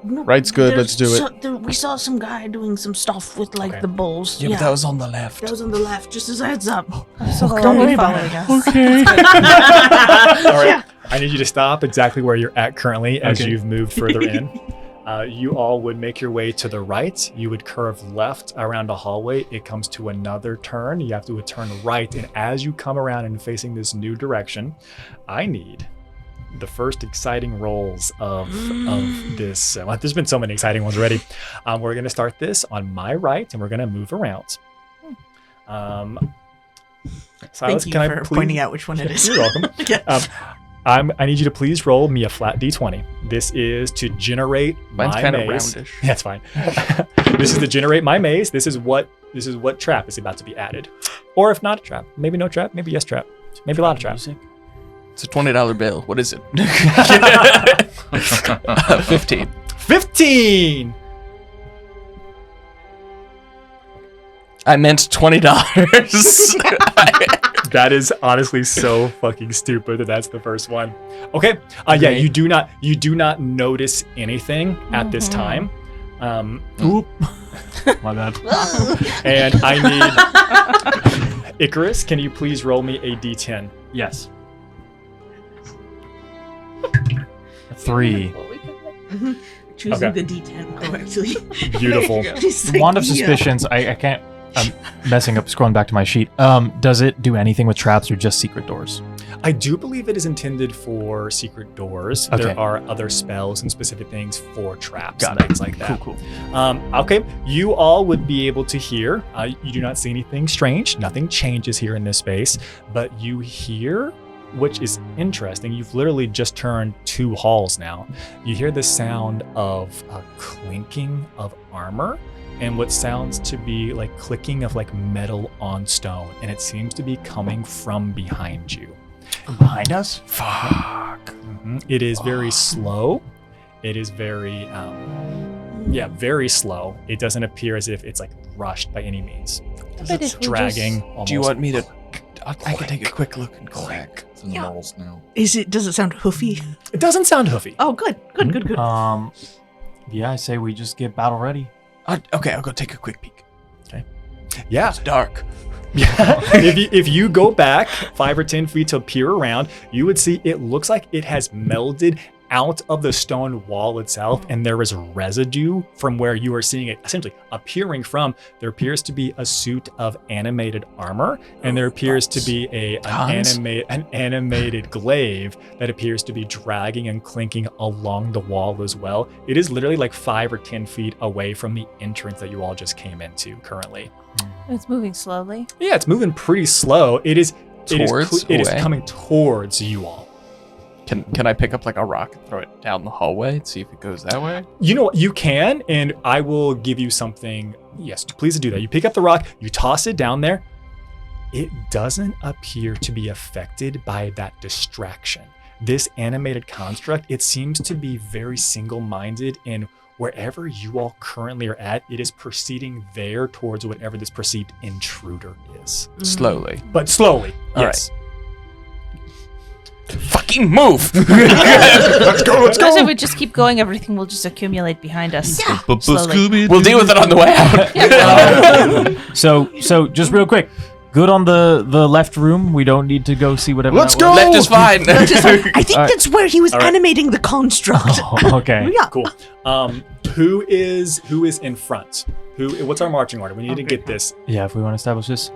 no, Right's good, there's let's do it. we saw some guy doing some stuff with like Okay. the bowls. Yeah, but that was on the left. That was on the left, just as a heads up. So Don't worry about it. All right. I need you to stop exactly where you're at currently as Okay. you've moved further in. You all would make your way to the right. You would curve left around a hallway. It comes to another turn. You have to turn right. And as you come around and facing this new direction, I need the first exciting rolls of this. Well, there's been so many exciting ones already. We're going to start this on my right, and we're going to move around. Silas, Thank you can I for please? pointing out which one it is. You're welcome. Yeah. I need you to please roll me a flat d20. This is to generate Mine's my kind of maze. roundish. That's fine. This is to generate my maze. This is what trap is about to be added, or if not a trap, maybe no trap, maybe yes trap, maybe a lot of traps. It's a $20 bill. What is it? 15. 15. I meant $20. That is honestly so fucking stupid that that's the first one. Okay. Yeah, you do not notice anything at this time. Oop. My bad. And I need Icarus, can you please roll me a d10? Yes. 3. Choosing Okay. the D10 correctly. Beautiful. Just like, Wand of yeah. Suspicions. I can't. I'm messing up. Scrolling back to my sheet. Does it do anything with traps or just secret doors? I do believe it is intended for secret doors. Okay. There are other spells and specific things for traps Got and it. things like that. Cool. Okay, you all would be able to hear. You do not see anything strange. Nothing changes here in this space, but you hear, which is interesting. You've literally just turned 2 halls now. You hear the sound of clinking of armor and what sounds to be like clicking of like metal on stone, and it seems to be coming from behind you. Behind us? Fuck. It is very slow. It is very, very slow. It doesn't appear as if it's like rushed by any means. It's dragging. Almost. Do you want me to? I can take a quick look and click. It's in the walls now. Does it sound hoofy? It doesn't sound hoofy. Oh, good. Yeah, I say we just get battle ready. Okay, I'll go take a quick peek. Yeah. It's dark. if you go back 5 or 10 feet to peer around, you would see it looks like it has melded out of the stone wall itself, and there is residue from where you are seeing it essentially appearing from. There appears to be a suit of animated armor, and there appears to be an animated glaive that appears to be dragging and clinking along the wall as well. It is literally like 5 or 10 feet away from the entrance that you all just came into currently. It's moving slowly. Yeah, it's moving pretty slow. It is Away? coming towards you all. Can I pick up like a rock and throw it down the hallway and see if it goes that way? You know what? You can, and I will give you something. Yes, please do that. You pick up the rock, you toss it down there. It doesn't appear to be affected by that distraction. This animated construct, it seems to be very single-minded in wherever you all currently are at. It is proceeding there towards whatever this perceived intruder is. Slowly. But slowly, All yes. Fucking move! Let's go. Because if we just keep going, everything will just accumulate behind us. Yeah. Slowly. We'll deal with it on the way out. So just real quick. Good on the left room. We don't need to go see whatever. Let's that go! was. Left is fine. I think that's where he was All right. animating the construct. Oh, okay. Yeah. Cool. Who is in front? What's our marching order? We need to get this. Yeah, if we want to establish this.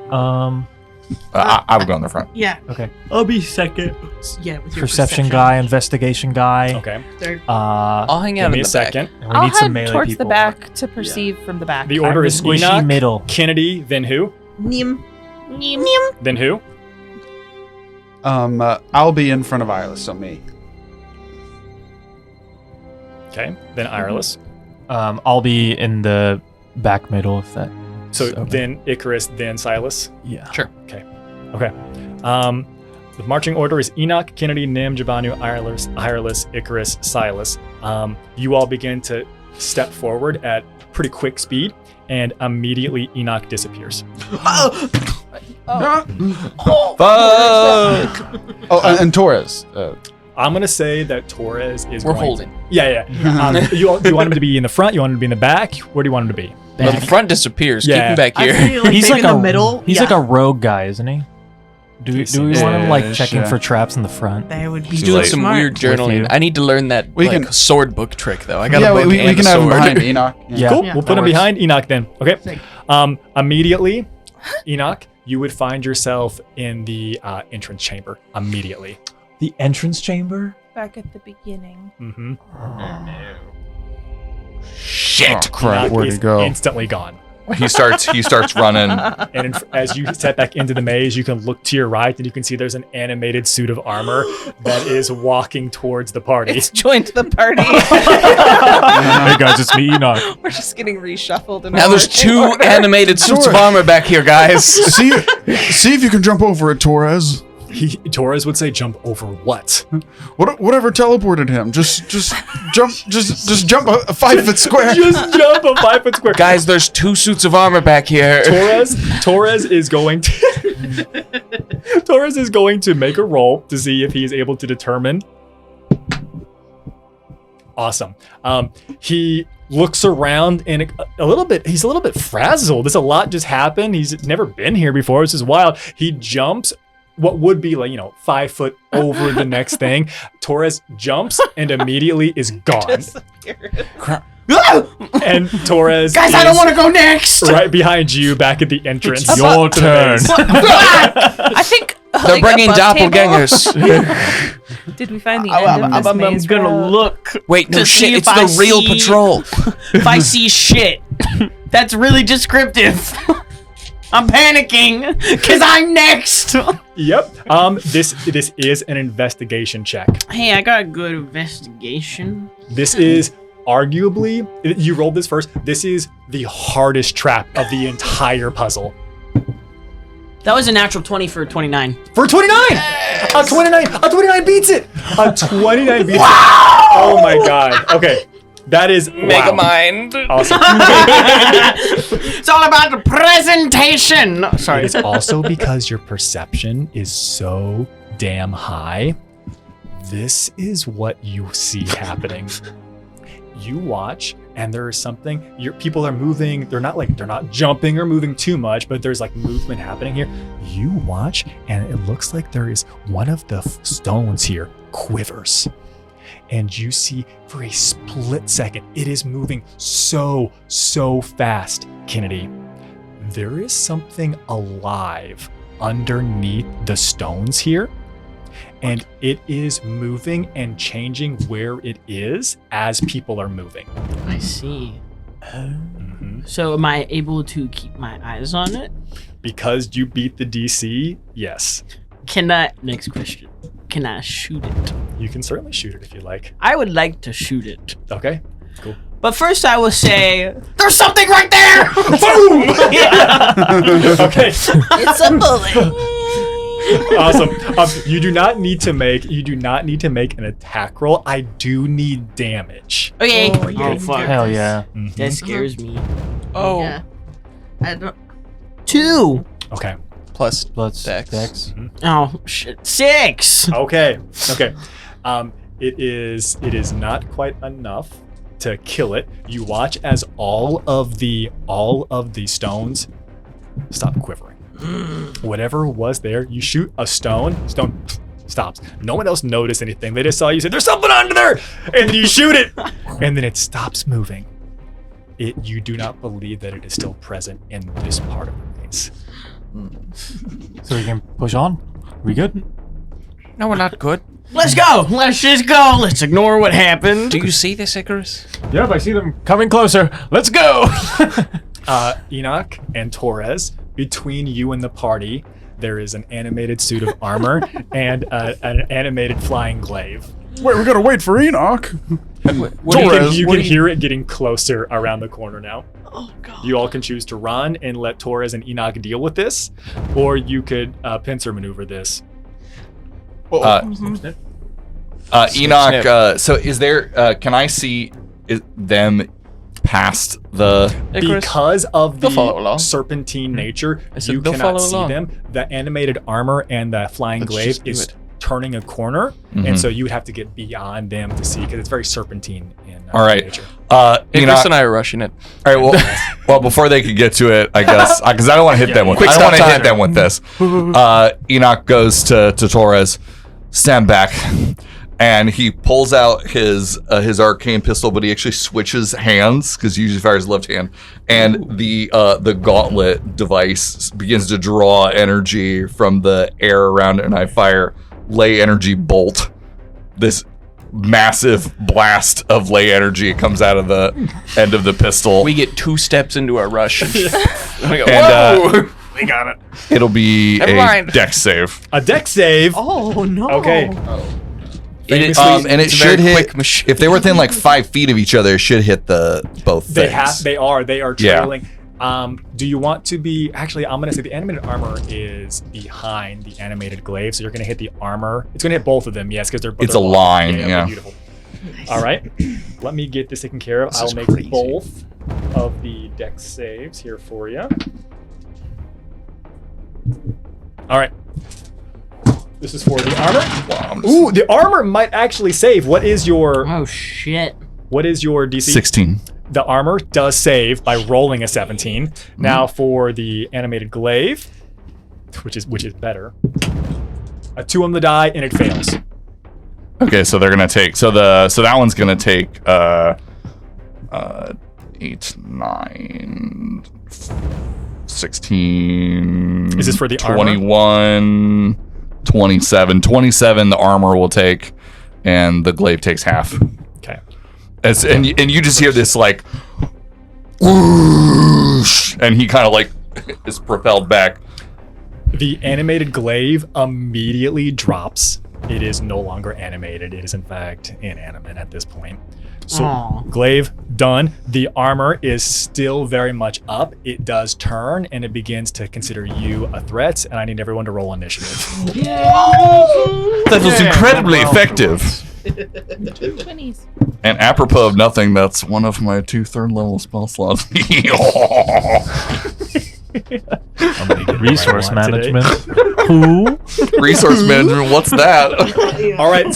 I would go in the front. Yeah. Okay. I'll be second. Yeah. With your Perception guy, investigation guy. Okay. I'll hang out Give me in a the back. second. And we I'll need some head melee towards people. the back to perceive from the back. The order I'm is the squishy Enoch, middle. Kennedy, then who? Nim. Then who? I'll be in front of Iris, so me. Okay. Then Ireless. I'll be in the back middle if that. So okay. then Icarus, then Silas. Yeah. Sure. Okay. The marching order is Enoch, Kennedy, Nim, Jabanu, Ireless, Icarus, Silas. You all begin to step forward at pretty quick speed, and immediately Enoch disappears. Oh, and Torres. I'm gonna say that Torres is. We're going holding. Yeah. You want him to be in the front? You want him to be in the back? Where do you want him to be? Well, the front disappears. Yeah. Keep him back I here. feel like He's maybe like in the middle. He's like a rogue guy, isn't he? Do we want him like Ish, checking yeah. for traps in the front? That would be He's doing like- some smart. weird journaling. you. I need to learn that We like can- sword book trick though. I got Yeah, a book we and can a have him sword. behind Enoch. Yeah. Cool. Yeah, We'll that put him works. behind Enoch then. Okay. Sick. Immediately, Enoch, you would find yourself in the entrance chamber immediately. The entrance chamber? Back at the beginning. Mm-hmm. Shit. Oh, crap. Enoch Where'd is he go? instantly gone. He starts running. And as you step back into the maze, you can look to your right and you can see there's an animated suit of armor that is walking towards the party. It's joined the party. Hey guys, it's me, Enoch. We're just getting reshuffled. Now there's 2 animated suits of armor back here, guys. See if you can jump over it, Torres. Torres would say, "Jump over what?" Whatever teleported him. Just jump a 5-foot square. Just jump a 5-foot square. Guys, there's 2 suits of armor back here. Torres is going to Torres is going to make a roll to see if he is able to determine. Awesome. He looks around and he's a little bit frazzled. There's a lot just happened. He's never been here before. This is wild. He jumps what would be 5 foot over the next thing. Torres jumps and immediately is gone. And Torres Guys, I don't want to go next. right behind you back at the entrance. It's your turn. I think They're bringing above table- doppelgangers. Did we find the end of this I'm maze, gonna bro? look. Wait, no To see shit. if It's I the real see- patrol. If I see shit, that's really descriptive. I'm panicking because I'm next. Yep. This is an investigation check. Hey, I got a good investigation. This is arguably, you rolled this first. This is the hardest trap of the entire puzzle. That was a natural 20 for 29. For 29! A 29 beats it! A 29 beats it. Oh my god. Okay. That is Mega wow. mind. Awesome. It's all about the presentation. Sorry. It's also because your perception is so damn high. This is what you see happening. You watch, and there is something. People are moving. They're not jumping or moving too much, but there's movement happening here. You watch, and it looks like there is one of the stones here quivers. And you see for a split second, it is moving so fast, Kennedy. There is something alive underneath the stones here, and it is moving and changing where it is as people are moving. I see. So am I able to keep my eyes on it? Because you beat the DC, yes. Next question. Can I shoot it? You can certainly shoot it if you like. I would like to shoot it. Okay, cool. But first I will say, there's something right there! Boom! Okay. It's a bullet. Awesome. You do not need to make an attack roll. I do need damage. Okay. Oh, fuck. Hell yeah. That scares me. Oh. Yeah. I don't. 2. Okay. Plus Dex. Dex. Oh shit. 6. Okay. It is not quite enough to kill it. You watch as all of the stones stop quivering. Whatever was there, you shoot a stone stops. No one else noticed anything. They just saw you say, "There's something under there," and then you shoot it, and then it stops moving. You do not believe that it is still present in this part of the maze. So we can push on? We good? No, we're not good. Let's go. Let's just go. Let's ignore what happened. Do you see this, Icarus? Yep, I see them coming closer. Let's go! Enoch and Torres, between you and the party, there is an animated suit of armor and an animated flying glaive. Wait, we gotta wait for Enoch. You can hear it getting closer around the corner now. Oh god. You all can choose to run and let Torres and Enoch deal with this, or you could pincer maneuver this. Enoch, so is there, can I see them past the... Icarus? Because of They'll follow along. the serpentine nature, I said you they'll cannot follow see along. them. The animated armor and the flying Let's glaive just do is it. turning a corner, and so you would have to get beyond them to see, because it's very serpentine in All right. nature. Enoch, Icarus and I are rushing it. all right, well, before they could get to it, I guess, because I don't want to hit them with. Quick I don't stop want to hit time. them with this. Enoch goes to Torres, stand back, and he pulls out his arcane pistol, but he actually switches hands because he usually fires left hand, and the gauntlet device begins to draw energy from the air around it, and I fire lay energy bolt. This massive blast of ley energy comes out of the end of the pistol. We get 2 steps into a rush. And we go, And, whoa! We got it. It'll be Never a mind. dex save. A deck save. Oh no. Okay. And it It's a should very hit. quick machine. If they're within like 5 feet of each other, it should hit both things. They are Yeah. trailing. Do you want to be? Actually, I'm gonna say the animated armor is behind the animated glaive, so you're gonna hit the armor. It's gonna hit both of them, yes, because they're. It's they're a long. line, they're yeah. Beautiful. All right, let me get this taken care of. This I'll is make crazy. both of the dex saves here for you. All right. This is for the armor. Wow, Ooh, the armor might actually save. What is your Oh shit. DC? 16. The armor does save by rolling a 17. Now for the animated glaive, which is better, a 2 on the die and it fails. Okay, so they're gonna take. So that one's gonna take 8, 9, 16. Is this for the armor? 21, 27. 27. The armor will take, and the glaive takes half. Okay. And you just hear this like, whoosh, and he kind of like is propelled back. The animated glaive immediately drops. It is no longer animated. It is in fact inanimate at this point. So Aw. glaive done. The armor is still very much up. It does turn and it begins to consider you a threat. And I need everyone to roll initiative. That was incredibly effective. 20s. And apropos of nothing, that's one of my 2 third-level spell slots. Resource Today. management. Who? Resource management, what's that? All right,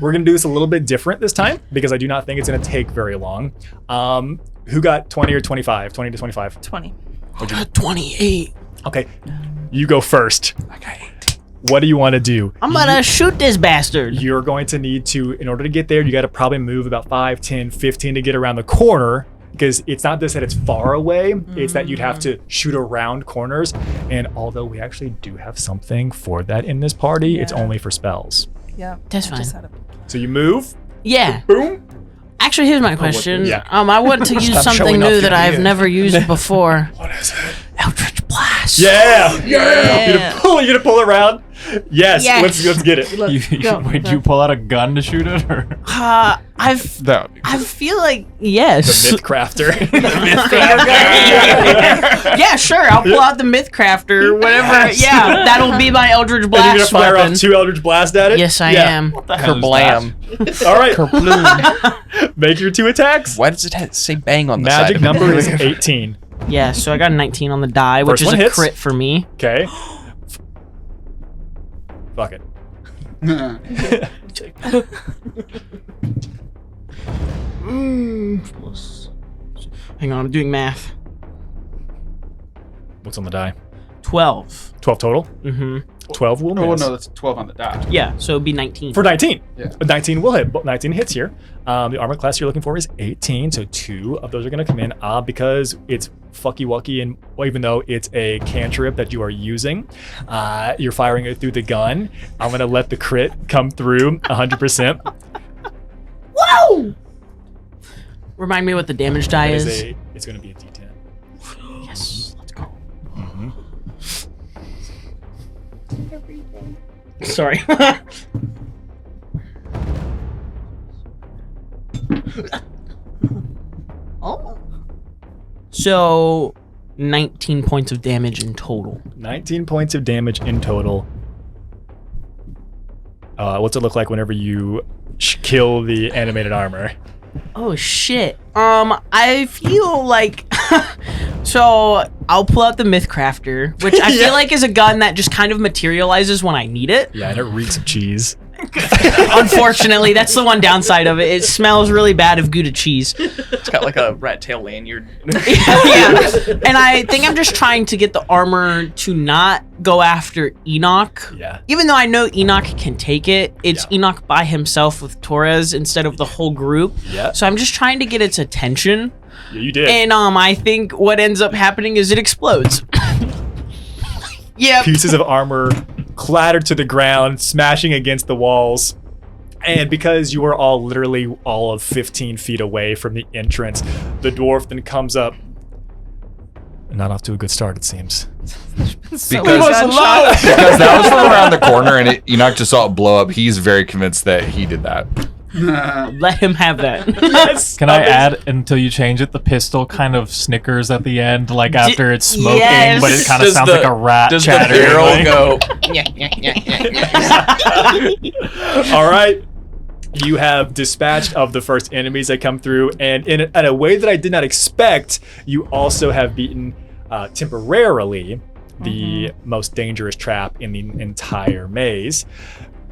we're gonna do this a little bit different this time because I do not think it's gonna take very long. Who got 20 or 25? 20 to 25. 20. I got 28. Okay, you go first. Okay. What do you want to do? I'm gonna shoot this bastard. You're going to need to, in order to get there, you got to probably move about 5, 10, 15 to get around the corner. Because it's not just that it's far away, it's that you'd have to shoot around corners. And although we actually do have something for that in this party, it's Yeah. only for spells. Yeah. That's I just fine. had a- So you move, Yeah. boom. Actually, here's my question. yeah. I want to use Stop something showing off new your that I've gear. never used before. What is it? Eldritch Blast. Yeah! Yeah. You're gonna pull around? Yes, Yes. let's get it. Wait, do you pull out a gun to shoot it, or? I That would be feel like The yes. MythCrafter. Yeah, sure. I'll pull out the MythCrafter, whatever. Yes. Yeah, that'll be my Eldritch And you're gonna Blast fire weapon. off 2 Eldritch Blast at it? Yes, I Yeah. am. Kerblam. All right, make your 2 attacks. Why does it say bang on the Magic side of number it? is 18. Yeah, so I got a 19 on the die, which First is one a hits. crit for me. Okay. Fuck it. Hang on, I'm doing math. What's on the die? 12. 12 total? Mm-hmm. 12 will Oh, miss. no, that's 12 on the die. Yeah, so it'd be 19. For 19. Yeah. 19 will hit. 19 hits here. The armor class you're looking for is 18, so 2 of those are going to come in. Because it's fucky wucky, and well, even though it's a cantrip that you are using, you're firing it through the gun. I'm going to let the crit come through 100%. Whoa! Remind me what the damage die That is. is it's going to be a D10. Yes, let's go. Mm-hmm. Sorry. Oh. So, 19 points of damage in total. 19 points of damage in total. What's it look like whenever you kill the animated armor? Oh shit. I feel like so I'll pull out the MythCrafter, which I Yeah. feel like is a gun that just kind of materializes when I need it. Yeah, and it reeks of cheese. Unfortunately, that's the one downside of it. It smells really bad of Gouda cheese. It's got like a rat tail lanyard. Yeah. And I think I'm just trying to get the armor to not go after Enoch. Yeah. Even though I know Enoch can take it, it's Yeah. Enoch by himself with Torres instead of the whole group. Yeah. So I'm just trying to get its attention. Yeah, you did. And I think what ends up happening is it explodes. Yep. Pieces of armor clattered to the ground, smashing against the walls. And because you are all literally all of 15 feet away from the entrance, the dwarf then comes up. Not off to a good start, it seems. Because that was from around the corner, and Enoch just saw it blow up. He's very convinced that he did that. Let him have that. Yes. Can I add, until you change it, the pistol kind of snickers at the end, like after it's smoking, yes. but it kind of Does sounds the- like a rat Does the chattering. barrel go? All right. You have dispatched of the first enemies that come through, and in a way that I did not expect, you also have beaten temporarily the most dangerous trap in the entire maze.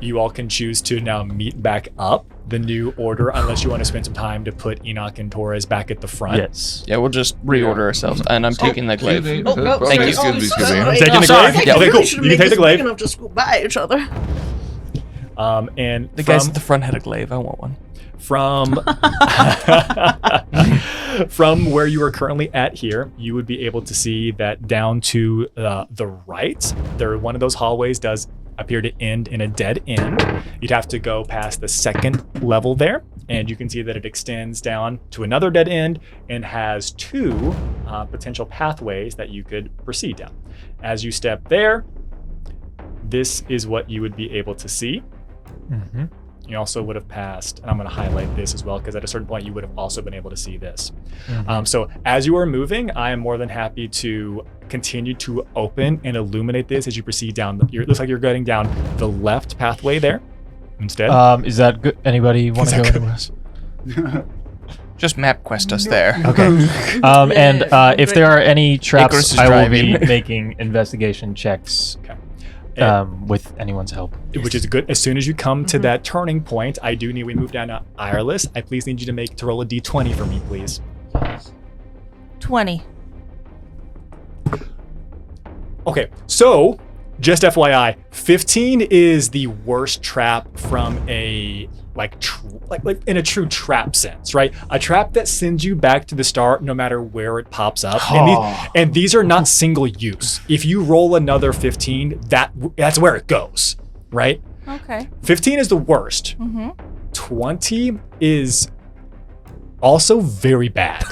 You all can choose to now meet back up the new order, unless you want to spend some time to put Enoch and Torres back at the front. Yes. Yeah, we'll just reorder ourselves, and I'm taking the glaive. Thank Thank you. Excuse me. Taking the sorry. glaive? Yeah. Okay, cool. We should You can make take the this glaive. big enough to scoot by each other. And The guys at the front had a glaive. I want one. from where you are currently at here, you would be able to see that down to the right, one of those hallways does appear to end in a dead end. You'd have to go past the second level there, and you can see that it extends down to another dead end and has two potential pathways that you could proceed down. As you step there, this is what you would be able to see. Mm-hmm. You also would have passed, and I'm going to highlight this as well, because at a certain point you would have also been able to see this. So as you are moving, I am more than happy to continue to open and illuminate this as you proceed down. It looks like you're going down the left pathway there instead. Is that good? Anybody want to go anywhere else? Just map quest us there. Okay. And if there are any Icarus traps, is I will be driving. making investigation checks Okay. with anyone's help. Which is good. As soon as you come to that turning point, I do need we move down to Ireless. I please need you to roll a d20 for me, please. 20. Okay, so just FYI, 15 is the worst trap from a like in a true trap sense, right? A trap that sends you back to the start no matter where it pops up. And these are not single use. If you roll another 15, that's where it goes, right? Okay. 15 is the worst. 20 is also very bad.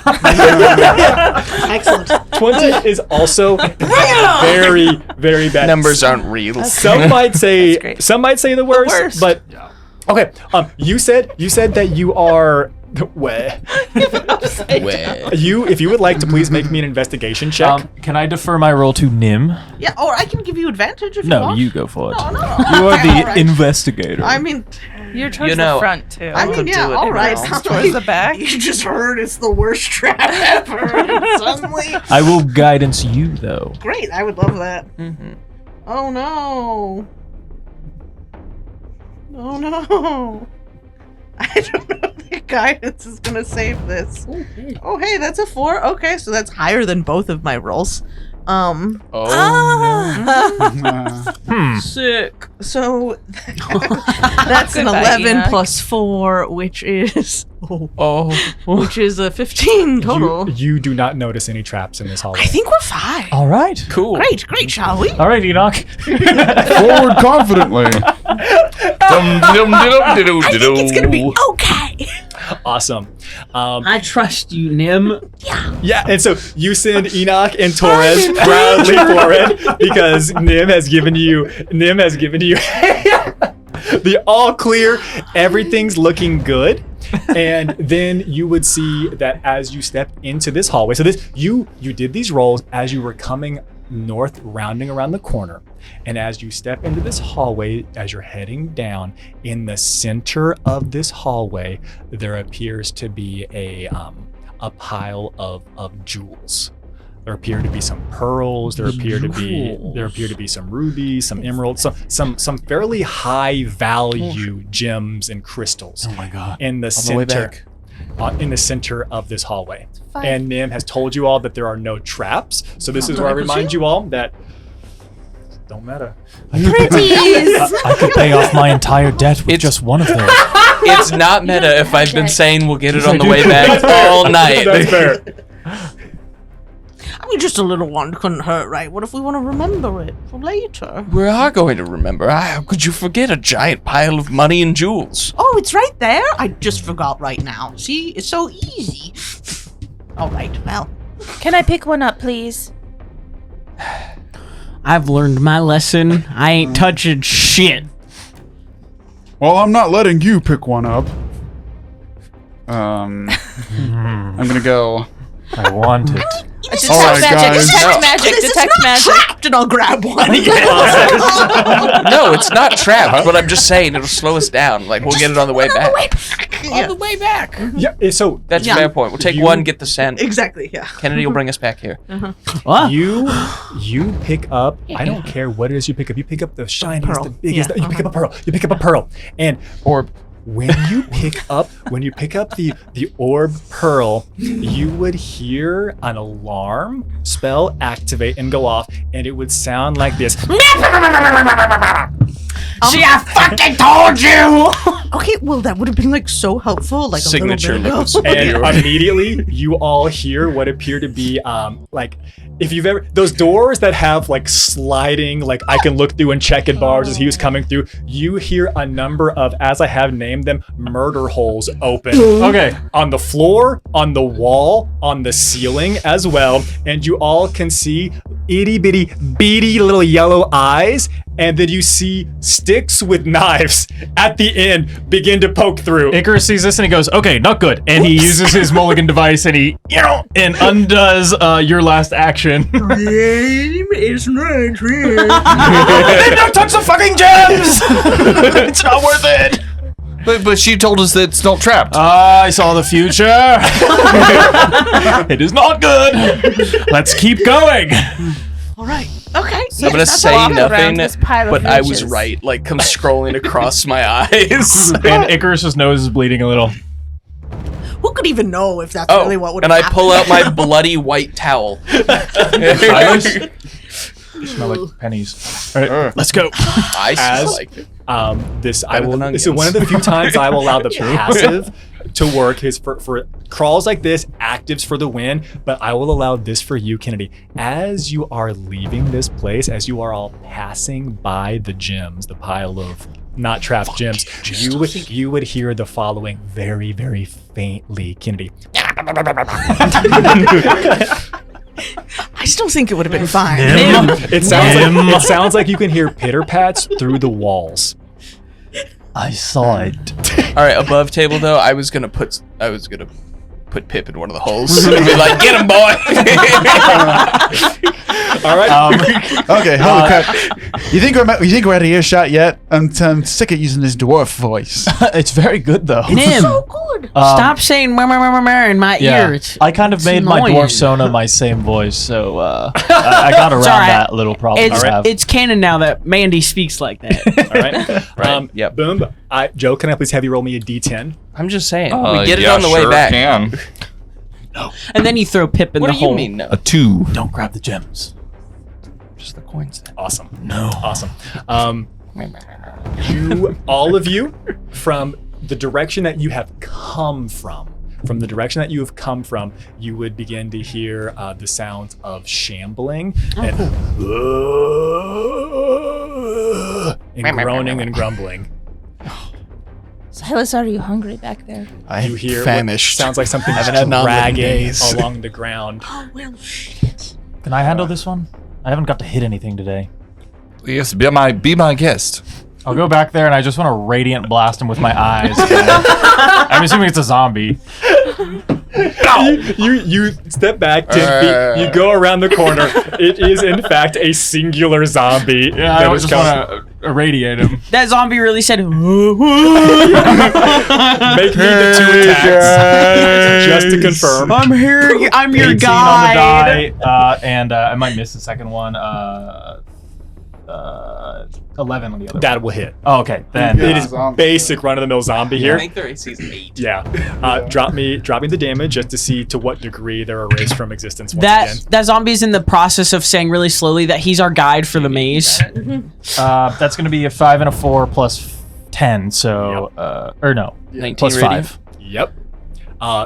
Excellent. 20 is also very, very bad. Numbers aren't real. Some might say great. the worst, worst. but okay. You said that you are. If you would like to please make me an investigation check. Can I defer my roll to Nim? Yeah, or I can give you advantage if you No, want. you go for it. No. You are Okay, the all right. investigator. I mean, You're towards You know, the front, too. I mean, could yeah, do it all in right. rounds. Not Towards like the back. You just heard it's the worst trap ever. And suddenly, I will guidance you, though. great. I would love that. Mm-hmm. Oh no. Oh no. I don't know if the guidance is gonna save this. Oh hey, that's a 4. Okay, so that's higher than both of my rolls. Sick. So that's an Goodbye, 11 Enoch. plus 4, which is Oh. a 15 total. You do not notice any traps in this hallway. I think we're fine. All right. Cool. Great, shall we? All right, Enoch. Forward confidently. I think it's gonna be okay. Awesome. I trust you, Nim. Yeah, and so you send Enoch and Torres proudly forward because Nim has given you the all clear. Everything's looking good. And then you would see that as you step into this hallway. So you did these rolls as you were coming north, rounding around the corner. And as you step into this hallway, as you're heading down, in the center of this hallway, there appears to be a pile of jewels. There appear to be some pearls. There appear to be some rubies, some emeralds, some fairly high value gems and crystals. Oh my god. In the the way center, back. in the center of this hallway. And Nim has told you all that there are no traps. So this is where I remind you all that don't matter. I could pay off my entire debt with just one of those. It's not meta if I've been saying we'll get it Yes, on I the do. way back all night. That's fair. I mean, just a little one couldn't hurt, right? What if we want to remember it for later? We are going to remember. How could you forget a giant pile of money and jewels? Oh, it's right there? I just forgot right now. See? It's so easy. All right, well. Can I pick one up, please? I've learned my lesson. I ain't touching shit. Well, I'm not letting you pick one up. I'm gonna go. I want it. Detect All right, magic, guys. detect magic, This is detect not magic. trapped, and I'll grab one. No, it's not trapped, but I'm just saying it'll slow us down. Like, we'll get it on the way back. On the way back. Yeah. So That's Yeah. a fair point. We'll take You- one, get the sand. Exactly, yeah. Kennedy will bring us back here. What? you pick up. I don't care what it is you pick up. You pick up the shiniest, pearl. the biggest. Yeah. You pick up a pearl. You pick up a pearl, and Or when you pick up the orb pearl, you would hear an alarm spell activate and go off, and it would sound like this. See, I fucking told you! Okay, well, that would have been, like, so helpful. Like, signature a little liquid bit ago. And immediately you all hear what appear to be like, if you've ever, those doors that have like sliding, like I can look through and check it bars as he was coming through, you hear a number of, as I have named them, murder holes open. Okay. On the floor, on the wall, on the ceiling as well, and you all can see itty bitty beady little yellow eyes, and then you see sticks with knives at the end begin to poke through. Icarus sees this and he goes, "Okay, not good." And he uses his mulligan device and he, and undoes your last action. It's not true. Then don't touch the fucking gems. It's not worth it. But she told us that it's not trapped. I saw the future. It is not good. Let's keep going. All right. Okay. I'm gonna That's say walk around nothing, this pile of but I was riches. right. Like, come scrolling across my eyes. And Icarus's nose is bleeding a little. Who could even know if that's Oh, really what would and have I pull out my bloody white towel. Silas? Smell like pennies. All right, let's go. I As- like it. This I Better will. than This is one of the few times I will allow the passive to work. His for crawls like this, actives for the win. But I will allow this for you, Kennedy. As you are leaving this place, as you are all passing by the gems, the pile of not trapped gems, you would hear the following very, very faintly, Kennedy. I still think it would have been fine. It sounds like you can hear pitter pats through the walls. I saw it. All right, above table though, I was gonna put Pip in one of the holes and be like, "Get him, boy!" All right. Okay, holy crap. You think we're out of earshot yet? I'm sick of using this dwarf voice. It's very good though. Nim, So good. stop saying "mer mer mer mer" in my Yeah, ear. It's, I kind of it's made my annoying. dwarf sona my same voice, so I got around all right. that little problem It's, I have. it's canon now that Mandy speaks like that. All right. Right, yep. Boom. Joe, can I please have you roll me a D10? I'm just saying, we get it yeah, on the way sure back. Can. And then you throw Pip in What the do you hole. mean? No, A 2. Don't grab the gems. just the coins. Awesome. No. Awesome. All of you, from the direction that you have come from, you would begin to hear the sounds of shambling and groaning and grumbling. Silas, are you hungry back there? You hear what famished. sounds like something Haven't had an omelet in dragging days. along the ground. Oh, well, shit. Can I handle this one? I haven't got to hit anything today. Yes, be my guest. I'll go back there and I just want to radiant blast him with my eyes. I'm assuming it's a zombie. You step back 10 feet. You go around the corner. It is in fact a singular zombie. Yeah, I just want to irradiate him. That zombie really said, Make me the 2 attacks just to confirm. I'm here. I'm your 18 guide. on the die, and I might miss the second one. 11 on the other. That will hit. Oh, okay, then It is basic run-of-the-mill zombie I here. think their AC is 8. Yeah. Drop me the damage just to see to what degree they're erased from existence once again. That zombie's in the process of saying really slowly that he's our guide for the maze. that's going to be a 5 and a 4 plus 10. So, or no, 19 plus radiant. 5. Yep.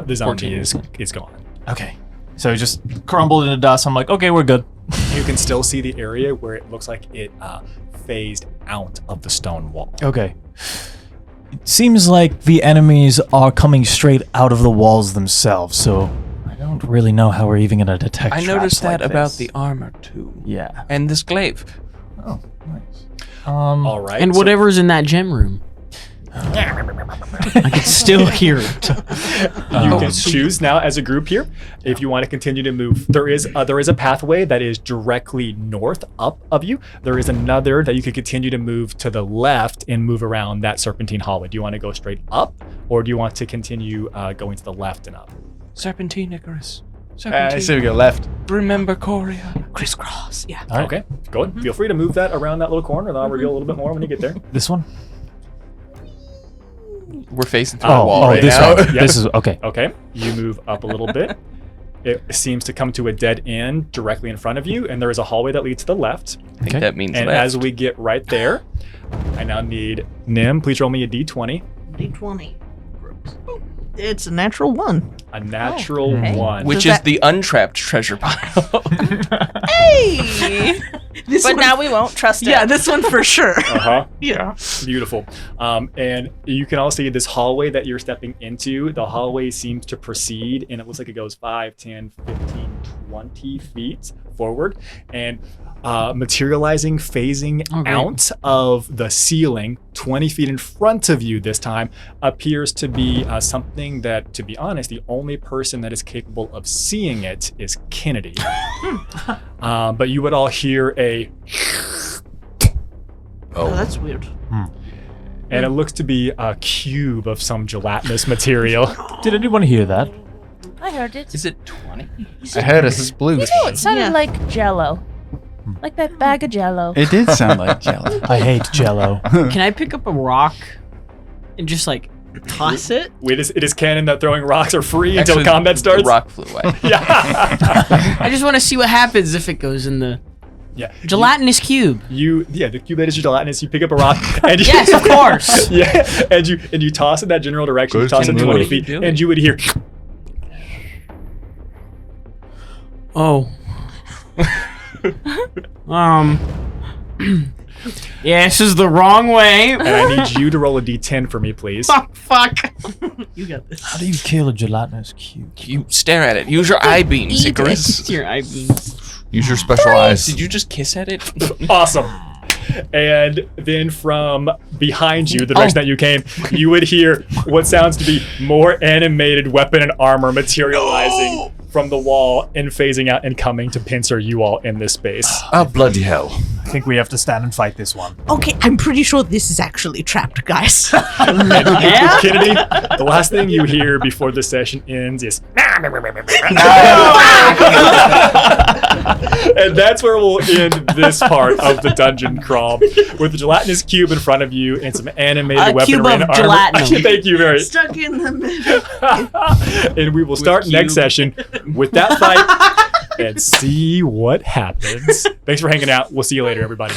The zombie 14. is gone. Okay. So he just crumbled into dust. I'm like, okay, we're good. You can still see the area where it looks like it phased out of the stone wall. Okay. It seems like the enemies are coming straight out of the walls themselves, so I don't really know how we're even going to detect I traps noticed like that about this. the armor too. Yeah. And this glaive. Oh, nice. All right. And so- whatever's in that gem room. I can still hear it. You can choose now as a group here if you want to continue to move. There is a pathway that is directly north up of you. There is another that you could continue to move to the left and move around that serpentine hallway. Do you want to go straight up, or do you want to continue going to the left and up? Serpentine, Icarus. I Serpentine. say we go left. Remember Coria. Crisscross. Yeah. All right. Okay, go ahead. Feel free to move that around that little corner, and I'll reveal a little bit more when you get there. This one? We're facing through the wall right this now. one. This is okay. Okay, you move up a little bit. It seems to come to a dead end directly in front of you, and there is a hallway that leads to the left. I think that means And left. as we get right there, I now need Nim. Please roll me a d20. D20. It's a natural 1. A natural okay. 1. Which Does is the untrapped treasure pile. Hey! This But one- now we won't trust it. Yeah, this one for sure. Uh-huh. Yeah. Beautiful. And you can all see this hallway that you're stepping into. The hallway seems to proceed, and it looks like it goes 5, 10, 15, 20 feet forward. And materializing, phasing out of the ceiling 20 feet in front of you this time appears to be something that, to be honest, the only person that is capable of seeing it is Kennedy. But you would all hear a, Oh, that's weird. and it looks to be a cube of some gelatinous material. Did anyone hear that? I heard it. Is it 20? I heard a sploot. No, it sounded Yeah. like Jello. Like that bag of Jello. It did sound like Jello. I hate Jello. Can I pick up a rock and just like toss it? It is canon that throwing rocks are free until Actually, combat starts. The rock flew away. Yeah. I just want to see what happens if it goes in the Yeah. gelatinous cube. The cube that is gelatinous. You pick up a rock and you, Yes, of course. Yeah, and you toss in that general direction. You toss it 20 What are you feet, doing? and you would hear. Oh. Yeah, this is the wrong way. And I need you to roll a d10 for me, please. Fuck. You got this. How do you kill a gelatinous cube? You stare at it. Use your eye beams, Icarus. Your eye beams. Use your special eyes. Did you just kiss at it? Awesome. And then from behind you, the direction that you came, you would hear what sounds to be more animated weapon and armor materializing from the wall and phasing out and coming to pincer you all in this space. Oh, bloody hell. I think we have to stand and fight this one. Okay, I'm pretty sure this is actually trapped, guys. Yeah? Kennedy, the last thing you hear before the session ends is and that's where we'll end this part of the dungeon crawl with the gelatinous cube in front of you and some animated A cube weaponry and of armor. gelatinum. Thank you very much. Stuck in the middle. And we will start next session with that fight and see what happens. Thanks for hanging out. We'll see you later, everybody.